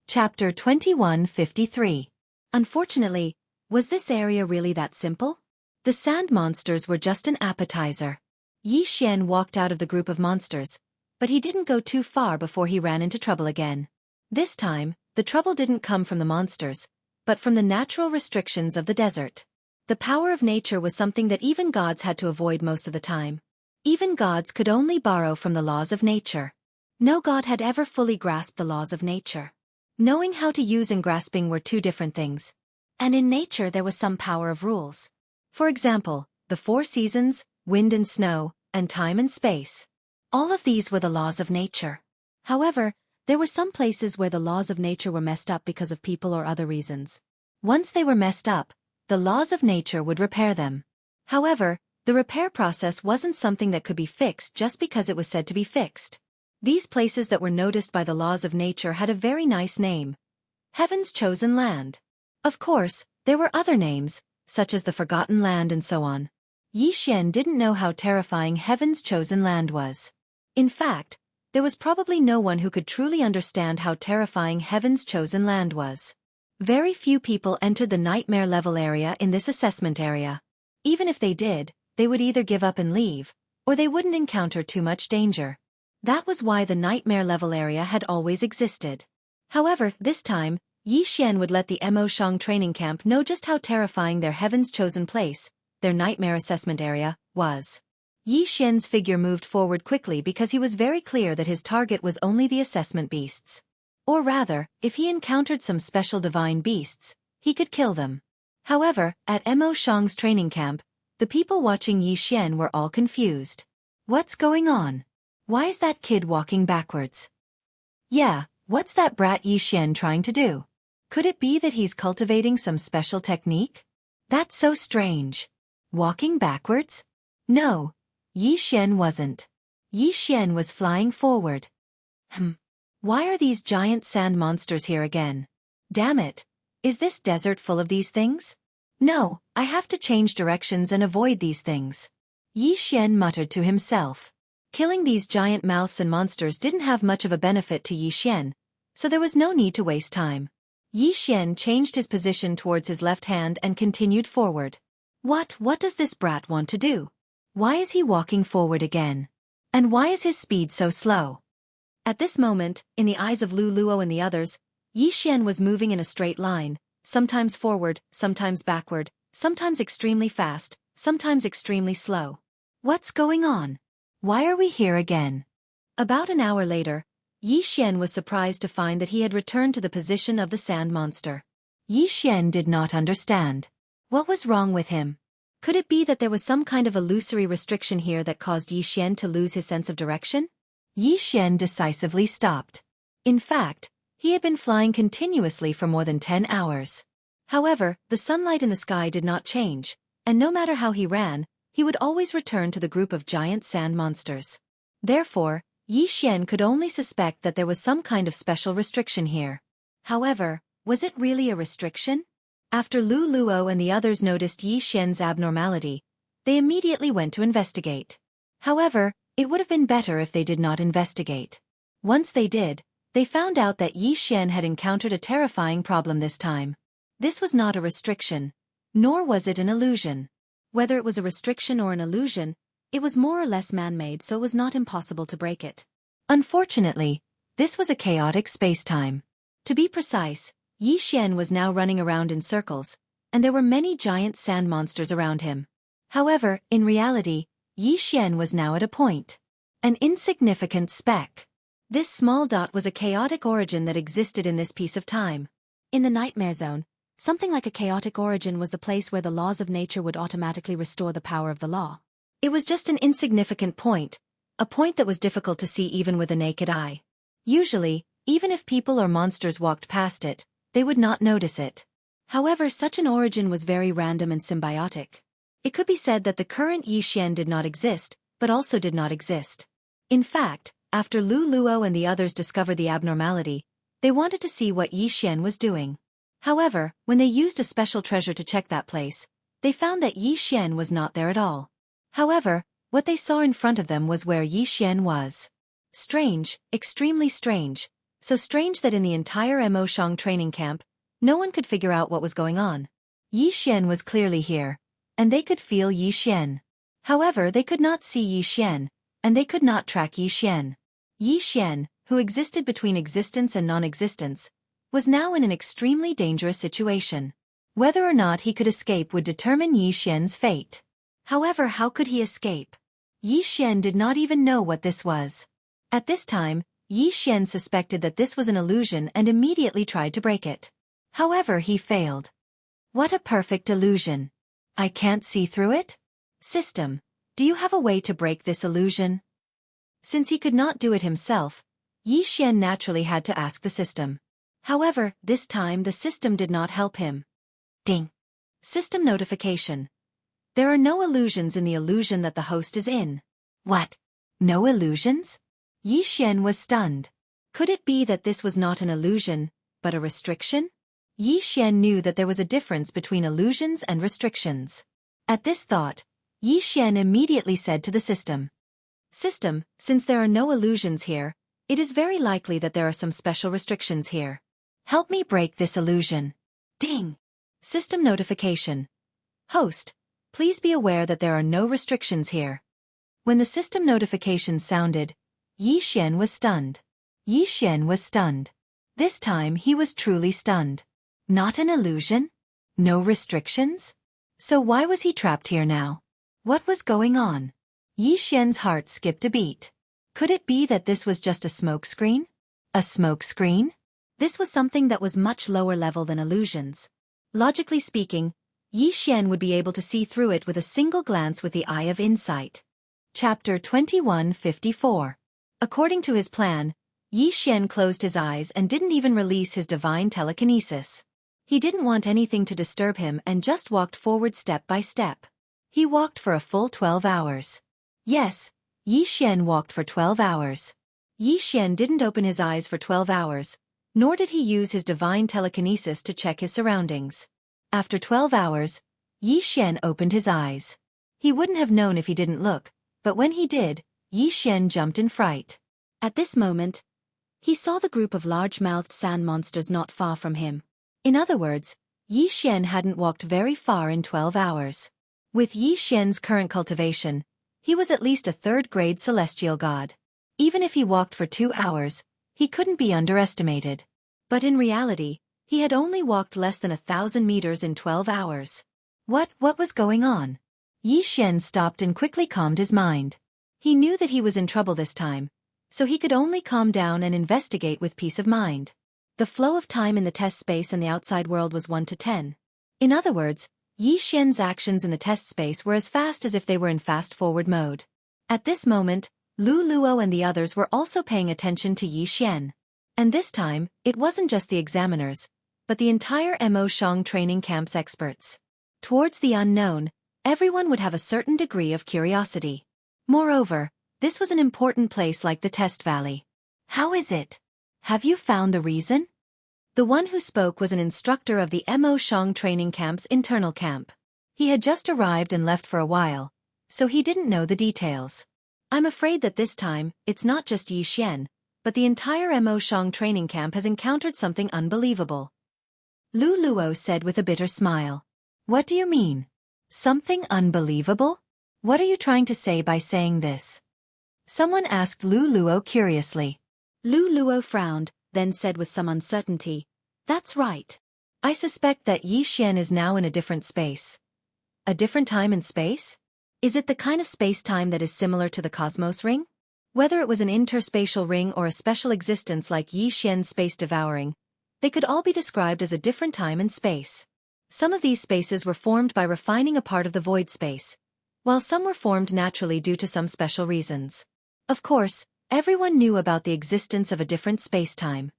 Chapter 2153. Unfortunately, was this area really that simple? The sand monsters were just an appetizer. Yi Xian walked out of the group of monsters, but he didn't go too far before he ran into trouble again. This time, the trouble didn't come from the monsters, but from the natural restrictions of the desert. The power of nature was something that even gods had to avoid most of the time. Even gods could only borrow from the laws of nature. No god had ever fully grasped the laws of nature. Knowing how to use and grasping were two different things. And in nature there was some power of rules. For example, the 4 seasons, wind and snow, and time and space. All of these were the laws of nature. However, there were some places where the laws of nature were messed up because of people or other reasons. Once they were messed up, the laws of nature would repair them. However, the repair process wasn't something that could be fixed just because it was said to be fixed. These places that were noticed by the laws of nature had a very nice name. Heaven's chosen land. Of course, there were other names, such as the Forgotten Land and so on. Yi Xian didn't know how terrifying Heaven's chosen land was. In fact, there was probably no one who could truly understand how terrifying Heaven's chosen land was. Very few people entered the nightmare level area in this assessment area. Even if they did, they would either give up and leave, or they wouldn't encounter too much danger. That was why the nightmare level area had always existed. However, this time, Yi Xian would let the Mo Shang training camp know just how terrifying their Heaven's chosen place, their nightmare assessment area, was. Yi Xian's figure moved forward quickly because he was very clear that his target was only the assessment beasts. Or rather, if he encountered some special divine beasts, he could kill them. However, at Mo Shang's training camp, the people watching Yi Xian were all confused. What's going on? Why is that kid walking backwards? Yeah, what's that brat Yi Xian trying to do? Could it be that he's cultivating some special technique? That's so strange. Walking backwards? No, Yi Xian wasn't. Yi Xian was flying forward. Why are these giant sand monsters here again? Damn it, is this desert full of these things? No, I have to change directions and avoid these things. Yi Xian muttered to himself. Killing these giant mouths and monsters didn't have much of a benefit to Yi Xian, so there was no need to waste time. Yi Xian changed his position towards his left hand and continued forward. What does this brat want to do? Why is he walking forward again? And why is his speed so slow? At this moment, in the eyes of Lu Luo and the others, Yi Xian was moving in a straight line, sometimes forward, sometimes backward, sometimes extremely fast, sometimes extremely slow. What's going on? Why are we here again? About an hour later, Yi Xian was surprised to find that he had returned to the position of the sand monster. Yi Xian did not understand. What was wrong with him? Could it be that there was some kind of illusory restriction here that caused Yi Xian to lose his sense of direction? Yi Xian decisively stopped. In fact, he had been flying continuously for more than 10 hours. However, the sunlight in the sky did not change, and no matter how he ran, he would always return to the group of giant sand monsters. Therefore, Yi Xian could only suspect that there was some kind of special restriction here. However, was it really a restriction? After Lu Luo and the others noticed Yi Xian's abnormality, they immediately went to investigate. However, it would have been better if they did not investigate. Once they did, they found out that Yi Xian had encountered a terrifying problem this time. This was not a restriction, nor was it an illusion. Whether it was a restriction or an illusion, it was more or less man-made, so it was not impossible to break it. Unfortunately, this was a chaotic space-time. To be precise, Yi Xian was now running around in circles, and there were many giant sand monsters around him. However, in reality, Yi Xian was now at a point. An insignificant speck. This small dot was a chaotic origin that existed in this piece of time. In the nightmare zone, something like a chaotic origin was the place where the laws of nature would automatically restore the power of the law. It was just an insignificant point, a point that was difficult to see even with the naked eye. Usually, even if people or monsters walked past it, they would not notice it. However, such an origin was very random and symbiotic. It could be said that the current Yi Xian did not exist, but also did not exist. In fact, after Lu Luo and the others discovered the abnormality, they wanted to see what Yi Xian was doing. However, when they used a special treasure to check that place, they found that Yi Xian was not there at all. However, what they saw in front of them was where Yi Xian was. Strange, extremely strange. So strange that in the entire Mo Shang training camp, no one could figure out what was going on. Yi Xian was clearly here, and they could feel Yi Xian. However, they could not see Yi Xian, and they could not track Yi Xian. Yi Xian, who existed between existence and non-existence, was now in an extremely dangerous situation. Whether or not he could escape would determine Yi Xian's fate. However, how could he escape? Yi Xian did not even know what this was. At this time, Yi Xian suspected that this was an illusion and immediately tried to break it. However, he failed. What a perfect illusion. I can't see through it? System, do you have a way to break this illusion? Since he could not do it himself, Yi Xian naturally had to ask the system. However, this time the system did not help him. Ding. System notification. There are no illusions in the illusion that the host is in. What? No illusions? Yi Xian was stunned. Could it be that this was not an illusion, but a restriction? Yi Xian knew that there was a difference between illusions and restrictions. At this thought, Yi Xian immediately said to the system. System, since there are no illusions here, it is very likely that there are some special restrictions here. Help me break this illusion. Ding! System notification. Host, please be aware that there are no restrictions here. When the system notification sounded, Yi Xian was stunned. Yi Xian was stunned. This time he was truly stunned. Not an illusion? No restrictions? So why was he trapped here now? What was going on? Yi Xian's heart skipped a beat. Could it be that this was just a smokescreen? A smokescreen? This was something that was much lower level than illusions. Logically speaking, Yi Xian would be able to see through it with a single glance with the eye of insight. Chapter 2154. According to his plan, Yi Xian closed his eyes and didn't even release his divine telekinesis. He didn't want anything to disturb him and just walked forward step by step. He walked for a full 12 hours. Yes, Yi Xian walked for 12 hours. Yi Xian didn't open his eyes for 12 hours, nor did he use his divine telekinesis to check his surroundings. After 12 hours, Yi Xian opened his eyes. He wouldn't have known if he didn't look, but when he did, Yi Xian jumped in fright. At this moment, he saw the group of large-mouthed sand monsters not far from him. In other words, Yi Xian hadn't walked very far in 12 hours. With Yi Xian's current cultivation, he was at least a third-grade celestial god. Even if he walked for 2 hours, he couldn't be underestimated. But in reality, he had only walked less than 1,000 meters in 12 hours. What was going on? Yi Xian stopped and quickly calmed his mind. He knew that he was in trouble this time, so he could only calm down and investigate with peace of mind. The flow of time in the test space and the outside world was 1 to 10. In other words, Yi Xian's actions in the test space were as fast as if they were in fast-forward mode. At this moment, Lu Luo and the others were also paying attention to Yi Xian. And this time, it wasn't just the examiners, but the entire Mo Shang training camp's experts. Towards the unknown, everyone would have a certain degree of curiosity. Moreover, this was an important place like the Test Valley. How is it? Have you found the reason? The one who spoke was an instructor of the Mo Shang training camp's internal camp. He had just arrived and left for a while, so he didn't know the details. I'm afraid that this time, it's not just Yi Xian, but the entire Mo Shang training camp has encountered something unbelievable. Lu Luo said with a bitter smile. What do you mean? Something unbelievable? What are you trying to say by saying this? Someone asked Lu Luo curiously. Lu Luo frowned, then said with some uncertainty, That's right. I suspect that Yi Xian is now in a different space. A different time and space? Is it the kind of space-time that is similar to the cosmos ring? Whether it was an interspatial ring or a special existence like Yi Xian's space-devouring, they could all be described as a different time and space. Some of these spaces were formed by refining a part of the void space, while some were formed naturally due to some special reasons. Of course, everyone knew about the existence of a different space-time.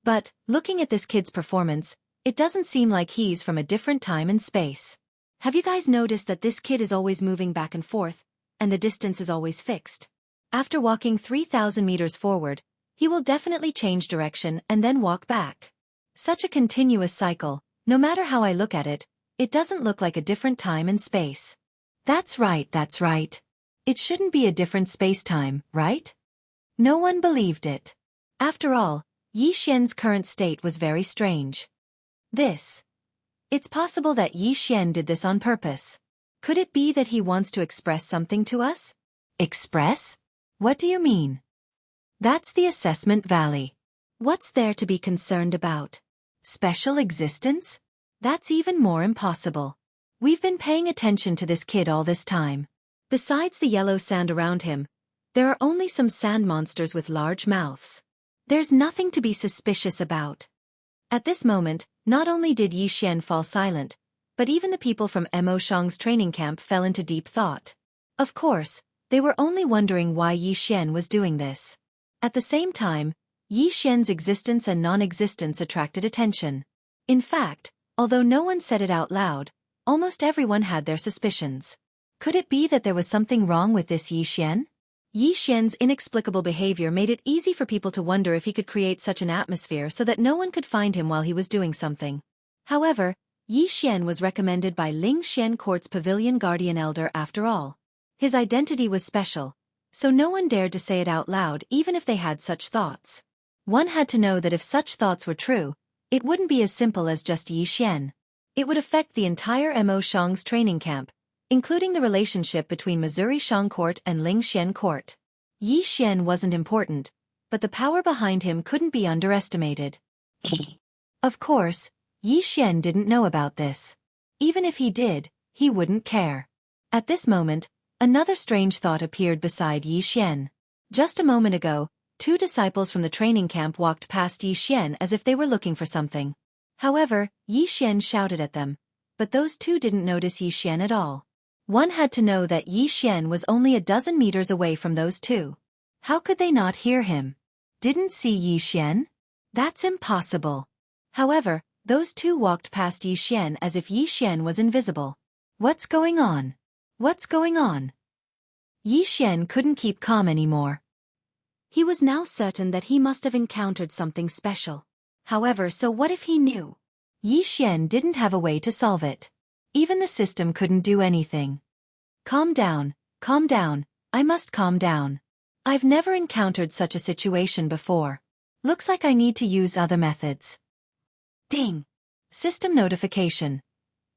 But, looking at this kid's performance, it doesn't seem like he's from a different time and space. Have you guys noticed that this kid is always moving back and forth, and the distance is always fixed? After walking 3,000 meters forward, he will definitely change direction and then walk back. Such a continuous cycle, no matter how I look at it, it doesn't look like a different time and space. That's right, that's right. It shouldn't be a different space-time, right? No one believed it. After all, Yi Xian's current state was very strange. It's possible that Yi Xian did this on purpose. Could it be that he wants to express something to us? Express? What do you mean? That's the assessment valley. What's there to be concerned about? Special existence? That's even more impossible. We've been paying attention to this kid all this time. Besides the yellow sand around him, there are only some sand monsters with large mouths. There's nothing to be suspicious about. At this moment, not only did Yi Xian fall silent, but even the people from Mo Shang's training camp fell into deep thought. Of course, they were only wondering why Yi Xian was doing this. At the same time, Yi Xian's existence and non-existence attracted attention. In fact, although no one said it out loud, almost everyone had their suspicions. Could it be that there was something wrong with this Yi Xian? Yi Xian's inexplicable behavior made it easy for people to wonder if he could create such an atmosphere so that no one could find him while he was doing something. However, Yi Xian was recommended by Ling Xian Court's Pavilion Guardian Elder after all. His identity was special, so no one dared to say it out loud even if they had such thoughts. One had to know that if such thoughts were true, it wouldn't be as simple as just Yi Xian. It would affect the entire Mo Shang's training camp, including the relationship between Missouri Shang Court and Ling Xian Court. Yi Xian wasn't important, but the power behind him couldn't be underestimated. Of course, Yi Xian didn't know about this. Even if he did, he wouldn't care. At this moment, another strange thought appeared beside Yi Xian. Just a moment ago, two disciples from the training camp walked past Yi Xian as if they were looking for something. However, Yi Xian shouted at them, but those two didn't notice Yi Xian at all. One had to know that Yi Xian was only a dozen meters away from those two. How could they not hear him? Didn't see Yi Xian? That's impossible. However, those two walked past Yi Xian as if Yi Xian was invisible. What's going on? What's going on? Yi Xian couldn't keep calm anymore. He was now certain that he must have encountered something special. However, so what if he knew? Yi Xian didn't have a way to solve it. Even the system couldn't do anything. Calm down, I must calm down. I've never encountered such a situation before. Looks like I need to use other methods. Ding! System notification.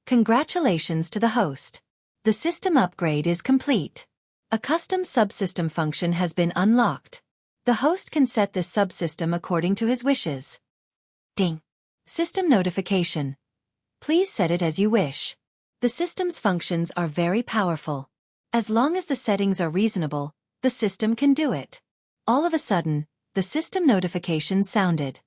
Congratulations to the host. The system upgrade is complete. A custom subsystem function has been unlocked. The host can set this subsystem according to his wishes. Ding! System notification. Please set it as you wish. The system's functions are very powerful. As long as the settings are reasonable, the system can do it. All of a sudden, the system notification sounded.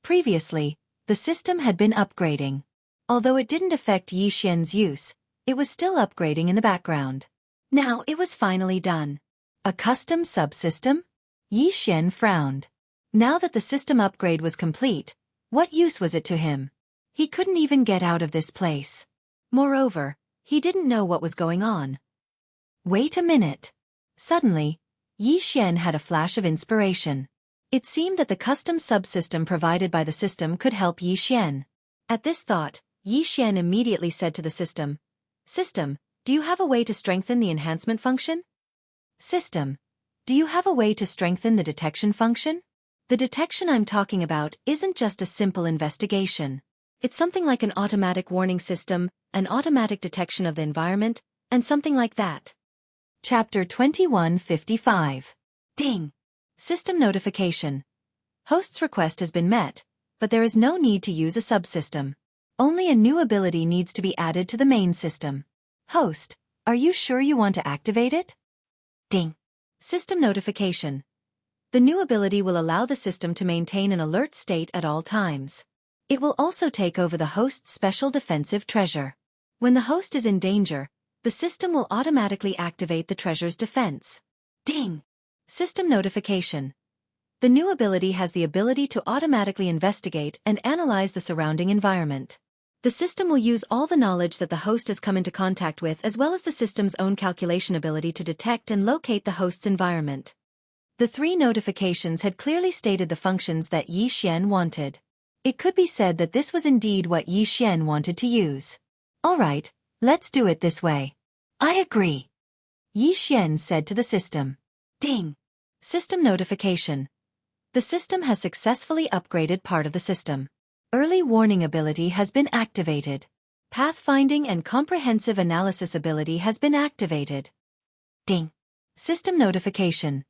Previously, the system had been upgrading. Although it didn't affect Yi Xian's use, it was still upgrading in the background. Now it was finally done. A custom subsystem? Yi Xian frowned. Now that the system upgrade was complete, what use was it to him? He couldn't even get out of this place. Moreover, he didn't know what was going on. Wait a minute. Suddenly, Yi Xian had a flash of inspiration. It seemed that the custom subsystem provided by the system could help Yi Xian. At this thought, Yi Xian immediately said to the system, "System, do you have a way to strengthen the enhancement function?" "System, do you have a way to strengthen the detection function?" The detection I'm talking about isn't just a simple investigation. It's something like an automatic warning system, an automatic detection of the environment, and something like that. Chapter 2155. Ding! System notification. Host's request has been met, but there is no need to use a subsystem. Only a new ability needs to be added to the main system. Host, are you sure you want to activate it? Ding! System notification. The new ability will allow the system to maintain an alert state at all times. It will also take over the host's special defensive treasure. When the host is in danger, the system will automatically activate the treasure's defense. Ding! System notification. The new ability has the ability to automatically investigate and analyze the surrounding environment. The system will use all the knowledge that the host has come into contact with as well as the system's own calculation ability to detect and locate the host's environment. The three notifications had clearly stated the functions that Yi Xian wanted. It could be said that this was indeed what Yi Xian wanted to use. Alright, let's do it this way. I agree. Yi Xian said to the system. Ding! System notification. The system has successfully upgraded part of the system. Early warning ability has been activated. Pathfinding and comprehensive analysis ability has been activated. Ding! System notification.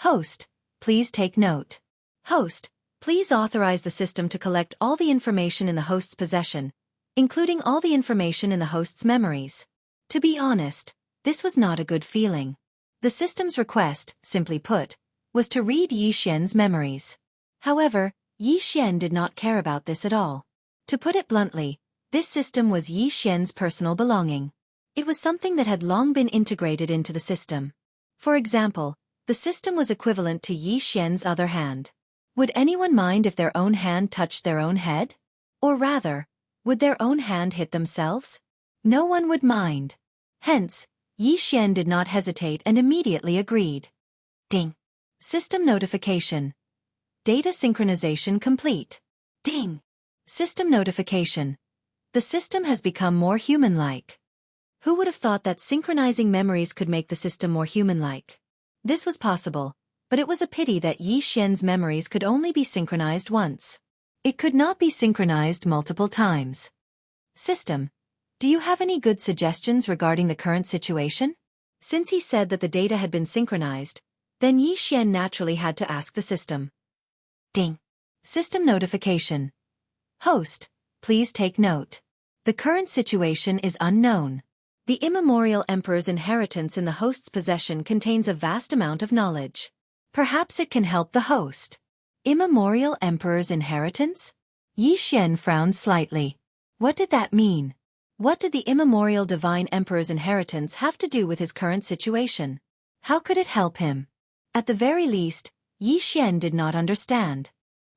Host, please take note. Host, please authorize the system to collect all the information in the host's possession, including all the information in the host's memories. To be honest, this was not a good feeling. The system's request, simply put, was to read Yi Xian's memories. However, Yi Xian did not care about this at all. To put it bluntly, this system was Yi Xian's personal belonging. It was something that had long been integrated into the system. For example, the system was equivalent to Yi Xian's other hand. Would anyone mind if their own hand touched their own head? Or rather, would their own hand hit themselves? No one would mind. Hence, Yi Xian did not hesitate and immediately agreed. Ding! System notification. Data synchronization complete. Ding! System notification. The system has become more human-like. Who would have thought that synchronizing memories could make the system more human-like? This was possible, but it was a pity that Yi Xian's memories could only be synchronized once. It could not be synchronized multiple times. System, do you have any good suggestions regarding the current situation? Since he said that the data had been synchronized, then Yi Xian naturally had to ask the system. Ding! System notification. Host, please take note. The current situation is unknown. The immemorial emperor's inheritance in the host's possession contains a vast amount of knowledge. Perhaps it can help the host. Immemorial emperor's inheritance? Yi Xian frowned slightly. What did that mean? What did the immemorial divine emperor's inheritance have to do with his current situation? How could it help him? At the very least, Yi Xian did not understand.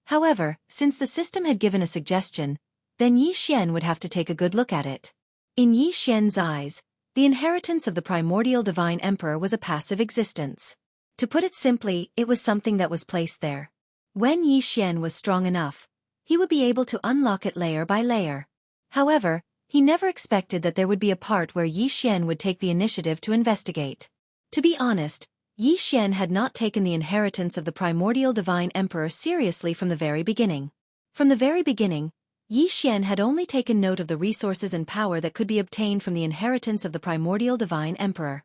However, since the system had given a suggestion, then Yi Xian would have to take a good look at it. In Yi Xian's eyes, the inheritance of the primordial divine emperor was a passive existence. To put it simply, it was something that was placed there. When Yi Xian was strong enough, he would be able to unlock it layer by layer. However, he never expected that there would be a part where Yi Xian would take the initiative to investigate. To be honest, Yi Xian had not taken the inheritance of the primordial divine emperor seriously from the very beginning. From the very beginning, Yi Xian had only taken note of the resources and power that could be obtained from the inheritance of the primordial divine emperor.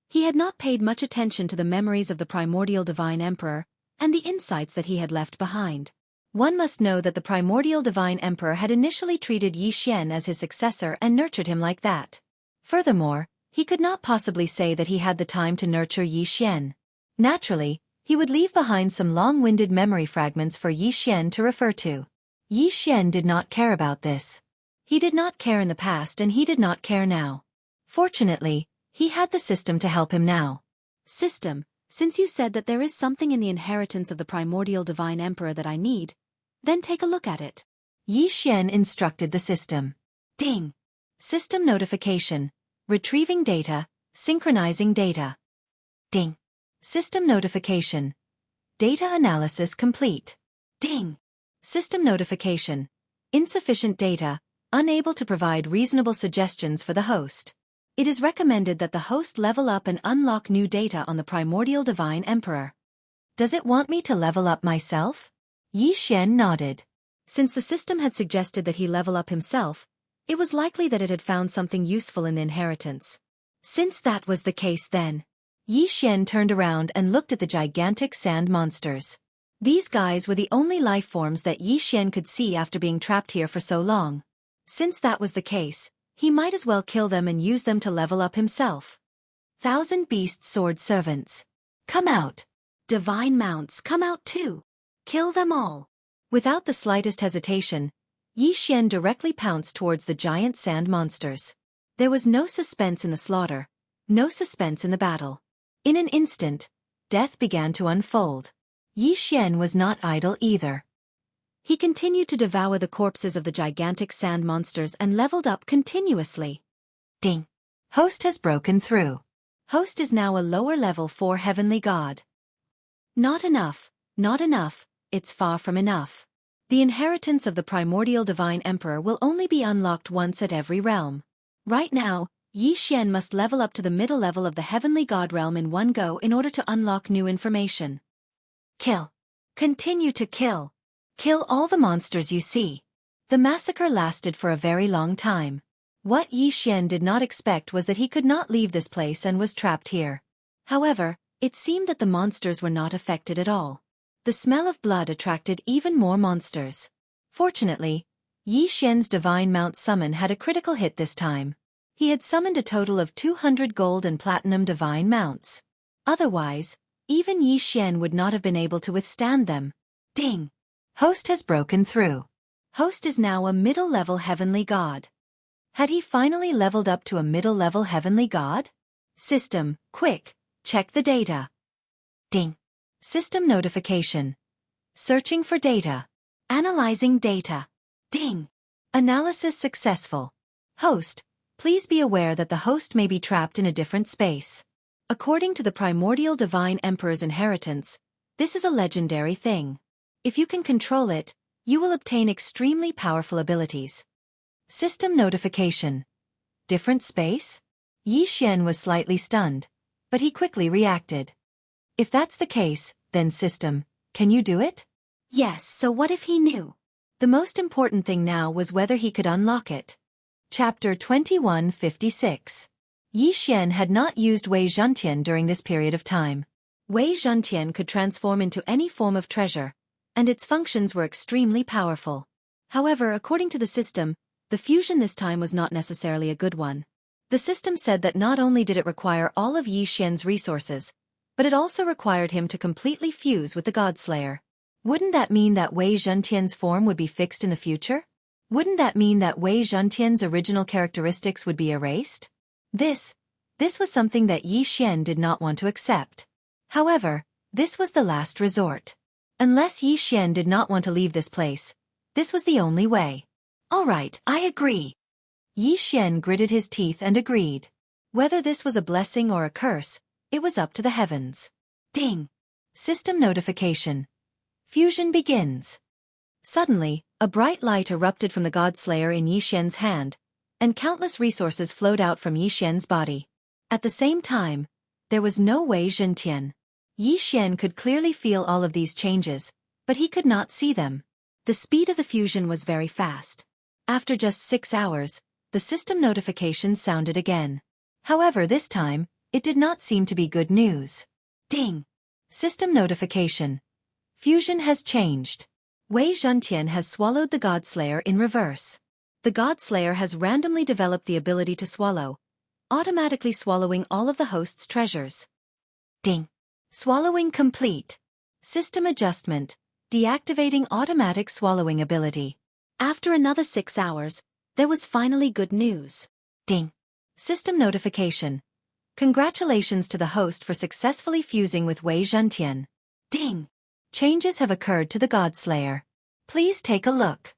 He had not paid much attention to the memories of the primordial divine emperor and the insights that he had left behind. One must know that the primordial divine emperor had initially treated Yi Xian as his successor and nurtured him like that. Furthermore, he could not possibly say that he had the time to nurture Yi Xian. Naturally, he would leave behind some long-winded memory fragments for Yi Xian to refer to. Yi Xian did not care about this. He did not care in the past and he did not care now. Fortunately, he had the system to help him now. System, since you said that there is something in the inheritance of the primordial divine emperor that I need, then take a look at it. Yi Xian instructed the system. Ding! System notification. Retrieving data, synchronizing data. Ding! System notification. Data analysis complete. Ding! System notification. Insufficient data, unable to provide reasonable suggestions for the host. It is recommended that the host level up and unlock new data on the primordial divine emperor. Does it want me to level up myself? Yi Xian nodded. Since the system had suggested that he level up himself, it was likely that it had found something useful in the inheritance. Since that was the case then, Yi Xian turned around and looked at the gigantic sand monsters. These guys were the only life forms that Yi Xian could see after being trapped here for so long. Since that was the case, he might as well kill them and use them to level up himself. 1,000 beast sword servants. Come out. Divine mounts, come out too. Kill them all. Without the slightest hesitation, Yi Xian directly pounced towards the giant sand monsters. There was no suspense in the slaughter, no suspense in the battle. In an instant, death began to unfold. Yi Xian was not idle either. He continued to devour the corpses of the gigantic sand monsters and leveled up continuously. Ding! Host has broken through. Host is now a lower level 4 heavenly god. Not enough, it's far from enough. The inheritance of the primordial divine emperor will only be unlocked once at every realm. Right now, Yi Xian must level up to the middle level of the heavenly god realm in one go in order to unlock new information. Kill. Continue to kill. Kill all the monsters you see. The massacre lasted for a very long time. What Yi Xian did not expect was that he could not leave this place and was trapped here. However, it seemed that the monsters were not affected at all. The smell of blood attracted even more monsters. Fortunately, Yi Xian's divine mount summon had a critical hit this time. He had summoned a total of 200 gold and platinum divine mounts. Otherwise, even Yi Xian would not have been able to withstand them. Ding! Host has broken through. Host is now a middle-level heavenly god. Had he finally leveled up to a middle-level heavenly god? System, quick, check the data. Ding! System notification. Searching for data. Analyzing data. Ding! Analysis successful. Host, please be aware that the host may be trapped in a different space. According to the primordial divine emperor's inheritance, this is a legendary thing. If you can control it, you will obtain extremely powerful abilities. System notification. Different space? Yi Xian was slightly stunned, but he quickly reacted. If that's the case, then system, can you do it? Yes, so what if he knew? The most important thing now was whether he could unlock it. Chapter 2156. Yi Xian had not used Wei Zhentian during this period of time. Wei Zhentian could transform into any form of treasure, and its functions were extremely powerful. However, according to the system, the fusion this time was not necessarily a good one. The system said that not only did it require all of Yi Xian's resources, but it also required him to completely fuse with the Godslayer. Wouldn't that mean that Wei Zhentian's form would be fixed in the future? Wouldn't that mean that Wei Zhentian's original characteristics would be erased? This was something that Yi Xian did not want to accept. However, this was the last resort. Unless Yi Xian did not want to leave this place, this was the only way. All right, I agree. Yi Xian gritted his teeth and agreed. Whether this was a blessing or a curse, it was up to the heavens. Ding! System notification. Fusion begins. Suddenly, a bright light erupted from the Godslayer in Yi Xian's hand, and countless resources flowed out from Yi Xian's body. At the same time, there was no Wei Zhentian. Yi Xian could clearly feel all of these changes, but he could not see them. The speed of the fusion was very fast. After just 6 hours, the system notification sounded again. However, this time, it did not seem to be good news. Ding! System notification. Fusion has changed. Wei Zhentian has swallowed the Godslayer in reverse. The Godslayer has randomly developed the ability to swallow, automatically swallowing all of the host's treasures. Ding! Swallowing complete. System adjustment. Deactivating automatic swallowing ability. After another 6 hours, There was finally good news. Ding. System notification. Congratulations to the host for successfully fusing with Wei Zhentian. Ding. Changes have occurred to the Godslayer. Please take a look.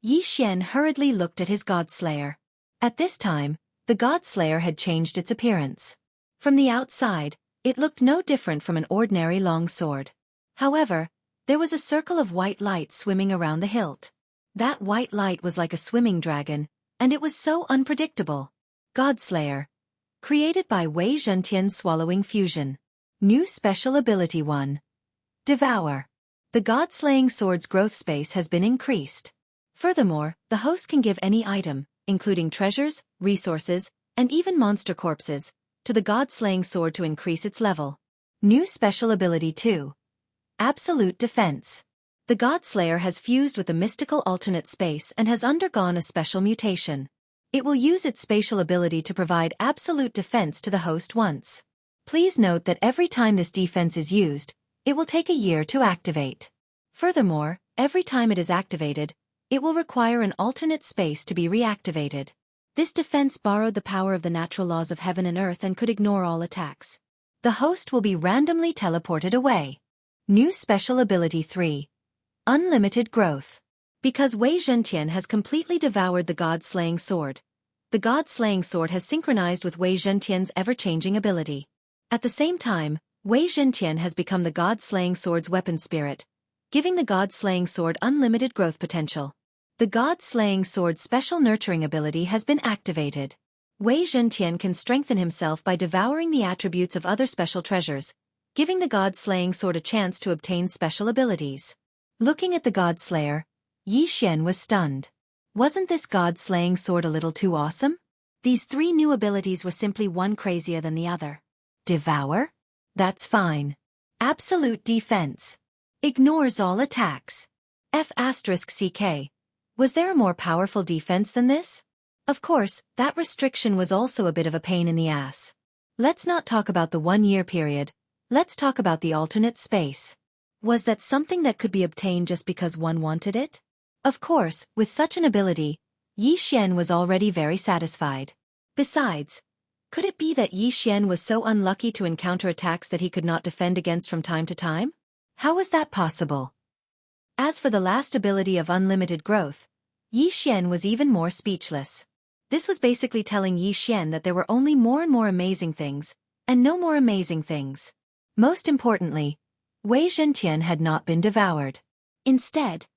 Yi Xian hurriedly looked at his Godslayer. At this time, the Godslayer had changed its appearance. From the outside, it looked no different from an ordinary long sword. However, there was a circle of white light swimming around the hilt. That white light was like a swimming dragon, and it was so unpredictable. Godslayer. Created by Wei Zhentian's Swallowing Fusion. New Special Ability 1. Devour. The God-slaying sword's growth space has been increased. Furthermore, the host can give any item, including treasures, resources, and even monster corpses, to the God-slaying sword to increase its level. New Special Ability 2. Absolute Defense. The Godslayer has fused with the mystical alternate space and has undergone a special mutation. It will use its spatial ability to provide absolute defense to the host once. Please note that every time this defense is used, it will take a year to activate. Furthermore, every time it is activated, it will require an alternate space to be reactivated. This defense borrowed the power of the natural laws of heaven and earth and could ignore all attacks. The host will be randomly teleported away. New Special Ability 3. Unlimited Growth. Because Wei Zhentian has completely devoured the God-slaying sword, the God-slaying sword has synchronized with Wei Zhentian's ever-changing ability. At the same time, Wei Zhentian has become the God-slaying sword's weapon spirit, giving the God-slaying sword unlimited growth potential. The God-slaying sword's special nurturing ability has been activated. Wei Zhentian can strengthen himself by devouring the attributes of other special treasures, giving the God-slaying sword a chance to obtain special abilities. Looking at the Godslayer, Yi Xian was stunned. Wasn't this God-slaying sword a little too awesome? These 3 new abilities were simply one crazier than the other. Devour? That's fine. Absolute Defense. Ignores all attacks. F***CK. Was there a more powerful defense than this? Of course, that restriction was also a bit of a pain in the ass. Let's not talk about the 1-year period. Let's talk about the alternate space. Was that something that could be obtained just because one wanted it? Of course, with such an ability, Yi Xian was already very satisfied. Besides, could it be that Yi Xian was so unlucky to encounter attacks that he could not defend against from time to time? How was that possible? As for the last ability of unlimited growth, Yi Xian was even more speechless. This was basically telling Yi Xian that there were only more and more amazing things, and no more amazing things. Most importantly, Wei Zhentian had not been devoured. Instead,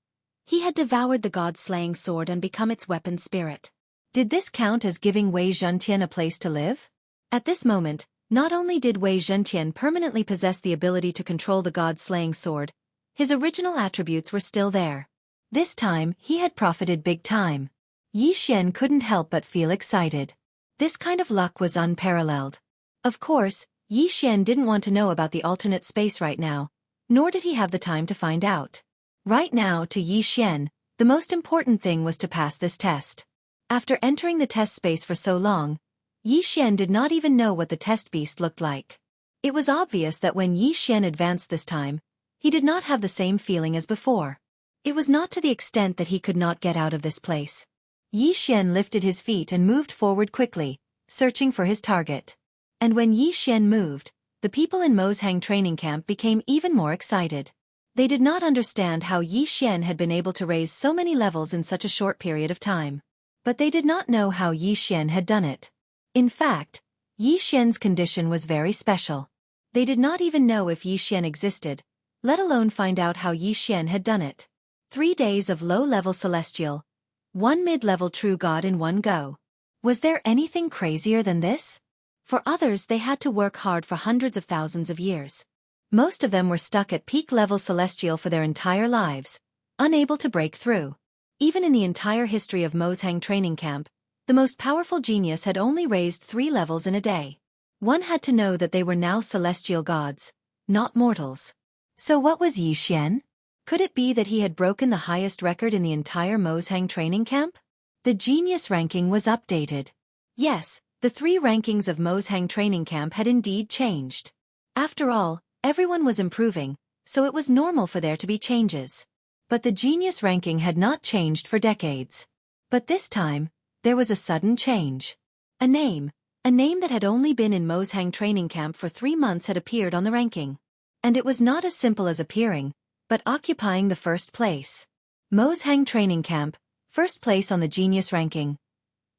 he had devoured the God-slaying sword and become its weapon spirit. Did this count as giving Wei Zhentian a place to live? At this moment, not only did Wei Zhentian permanently possess the ability to control the God-slaying sword, his original attributes were still there. This time, he had profited big time. Yi Xian couldn't help but feel excited. This kind of luck was unparalleled. Of course, Yi Xian didn't want to know about the alternate space right now, nor did he have the time to find out. Right now, to Yi Xian, the most important thing was to pass this test. After entering the test space for so long, Yi Xian did not even know what the test beast looked like. It was obvious that when Yi Xian advanced this time, he did not have the same feeling as before. It was not to the extent that he could not get out of this place. Yi Xian lifted his feet and moved forward quickly, searching for his target. And when Yi Xian moved, the people in Mozhang training camp became even more excited. They did not understand how Yi Xian had been able to raise so many levels in such a short period of time. But they did not know how Yi Xian had done it. In fact, Yi Xian's condition was very special. They did not even know if Yi Xian existed, let alone find out how Yi Xian had done it. 3 days of low-level celestial, 1 mid-level true god in one go. Was there anything crazier than this? For others, they had to work hard for hundreds of thousands of years. Most of them were stuck at peak-level celestial for their entire lives, unable to break through. Even in the entire history of Mozhang training camp, the most powerful genius had only raised 3 levels in a day. One had to know that they were now celestial gods, not mortals. So what was Yi Xian? Could it be that he had broken the highest record in the entire Mozhang training camp? The genius ranking was updated. Yes, the 3 rankings of Mozhang training camp had indeed changed. After all, everyone was improving, so it was normal for there to be changes. But the genius ranking had not changed for decades. But this time, there was a sudden change. A name that had only been in Mozhang training camp for 3 months had appeared on the ranking. And it was not as simple as appearing, but occupying the first place. Mozhang training camp, first place on the genius ranking.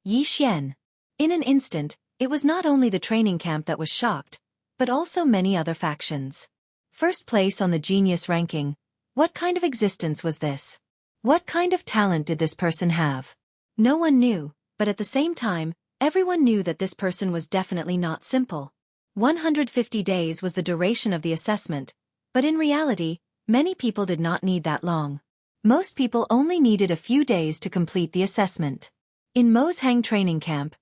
Yi Xian. In an instant, it was not only the training camp that was shocked, but also many other factions. First place on the genius ranking. What kind of existence was this? What kind of talent did this person have? No one knew, but at the same time, everyone knew that this person was definitely not simple. 150 days was the duration of the assessment, but in reality, many people did not need that long. Most people only needed a few days to complete the assessment. In Mozhang training camp,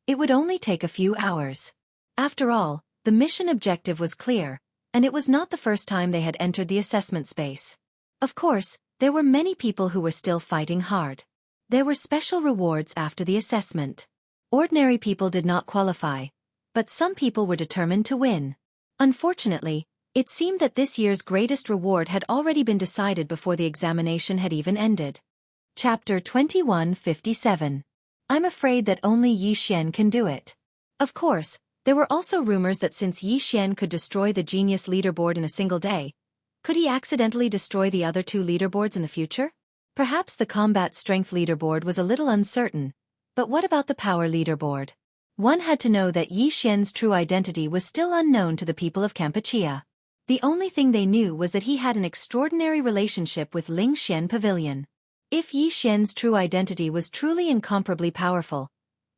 it would only take a few hours. After all, the mission objective was clear, and it was not the first time they had entered the assessment space. Of course, there were many people who were still fighting hard. There were special rewards after the assessment. Ordinary people did not qualify, but some people were determined to win. Unfortunately, it seemed that this year's greatest reward had already been decided before the examination had even ended. Chapter 2157. I'm afraid that only Yi Xian can do it. Of course, there were also rumors that since Yi Xian could destroy the genius leaderboard in a single day, could he accidentally destroy the other 2 leaderboards in the future? Perhaps the combat strength leaderboard was a little uncertain, but what about the power leaderboard? One had to know that Yi Xian's true identity was still unknown to the people of Kampuchea. The only thing they knew was that he had an extraordinary relationship with Ling Xian Pavilion. If Yi Xian's true identity was truly incomparably powerful,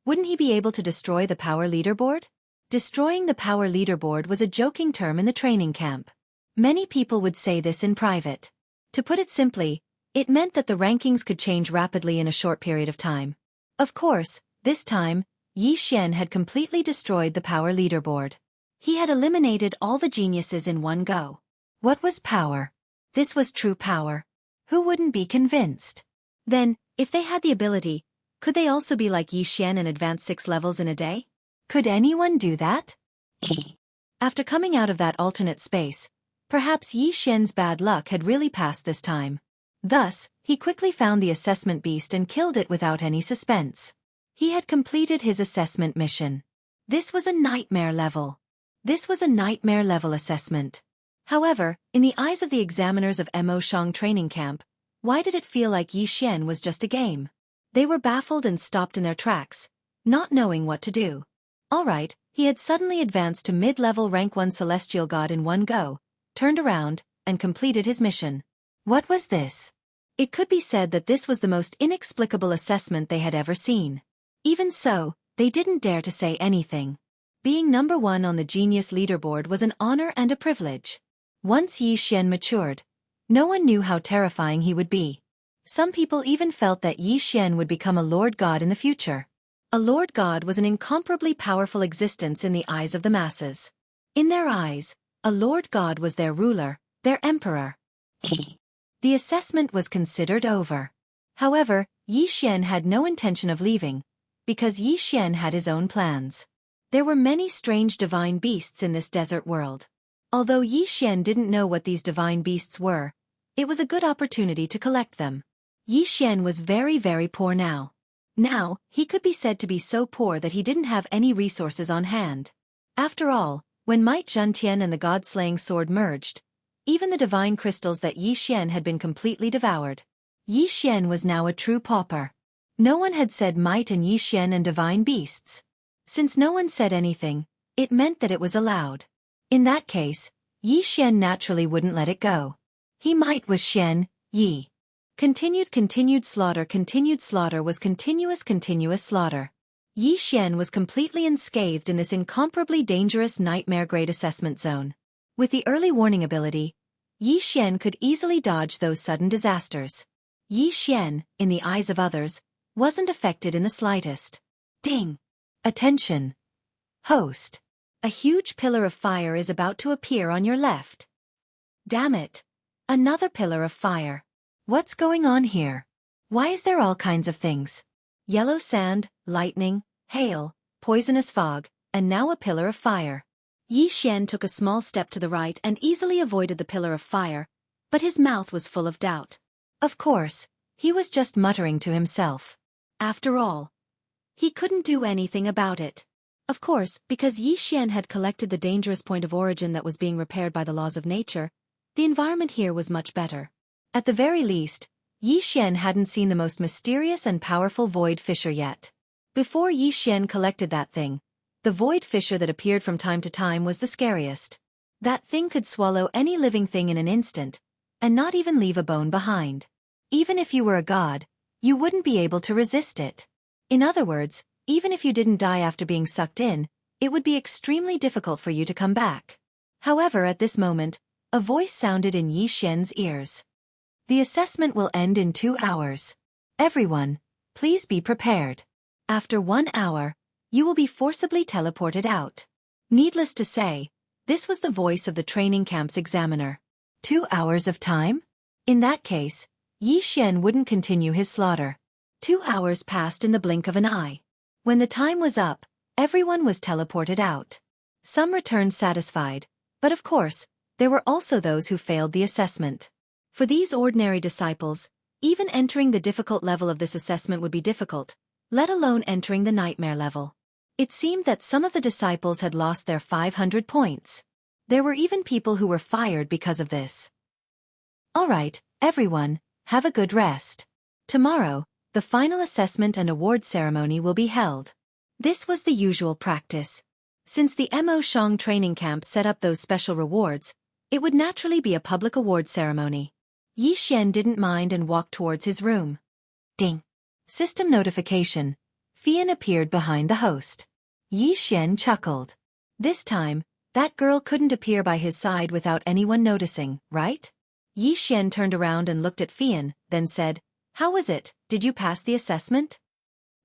wouldn't he be able to destroy the power leaderboard? Destroying the power leaderboard was a joking term in the training camp. Many people would say this in private. To put it simply, it meant that the rankings could change rapidly in a short period of time. Of course, this time, Yi Xian had completely destroyed the power leaderboard. He had eliminated all the geniuses in one go. What was power? This was true power. Who wouldn't be convinced? Then, if they had the ability, could they also be like Yi Xian and advance 6 levels in a day? Could anyone do that? After coming out of that alternate space, perhaps Yi Xian's bad luck had really passed this time. Thus, he quickly found the assessment beast and killed it without any suspense. He had completed his assessment mission. This was a nightmare level. This was a nightmare level assessment. However, in the eyes of the examiners of Mo Shang training camp, why did it feel like Yi Xian was just a game? They were baffled and stopped in their tracks, not knowing what to do. Alright, he had suddenly advanced to mid-level rank 1 celestial god in one go, turned around, and completed his mission. What was this? It could be said that this was the most inexplicable assessment they had ever seen. Even so, they didn't dare to say anything. Being number 1 on the genius leaderboard was an honor and a privilege. Once Yi Xian matured, no one knew how terrifying he would be. Some people even felt that Yi Xian would become a lord god in the future. A lord god was an incomparably powerful existence in the eyes of the masses. In their eyes, a lord god was their ruler, their emperor. The assessment was considered over. However, Yi Xian had no intention of leaving, because Yi Xian had his own plans. There were many strange divine beasts in this desert world. Although Yi Xian didn't know what these divine beasts were, it was a good opportunity to collect them. Yi Xian was very, very poor now. Now, he could be said to be so poor that he didn't have any resources on hand. After all, when Might Zhentian and the god-slaying sword merged, even the divine crystals that Yi Xian had been completely devoured. Yi Xian was now a true pauper. No one had said Might and Yi Xian and divine beasts. Since no one said anything, it meant that it was allowed. In that case, Yi Xian naturally wouldn't let it go. He might was Xian, Yi. Continued slaughter was continuous slaughter. Yi Xian was completely unscathed in this incomparably dangerous nightmare-grade assessment zone. With the early warning ability, Yi Xian could easily dodge those sudden disasters. Yi Xian, in the eyes of others, wasn't affected in the slightest. Ding! Attention! Host! A huge pillar of fire is about to appear on your left. Damn it! Another pillar of fire. What's going on here? Why is there all kinds of things? Yellow sand, lightning, hail, poisonous fog, and now a pillar of fire. Yi Xian took a small step to the right and easily avoided the pillar of fire, but his mouth was full of doubt. Of course, he was just muttering to himself. After all, he couldn't do anything about it. Of course, because Xian had collected the dangerous point of origin that was being repaired by the laws of nature, the environment here was much better. At the very least, Xian hadn't seen the most mysterious and powerful void fissure yet. Before Xian collected that thing, the void fissure that appeared from time to time was the scariest. That thing could swallow any living thing in an instant, and not even leave a bone behind. Even if you were a god, you wouldn't be able to resist it. In other words, even if you didn't die after being sucked in, it would be extremely difficult for you to come back. However, at this moment, a voice sounded in Xian's ears. The assessment will end in 2 hours. Everyone, please be prepared. After 1 hour, you will be forcibly teleported out. Needless to say, this was the voice of the training camp's examiner. 2 hours of time? In that case, Xian wouldn't continue his slaughter. 2 hours passed in the blink of an eye. When the time was up, everyone was teleported out. Some returned satisfied, but of course, there were also those who failed the assessment. For these ordinary disciples, even entering the difficult level of this assessment would be difficult, let alone entering the nightmare level. It seemed that some of the disciples had lost their 500 points. There were even people who were fired because of this. Alright, everyone, have a good rest. Tomorrow, the final assessment and award ceremony will be held. This was the usual practice. Since the Mo Shang training camp set up those special rewards, it would naturally be a public award ceremony. Xian didn't mind and walked towards his room. Ding! System notification. Fian appeared behind the host. Xian chuckled. This time, that girl couldn't appear by his side without anyone noticing, right? Xian turned around and looked at Fian, then said, "How was it? Did you pass the assessment?"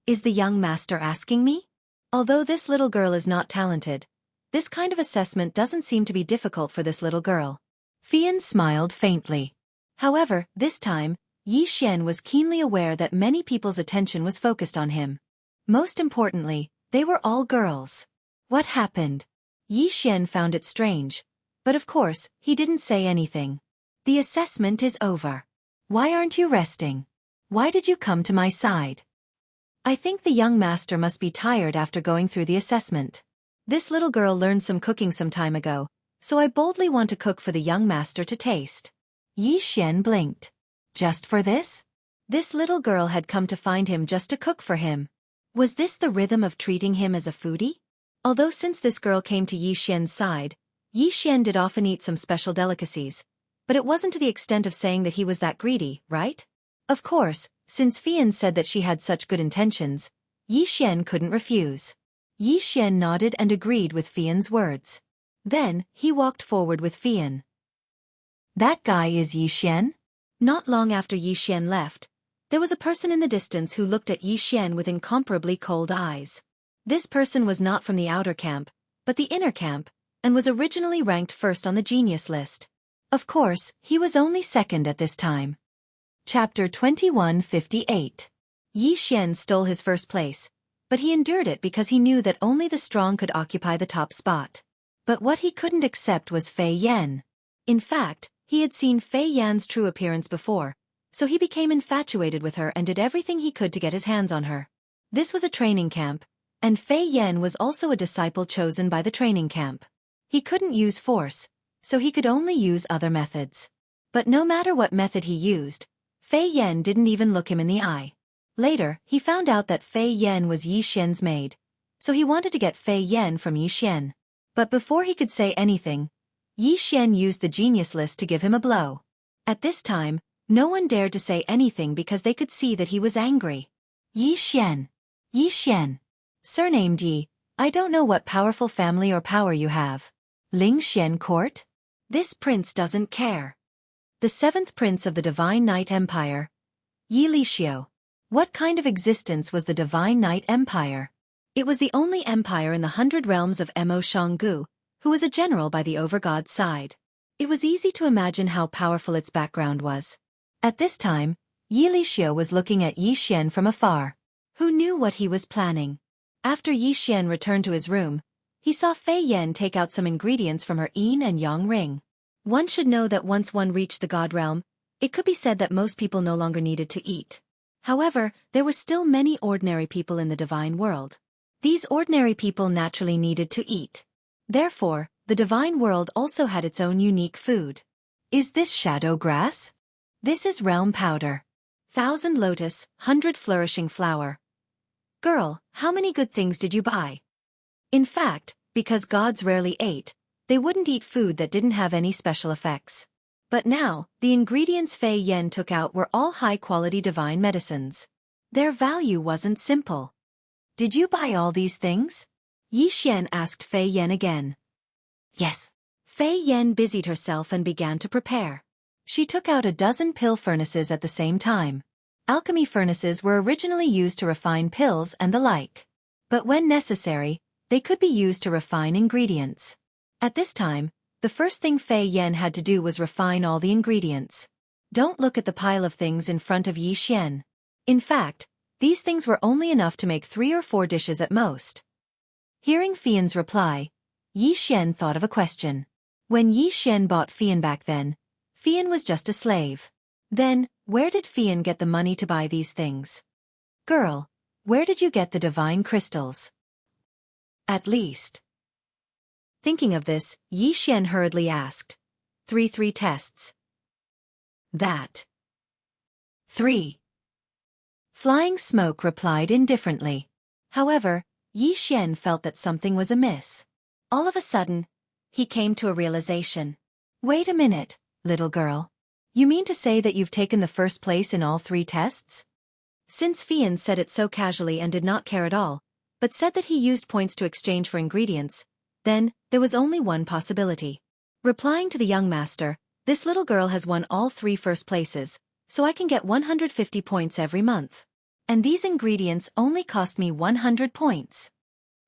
Is the young master asking me? Although this little girl is not talented, this kind of assessment doesn't seem to be difficult for this little girl. Fian smiled faintly. However, this time, Xian was keenly aware that many people's attention was focused on him. Most importantly, they were all girls. What happened? Xian found it strange, but of course, he didn't say anything. The assessment is over. Why aren't you resting? Why did you come to my side? I think the young master must be tired after going through the assessment. This little girl learned some cooking some time ago, so I boldly want to cook for the young master to taste. Xian blinked. Just for this? This little girl had come to find him just to cook for him. Was this the rhythm of treating him as a foodie? Although since this girl came to Xian's side, Xian did often eat some special delicacies, but it wasn't to the extent of saying that he was that greedy, right? Of course, since Fian said that she had such good intentions, Xian couldn't refuse. Xian nodded and agreed with Fian's words. Then, he walked forward with Fian. That guy is Xian? Not long after Xian left, there was a person in the distance who looked at Xian with incomparably cold eyes. This person was not from the outer camp, but the inner camp, and was originally ranked first on the genius list. Of course, he was only second at this time. Chapter 2158. Xian stole his first place, but he endured it because he knew that only the strong could occupy the top spot. But what he couldn't accept was Fei Yan. In fact, he had seen Fei Yan's true appearance before, so he became infatuated with her and did everything he could to get his hands on her. This was a training camp, and Fei Yan was also a disciple chosen by the training camp. He couldn't use force, so he could only use other methods. But no matter what method he used, Fei Yan didn't even look him in the eye. Later, he found out that Fei Yan was Xian's maid, so he wanted to get Fei Yan from Xian. But before he could say anything, Xian used the genius list to give him a blow. At this time, no one dared to say anything because they could see that he was angry. Xian. Surnamed Yi, I don't know what powerful family or power you have. Ling Xian Court? This prince doesn't care. The 7th prince of the Divine Night Empire. Yi Lixio. What kind of existence was the Divine Night Empire? It was the only empire in the 100 realms of Mo Shanggu, who was a general by the overgod's side. It was easy to imagine how powerful its background was. At this time, Yi Lixio was looking at Xian from afar. Who knew what he was planning? After Xian returned to his room, he saw Fei Yan take out some ingredients from her yin and yang ring. One should know that once one reached the god realm, it could be said that most people no longer needed to eat. However, there were still many ordinary people in the divine world. These ordinary people naturally needed to eat. Therefore, the divine world also had its own unique food. Is this shadow grass? This is realm powder. 1,000 lotus, 100 flourishing flower. Girl, how many good things did you buy? In fact, because gods rarely ate, they wouldn't eat food that didn't have any special effects. But now, the ingredients Fei Yan took out were all high-quality divine medicines. Their value wasn't simple. Did you buy all these things? Yi Xian asked Fei Yan again. Yes. Fei Yan busied herself and began to prepare. She took out a dozen pill furnaces at the same time. Alchemy furnaces were originally used to refine pills and the like. But when necessary, they could be used to refine ingredients. At this time, the first thing Fei Yan had to do was refine all the ingredients. Don't look at the pile of things in front of Yi Xian. In fact, these things were only enough to make 3 or 4 dishes at most. Hearing Fian's reply, Yi Xian thought of a question. When Yi Xian bought Fian back then, Fian was just a slave. Then, where did Fian get the money to buy these things? Girl, where did you get the divine crystals? At least. Thinking of this, Yi Xian hurriedly asked. 3 tests. That. 3. Flying Smoke replied indifferently. However, Yi Xian felt that something was amiss. All of a sudden, he came to a realization. Wait a minute, little girl. You mean to say that you've taken the first place in all 3 tests? Since Fian said it so casually and did not care at all, but said that he used points to exchange for ingredients, then, there was only one possibility. Replying to the young master, this little girl has won all 3 first places, so I can get 150 points every month. And these ingredients only cost me 100 points.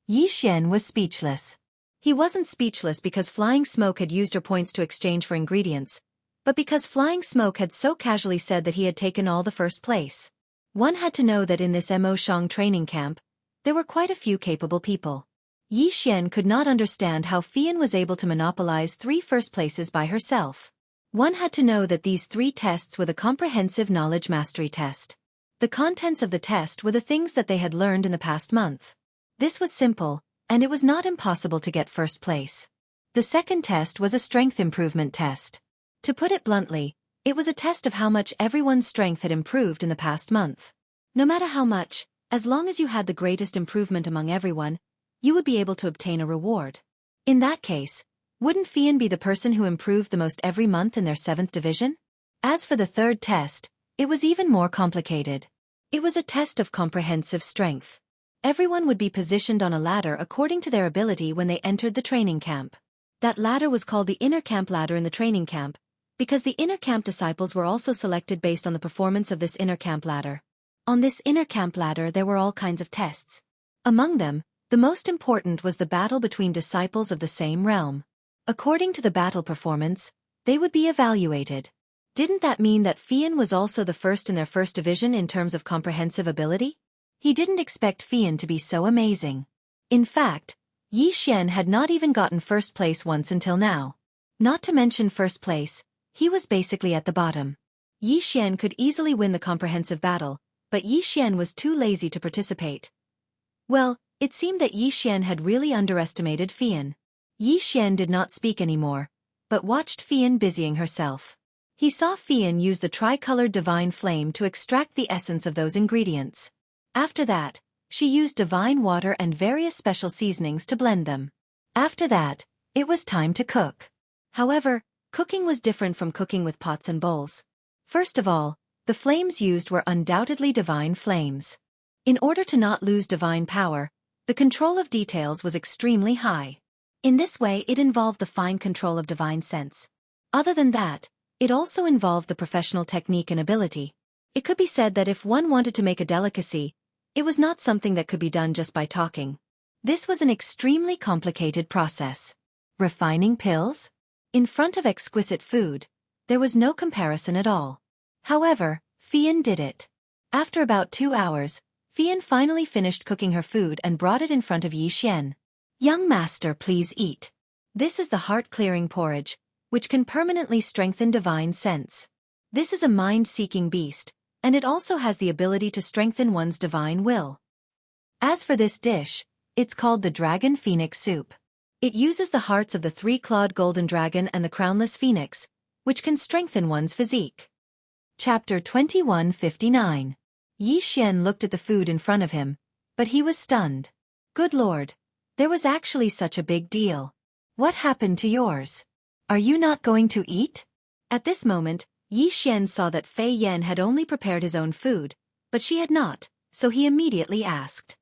Yi Xian was speechless. He wasn't speechless because Flying Smoke had used her points to exchange for ingredients, but because Flying Smoke had so casually said that he had taken all the first place. One had to know that in this Mo Shang training camp, there were quite a few capable people. Yi Xian could not understand how Fian was able to monopolize 3 first places by herself. One had to know that these 3 tests were the comprehensive knowledge mastery test. The contents of the test were the things that they had learned in the past month. This was simple, and it was not impossible to get first place. The second test was a strength improvement test. To put it bluntly, it was a test of how much everyone's strength had improved in the past month. No matter how much, as long as you had the greatest improvement among everyone, you would be able to obtain a reward. In that case, wouldn't Fian be the person who improved the most every month in their 7th division? As for the third test, it was even more complicated. It was a test of comprehensive strength. Everyone would be positioned on a ladder according to their ability when they entered the training camp. That ladder was called the inner camp ladder in the training camp, because the inner camp disciples were also selected based on the performance of this inner camp ladder. On this inner camp ladder there were all kinds of tests. Among them, the most important was the battle between disciples of the same realm. According to the battle performance, they would be evaluated. Didn't that mean that Fian was also the first in their first division in terms of comprehensive ability? He didn't expect Fian to be so amazing. In fact, Yi Xian had not even gotten first place once until now. Not to mention first place, he was basically at the bottom. Yi Xian could easily win the comprehensive battle, but Yi Xian was too lazy to participate. Well, it seemed that Yi Xian had really underestimated Fian. Yi Xian did not speak anymore, but watched Fian busying herself. He saw Fian use the tricolored divine flame to extract the essence of those ingredients. After that, she used divine water and various special seasonings to blend them. After that, it was time to cook. However, cooking was different from cooking with pots and bowls. First of all, the flames used were undoubtedly divine flames. In order to not lose divine power, the control of details was extremely high. In this way it involved the fine control of divine sense. Other than that, it also involved the professional technique and ability. It could be said that if one wanted to make a delicacy, it was not something that could be done just by talking. This was an extremely complicated process. Refining pills? In front of exquisite food, there was no comparison at all. However, Fian did it. After about 2 hours, Fian finally finished cooking her food and brought it in front of Yi Xian. Young master, please eat. This is the heart-clearing porridge, which can permanently strengthen divine sense. This is a mind-seeking beast, and it also has the ability to strengthen one's divine will. As for this dish, it's called the Dragon Phoenix Soup. It uses the hearts of the three-clawed golden dragon and the crownless phoenix, which can strengthen one's physique. Chapter 2159. Yi Xian looked at the food in front of him, but he was stunned. Good lord, there was actually such a big deal. What happened to yours? Are you not going to eat? At this moment, Yi Xian saw that Fei Yan had only prepared his own food, but she had not, so he immediately asked.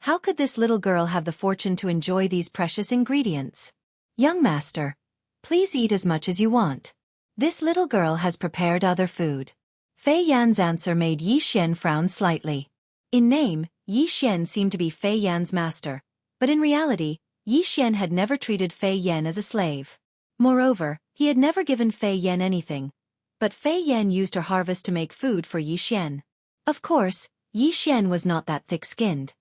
How could this little girl have the fortune to enjoy these precious ingredients? Young master, please eat as much as you want. This little girl has prepared other food. Fei Yan's answer made Yi Xian frown slightly. In name, Yi Xian seemed to be Fei Yan's master, but in reality, Yi Xian had never treated Fei Yan as a slave. Moreover, he had never given Fei Yan anything, but Fei Yan used her harvest to make food for Yi Xian. Of course, Yi Xian was not that thick-skinned.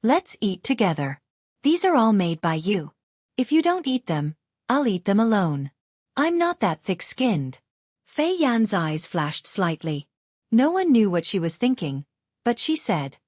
Let's eat together. These are all made by you. If you don't eat them, I'll eat them alone. I'm not that thick-skinned. Fei Yan's eyes flashed slightly. No one knew what she was thinking, but she said,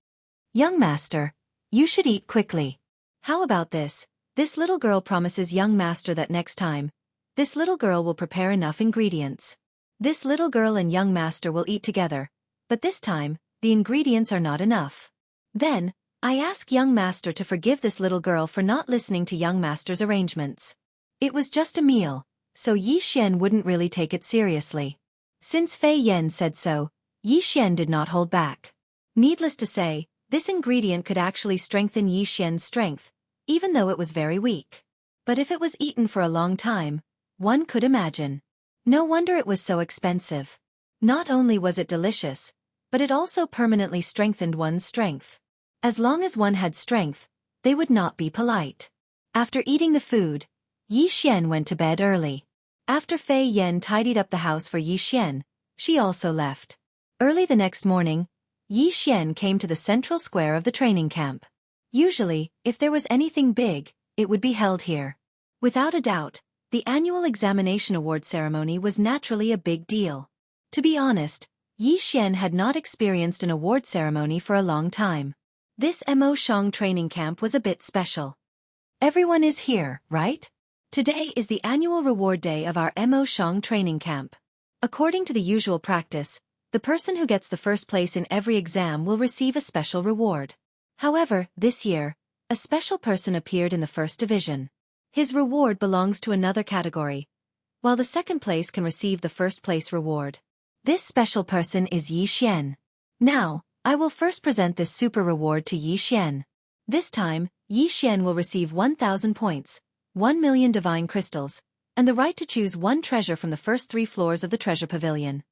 Young master, you should eat quickly. How about this? This little girl promises young master that next time, this little girl will prepare enough ingredients. This little girl and young master will eat together, but this time, the ingredients are not enough. Then, I ask young master to forgive this little girl for not listening to young master's arrangements. It was just a meal, so Yi Xian wouldn't really take it seriously. Since Fei Yan said so, Yi Xian did not hold back. Needless to say, this ingredient could actually strengthen Yi Xian's strength, even though it was very weak. But if it was eaten for a long time, one could imagine. No wonder it was so expensive. Not only was it delicious, but it also permanently strengthened one's strength. As long as one had strength, they would not be polite. After eating the food, Yi Xian went to bed early. After Fei Yan tidied up the house for Yi Xian, she also left. Early the next morning, Yi Xian came to the central square of the training camp. Usually, if there was anything big, it would be held here. Without a doubt, the annual examination award ceremony was naturally a big deal. To be honest, Yi Xian had not experienced an award ceremony for a long time. This Mo Shang training camp was a bit special. Everyone is here, right? Today is the annual reward day of our Mo Shang training camp. According to the usual practice, the person who gets the first place in every exam will receive a special reward. However, this year, a special person appeared in the first division. His reward belongs to another category, while the second place can receive the first place reward. This special person is Yi Xian. Now, I will first present this super reward to Yi Xian. This time, Yi Xian will receive 1,000 points, 1 million divine crystals, and the right to choose one treasure from the first 3 floors of the treasure pavilion.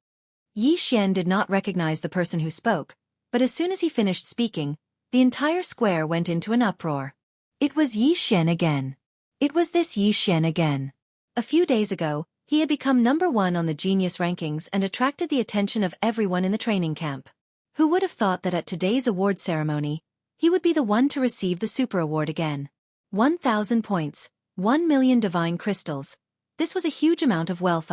Yi Xian did not recognize the person who spoke, but as soon as he finished speaking, the entire square went into an uproar. It was Yi Xian again. It was this Yi Xian again. A few days ago, he had become number 1 on the genius rankings and attracted the attention of everyone in the training camp. Who would have thought that at today's award ceremony, he would be the one to receive the super award again? 1,000 points, 1 million divine crystals. This was a huge amount of wealth.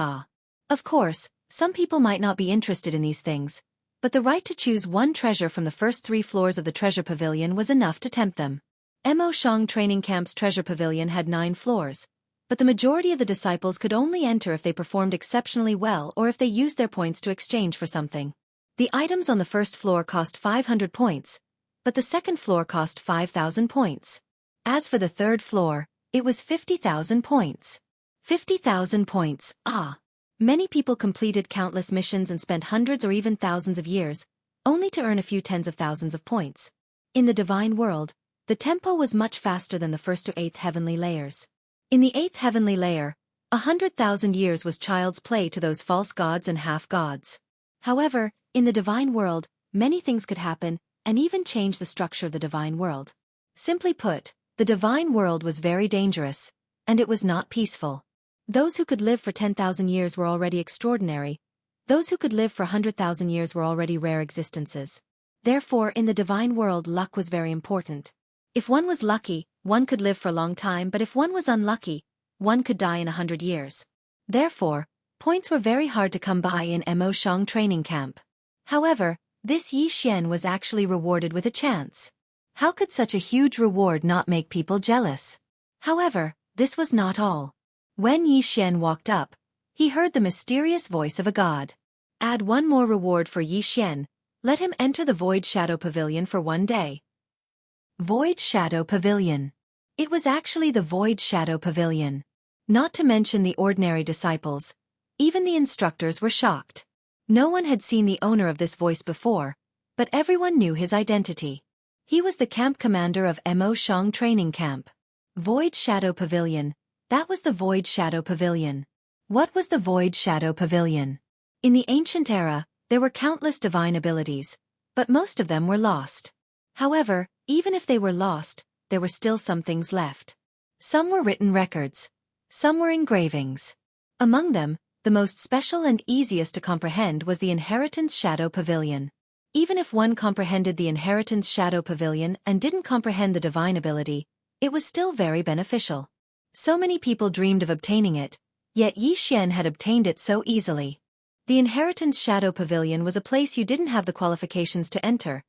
Of course, some people might not be interested in these things, but the right to choose one treasure from the first 3 floors of the treasure pavilion was enough to tempt them. Mo Shang training camp's treasure pavilion had 9 floors, but the majority of the disciples could only enter if they performed exceptionally well or if they used their points to exchange for something. The items on the first floor cost 500 points, but the second floor cost 5,000 points. As for the third floor, it was 50,000 points. 50,000 points, Many people completed countless missions and spent hundreds or even thousands of years, only to earn a few tens of thousands of points. In the divine world, the tempo was much faster than the first to 8th heavenly layers. In the 8th heavenly layer, 100,000 years was child's play to those false gods and half-gods. However, in the divine world, many things could happen, and even change the structure of the divine world. Simply put, the divine world was very dangerous, and it was not peaceful. Those who could live for 10,000 years were already extraordinary. Those who could live for 100,000 years were already rare existences. Therefore, in the divine world, luck was very important. If one was lucky, one could live for a long time, but if one was unlucky, one could die in 100 years. Therefore, points were very hard to come by in Mo Shang training camp. However, this Yi Xian was actually rewarded with a chance. How could such a huge reward not make people jealous? However, this was not all. When Yi Xian walked up, he heard the mysterious voice of a god. Add one more reward for Yi Xian. Let him enter the Void Shadow Pavilion for 1 day. Void Shadow Pavilion. It was actually the Void Shadow Pavilion. Not to mention the ordinary disciples. Even the instructors were shocked. No one had seen the owner of this voice before, but everyone knew his identity. He was the camp commander of Mo Shang training camp. Void Shadow Pavilion. That was the Void Shadow Pavilion. What was the Void Shadow Pavilion? In the ancient era, there were countless divine abilities, but most of them were lost. However, even if they were lost, there were still some things left. Some were written records. Some were engravings. Among them, the most special and easiest to comprehend was the Inheritance Shadow Pavilion. Even if one comprehended the Inheritance Shadow Pavilion and didn't comprehend the divine ability, it was still very beneficial. So many people dreamed of obtaining it, yet Yi Xian had obtained it so easily. The Inheritance Shadow Pavilion was a place you didn't have the qualifications to enter,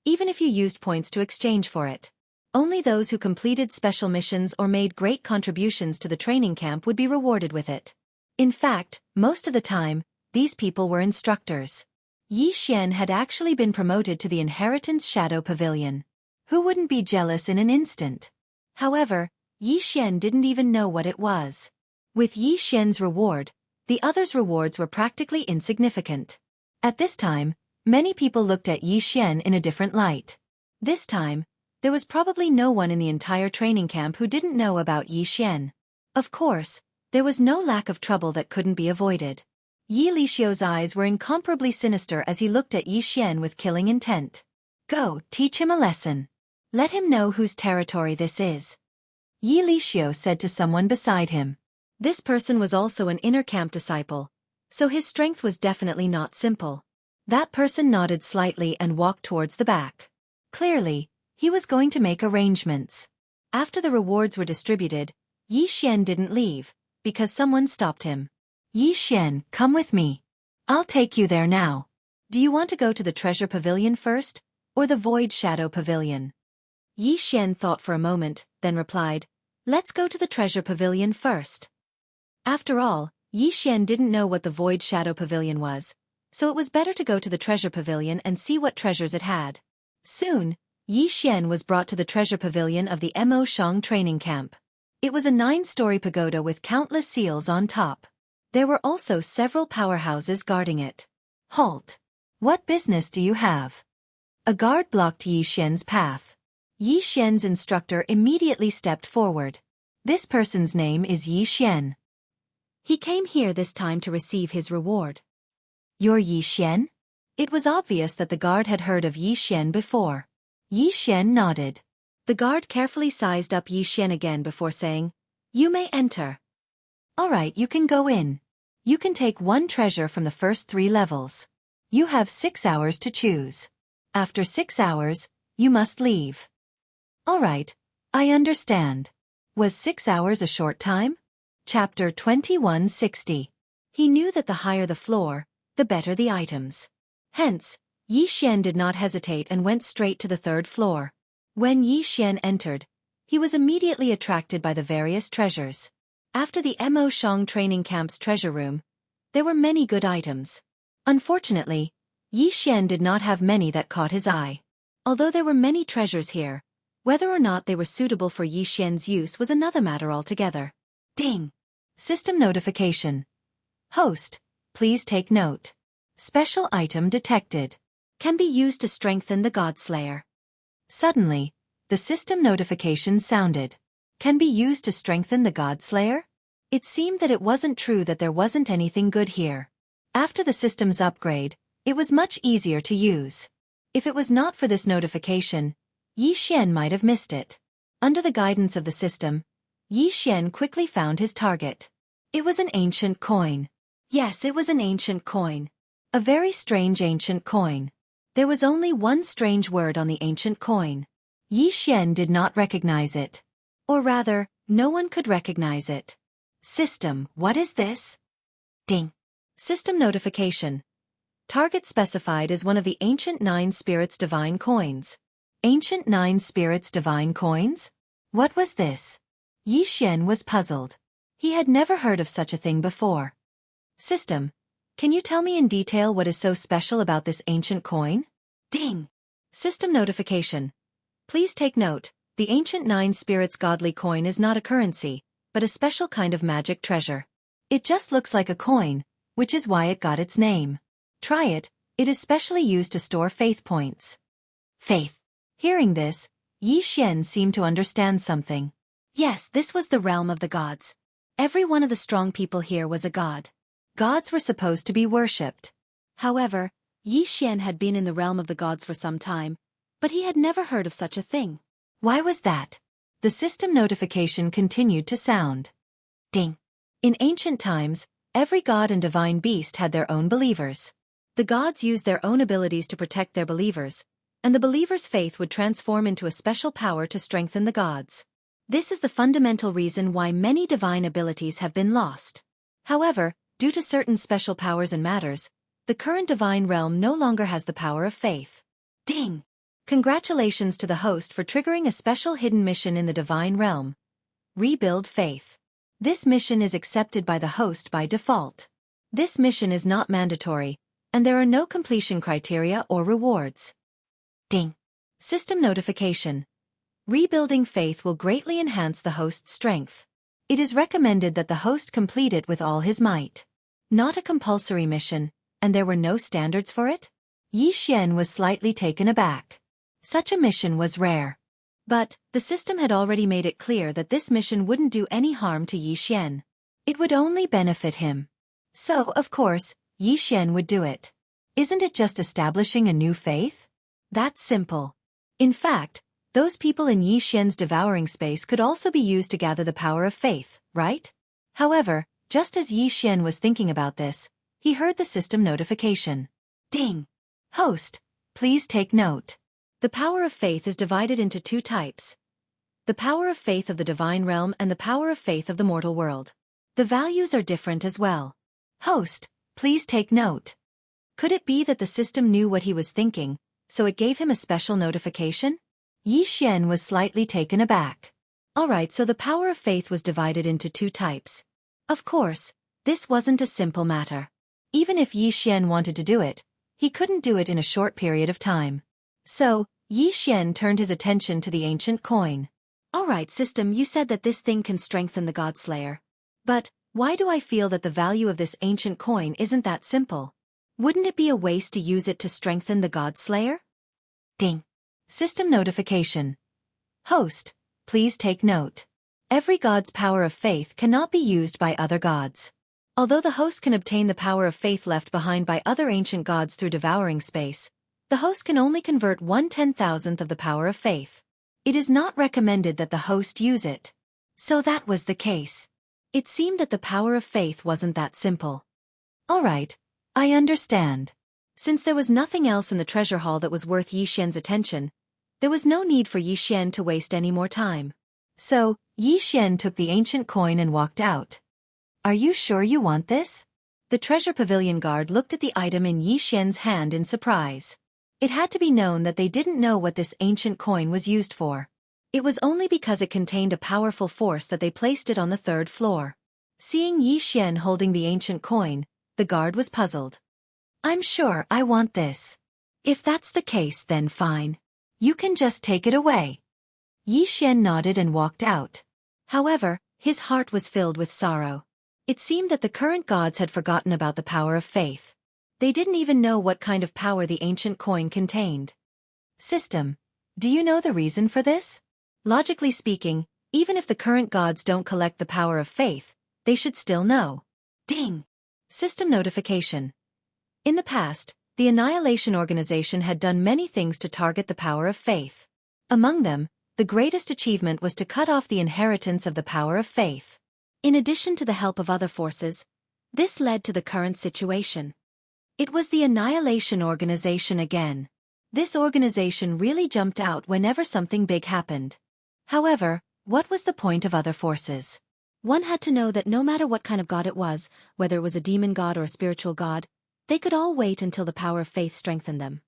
even if you used points to exchange for it. Only those who completed special missions or made great contributions to the training camp would be rewarded with it. In fact, most of the time, these people were instructors. Yi Xian had actually been promoted to the Inheritance Shadow Pavilion. Who wouldn't be jealous in an instant? However, Yi Xian didn't even know what it was. With Yi Xian's reward, the others' rewards were practically insignificant. At this time, many people looked at Yi Xian in a different light. This time, there was probably no one in the entire training camp who didn't know about Yi Xian. Of course, there was no lack of trouble that couldn't be avoided. Yi Lixio's eyes were incomparably sinister as he looked at Yi Xian with killing intent. Go, teach him a lesson. Let him know whose territory this is. Yi Lixio said to someone beside him. This person was also an inner camp disciple, so his strength was definitely not simple. That person nodded slightly and walked towards the back. Clearly, he was going to make arrangements. After the rewards were distributed, Yi Xian didn't leave, because someone stopped him. Yi Xian, come with me. I'll take you there now. Do you want to go to the Treasure Pavilion first, or the Void Shadow Pavilion? Yi Xian thought for a moment, then replied, let's go to the Treasure Pavilion first. After all, Yi Xian didn't know what the Void Shadow Pavilion was, so it was better to go to the Treasure Pavilion and see what treasures it had. Soon, Yi Xian was brought to the Treasure Pavilion of the Mo Shang training camp. It was a 9-story pagoda with countless seals on top. There were also several powerhouses guarding it. Halt! What business do you have? A guard blocked Yi Xian's path. Yi Xian's instructor immediately stepped forward. This person's name is Yi Xian. He came here this time to receive his reward. You're Yi Xian? It was obvious that the guard had heard of Yi Xian before. Yi Xian nodded. The guard carefully sized up Yi Xian again before saying, you may enter. Alright, you can go in. You can take 1 treasure from the first 3 levels. You have 6 hours to choose. After 6 hours, you must leave. Alright, I understand. Was 6 hours a short time? Chapter 2160. He knew that the higher the floor, the better the items. Hence, Yi Xian did not hesitate and went straight to the 3rd floor. When Yi Xian entered, he was immediately attracted by the various treasures. After the Mo Shang training camp's treasure room, there were many good items. Unfortunately, Yi Xian did not have many that caught his eye. Although there were many treasures here, whether or not they were suitable for Yi Xian's use was another matter altogether. Ding! System notification. Host, please take note. Special item detected. Can be used to strengthen the Godslayer. Suddenly, the system notification sounded. Can be used to strengthen the Godslayer? It seemed that it wasn't true that there wasn't anything good here. After the system's upgrade, it was much easier to use. If it was not for this notification, Yi Xian might have missed it. Under the guidance of the system, Yi Xian quickly found his target. It was an ancient coin. Yes, it was an ancient coin. A very strange ancient coin. There was only one strange word on the ancient coin. Yi Xian did not recognize it. Or rather, no one could recognize it. System, what is this? Ding. System notification. Target specified as one of the Ancient Nine Spirits Divine Coins. Ancient Nine Spirits Divine Coins? What was this? Yi Xian was puzzled. He had never heard of such a thing before. System, can you tell me in detail what is so special about this ancient coin? Ding! System notification. Please take note, the Ancient Nine Spirits Godly Coin is not a currency, but a special kind of magic treasure. It just looks like a coin, which is why it got its name. Try it, it is specially used to store faith points. Faith. Hearing this, Yi Xian seemed to understand something. Yes, this was the realm of the gods. Every one of the strong people here was a god. Gods were supposed to be worshipped. However, Yi Xian had been in the realm of the gods for some time, but he had never heard of such a thing. Why was that? The system notification continued to sound. Ding! In ancient times, every god and divine beast had their own believers. The gods used their own abilities to protect their believers, and the believers' faith would transform into a special power to strengthen the gods. This is the fundamental reason why many divine abilities have been lost. However, due to certain special powers and matters, the current divine realm no longer has the power of faith. Ding! Congratulations to the host for triggering a special hidden mission in the divine realm. Rebuild faith. This mission is accepted by the host by default. This mission is not mandatory, and there are no completion criteria or rewards. Ding! System notification. Rebuilding faith will greatly enhance the host's strength. It is recommended that the host complete it with all his might. Not a compulsory mission, and there were no standards for it? Yi Xian was slightly taken aback. Such a mission was rare. But, the system had already made it clear that this mission wouldn't do any harm to Yi Xian. It would only benefit him. So, of course, Yi Xian would do it. Isn't it just establishing a new faith? That's simple. In fact, those people in Yi Xian's devouring space could also be used to gather the power of faith, right? However, just as Yi Xian was thinking about this, he heard the system notification. Ding! Host, please take note. The power of faith is divided into two types. The power of faith of the divine realm and the power of faith of the mortal world. The values are different as well. Host, please take note. Could it be that the system knew what he was thinking, so it gave him a special notification? Yi Xian was slightly taken aback. Alright, so the power of faith was divided into two types. Of course, this wasn't a simple matter. Even if Yi Xian wanted to do it, he couldn't do it in a short period of time. So, Yi Xian turned his attention to the ancient coin. Alright system, you said that this thing can strengthen the God Slayer. But, why do I feel that the value of this ancient coin isn't that simple? Wouldn't it be a waste to use it to strengthen the God Slayer? Ding! System notification. Host, please take note. Every god's power of faith cannot be used by other gods. Although the host can obtain the power of faith left behind by other ancient gods through devouring space, the host can only convert 1/10,000th of the power of faith. It is not recommended that the host use it. So that was the case. It seemed that the power of faith wasn't that simple. Alright, I understand. Since there was nothing else in the treasure hall that was worth Yi Xian's attention, there was no need for Yi Xian to waste any more time. So, Yi Xian took the ancient coin and walked out. Are you sure you want this? The treasure pavilion guard looked at the item in Yi Xian's hand in surprise. It had to be known that they didn't know what this ancient coin was used for. It was only because it contained a powerful force that they placed it on the third floor. Seeing Yi Xian holding the ancient coin, the guard was puzzled. I'm sure I want this. If that's the case, then fine. You can just take it away. Yi Xian nodded and walked out. However, his heart was filled with sorrow. It seemed that the current gods had forgotten about the power of faith. They didn't even know what kind of power the ancient coin contained. System, do you know the reason for this? Logically speaking, even if the current gods don't collect the power of faith, they should still know. Ding! System notification. In the past, the Annihilation Organization had done many things to target the power of faith. Among them, the greatest achievement was to cut off the inheritance of the power of faith. In addition to the help of other forces, this led to the current situation. It was the Annihilation Organization again. This organization really jumped out whenever something big happened. However, what was the point of other forces? One had to know that no matter what kind of god it was, whether it was a demon god or a spiritual god, They could all wait until the power of faith strengthened them.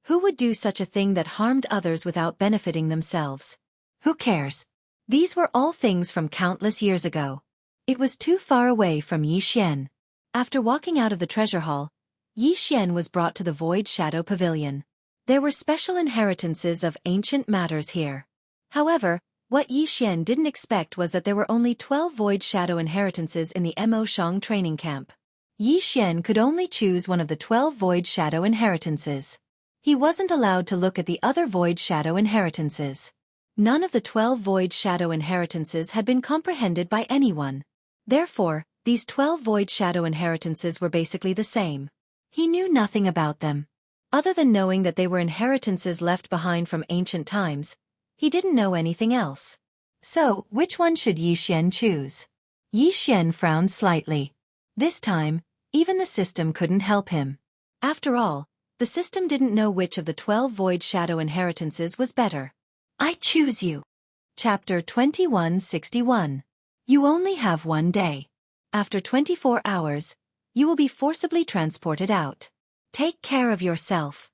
Who would do such a thing that harmed others without benefiting themselves? Who cares? These were all things from countless years ago. It was too far away from Yi Xian. After walking out of the treasure hall, Yi Xian was brought to the Void Shadow Pavilion. There were special inheritances of ancient matters here. However, what Yi Xian didn't expect was that there were only 12 Void Shadow inheritances in the Mo Shang training camp. Yi Xian could only choose one of the 12 Void Shadow inheritances. He wasn't allowed to look at the other Void Shadow inheritances. None of the 12 Void Shadow inheritances had been comprehended by anyone. Therefore, these 12 Void Shadow inheritances were basically the same. He knew nothing about them. Other than knowing that they were inheritances left behind from ancient times, he didn't know anything else. So, which one should Yi Xian choose? Yi Xian frowned slightly. This time, even the system couldn't help him. After all, the system didn't know which of the 12 Void Shadow inheritances was better. I choose you. Chapter 2161. You only have one day. After 24 hours, you will be forcibly transported out. Take care of yourself.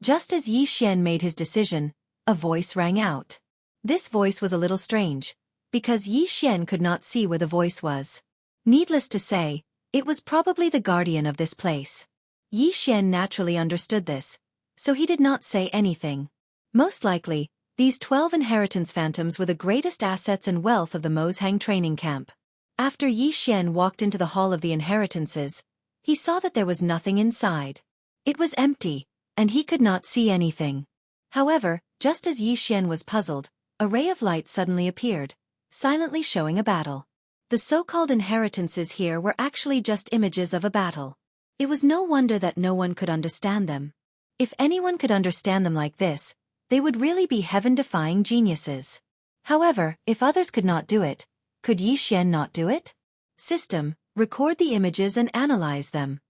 Just as Yi Xian made his decision, a voice rang out. This voice was a little strange, because Yi Xian could not see where the voice was. Needless to say, it was probably the guardian of this place. Yi Xian naturally understood this, so he did not say anything. Most likely, these 12 inheritance phantoms were the greatest assets and wealth of the Mozhang training camp. After Yi Xian walked into the hall of the inheritances, he saw that there was nothing inside. It was empty, and he could not see anything. However, just as Yi Xian was puzzled, a ray of light suddenly appeared, silently showing a battle. The so-called inheritances here were actually just images of a battle. It was no wonder that no one could understand them. If anyone could understand them like this, they would really be heaven-defying geniuses. However, if others could not do it, could Yi Xian not do it? System, record the images and analyze them.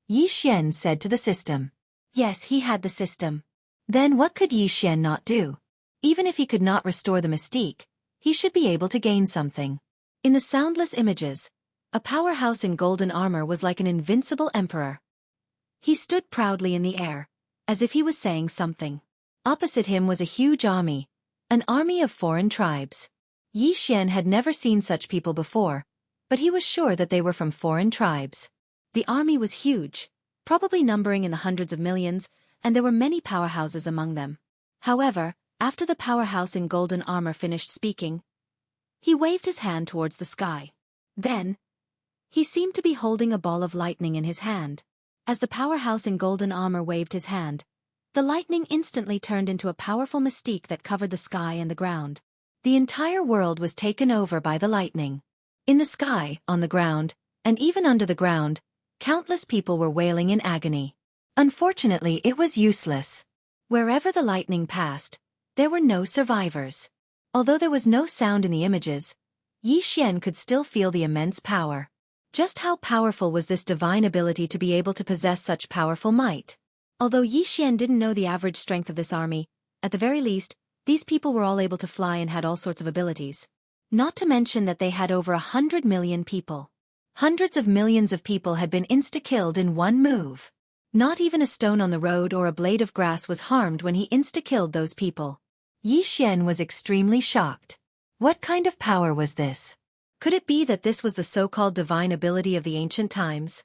Yi Xian said to the system. Yes, he had the system. Then what could Yi Xian not do? Even if he could not restore the mystique, he should be able to gain something. In the soundless images, a powerhouse in golden armor was like an invincible emperor. He stood proudly in the air, as if he was saying something. Opposite him was a huge army, an army of foreign tribes. Yi Xian had never seen such people before, but he was sure that they were from foreign tribes. The army was huge, probably numbering in the hundreds of millions, and there were many powerhouses among them. However, after the powerhouse in golden armor finished speaking, he waved his hand towards the sky. Then, he seemed to be holding a ball of lightning in his hand. As the powerhouse in golden armor waved his hand, the lightning instantly turned into a powerful mystique that covered the sky and the ground. The entire world was taken over by the lightning. In the sky, on the ground, and even under the ground, countless people were wailing in agony. Unfortunately, it was useless. Wherever the lightning passed, there were no survivors. Although there was no sound in the images, Yi Xian could still feel the immense power. Just how powerful was this divine ability to be able to possess such powerful might? Although Yi Xian didn't know the average strength of this army, at the very least, these people were all able to fly and had all sorts of abilities. Not to mention that they had over 100 million people. Hundreds of millions of people had been insta-killed in one move. Not even a stone on the road or a blade of grass was harmed when he insta-killed those people. Yi Xian was extremely shocked. What kind of power was this? Could it be that this was the so-called divine ability of the ancient times?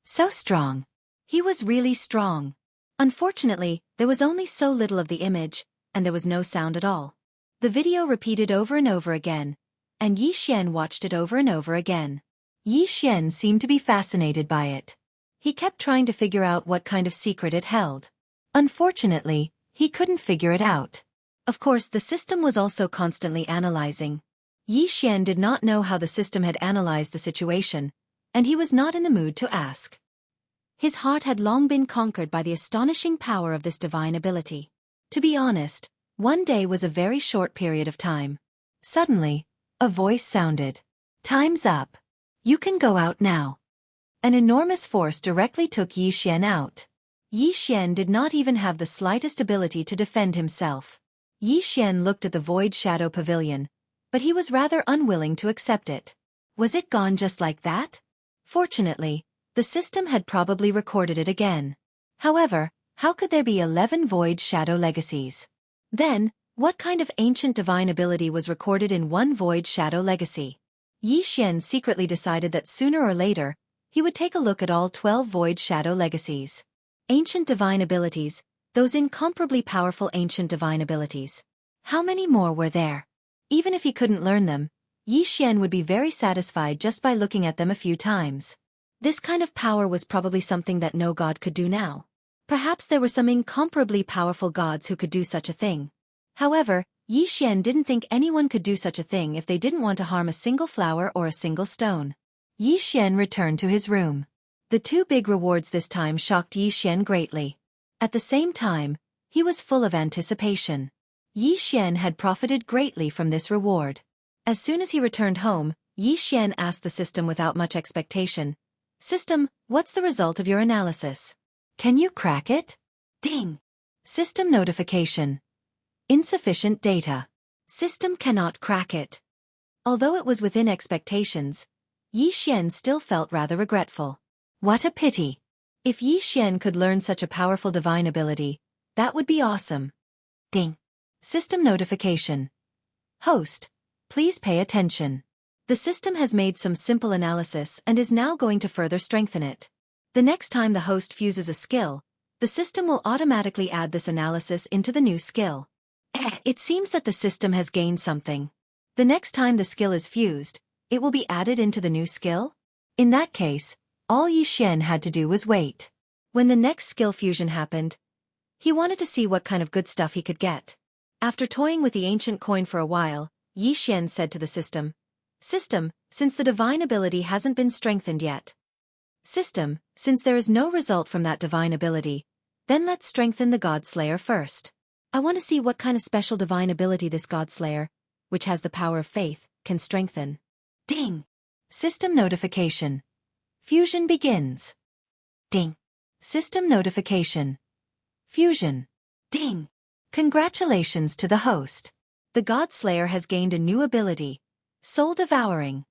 So strong. He was really strong. Unfortunately, there was only so little of the image, and there was no sound at all. The video repeated over and over again, and Yi Xian watched it over and over again. Yi Xian seemed to be fascinated by it. He kept trying to figure out what kind of secret it held. Unfortunately, he couldn't figure it out. Of course, the system was also constantly analyzing. Yi Xian did not know how the system had analyzed the situation, and he was not in the mood to ask. His heart had long been conquered by the astonishing power of this divine ability. To be honest, one day was a very short period of time. Suddenly, a voice sounded. Time's up. You can go out now. An enormous force directly took Yi Xian out. Yi Xian did not even have the slightest ability to defend himself. Yi Xian looked at the Void Shadow Pavilion, but he was rather unwilling to accept it. Was it gone just like that? Fortunately, The system had probably recorded it again. However, how could there be 11 void shadow legacies? Then, what kind of ancient divine ability was recorded in one void shadow legacy? Yi Xian secretly decided that sooner or later, he would take a look at all 12 void shadow legacies. Ancient divine abilities, those incomparably powerful ancient divine abilities. How many more were there? Even if he couldn't learn them, Yi Xian would be very satisfied just by looking at them a few times. This kind of power was probably something that no god could do now. Perhaps there were some incomparably powerful gods who could do such a thing. However, Yi Xian didn't think anyone could do such a thing if they didn't want to harm a single flower or a single stone. Yi Xian returned to his room. The two big rewards this time shocked Yi Xian greatly. At the same time, he was full of anticipation. Yi Xian had profited greatly from this reward. As soon as he returned home, Yi Xian asked the system without much expectation, "System, what's the result of your analysis? Can you crack it?" Ding! System notification. Insufficient data. System cannot crack it. Although it was within expectations, Yi Xian still felt rather regretful. What a pity. If Yi Xian could learn such a powerful divine ability, that would be awesome. Ding! System notification. Host, please pay attention. The system has made some simple analysis and is now going to further strengthen it. The next time the host fuses a skill, the system will automatically add this analysis into the new skill. It seems that the system has gained something. The next time the skill is fused, it will be added into the new skill? In that case, all Yi Xian had to do was wait. When the next skill fusion happened, he wanted to see what kind of good stuff he could get. After toying with the ancient coin for a while, Yi Xian said to the system, "System, since the divine ability hasn't been strengthened yet. System, since there is no result from that divine ability, then let's strengthen the God Slayer first. I want to see what kind of special divine ability this God Slayer, which has the power of faith, can strengthen." Ding! System notification. Fusion begins. Ding! System notification. Fusion. Ding! Congratulations to the host. The God Slayer has gained a new ability, Soul Devouring.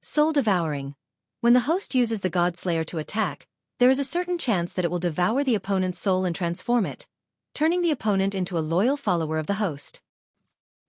Soul Devouring. When the host uses the God Slayer to attack, there is a certain chance that it will devour the opponent's soul and transform it, turning the opponent into a loyal follower of the host.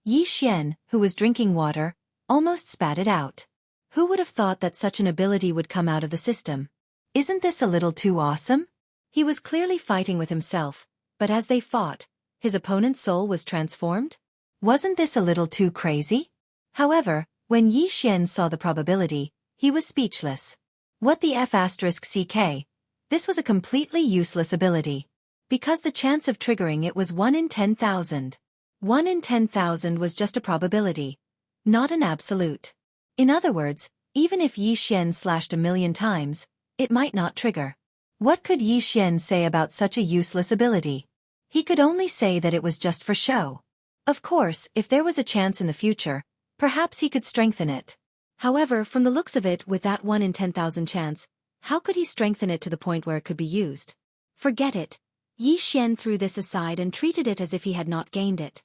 Yi Xian, who was drinking water, almost spat it out. Who would have thought that such an ability would come out of the system? Isn't this a little too awesome? He was clearly fighting with himself, but as they fought, his opponent's soul was transformed? Wasn't this a little too crazy? However, when Yi Xian saw the probability, he was speechless. What the F***ck? This was a completely useless ability. Because the chance of triggering it was 1 in 10,000. 1 in 10,000 was just a probability, not an absolute. In other words, even if Yi Xian slashed 1,000,000 times, it might not trigger. What could Yi Xian say about such a useless ability? He could only say that it was just for show. Of course, if there was a chance in the future, perhaps he could strengthen it. However, from the looks of it, with that 1 in 10,000 chance, how could he strengthen it to the point where it could be used? Forget it. Yi Xian threw this aside and treated it as if he had not gained it.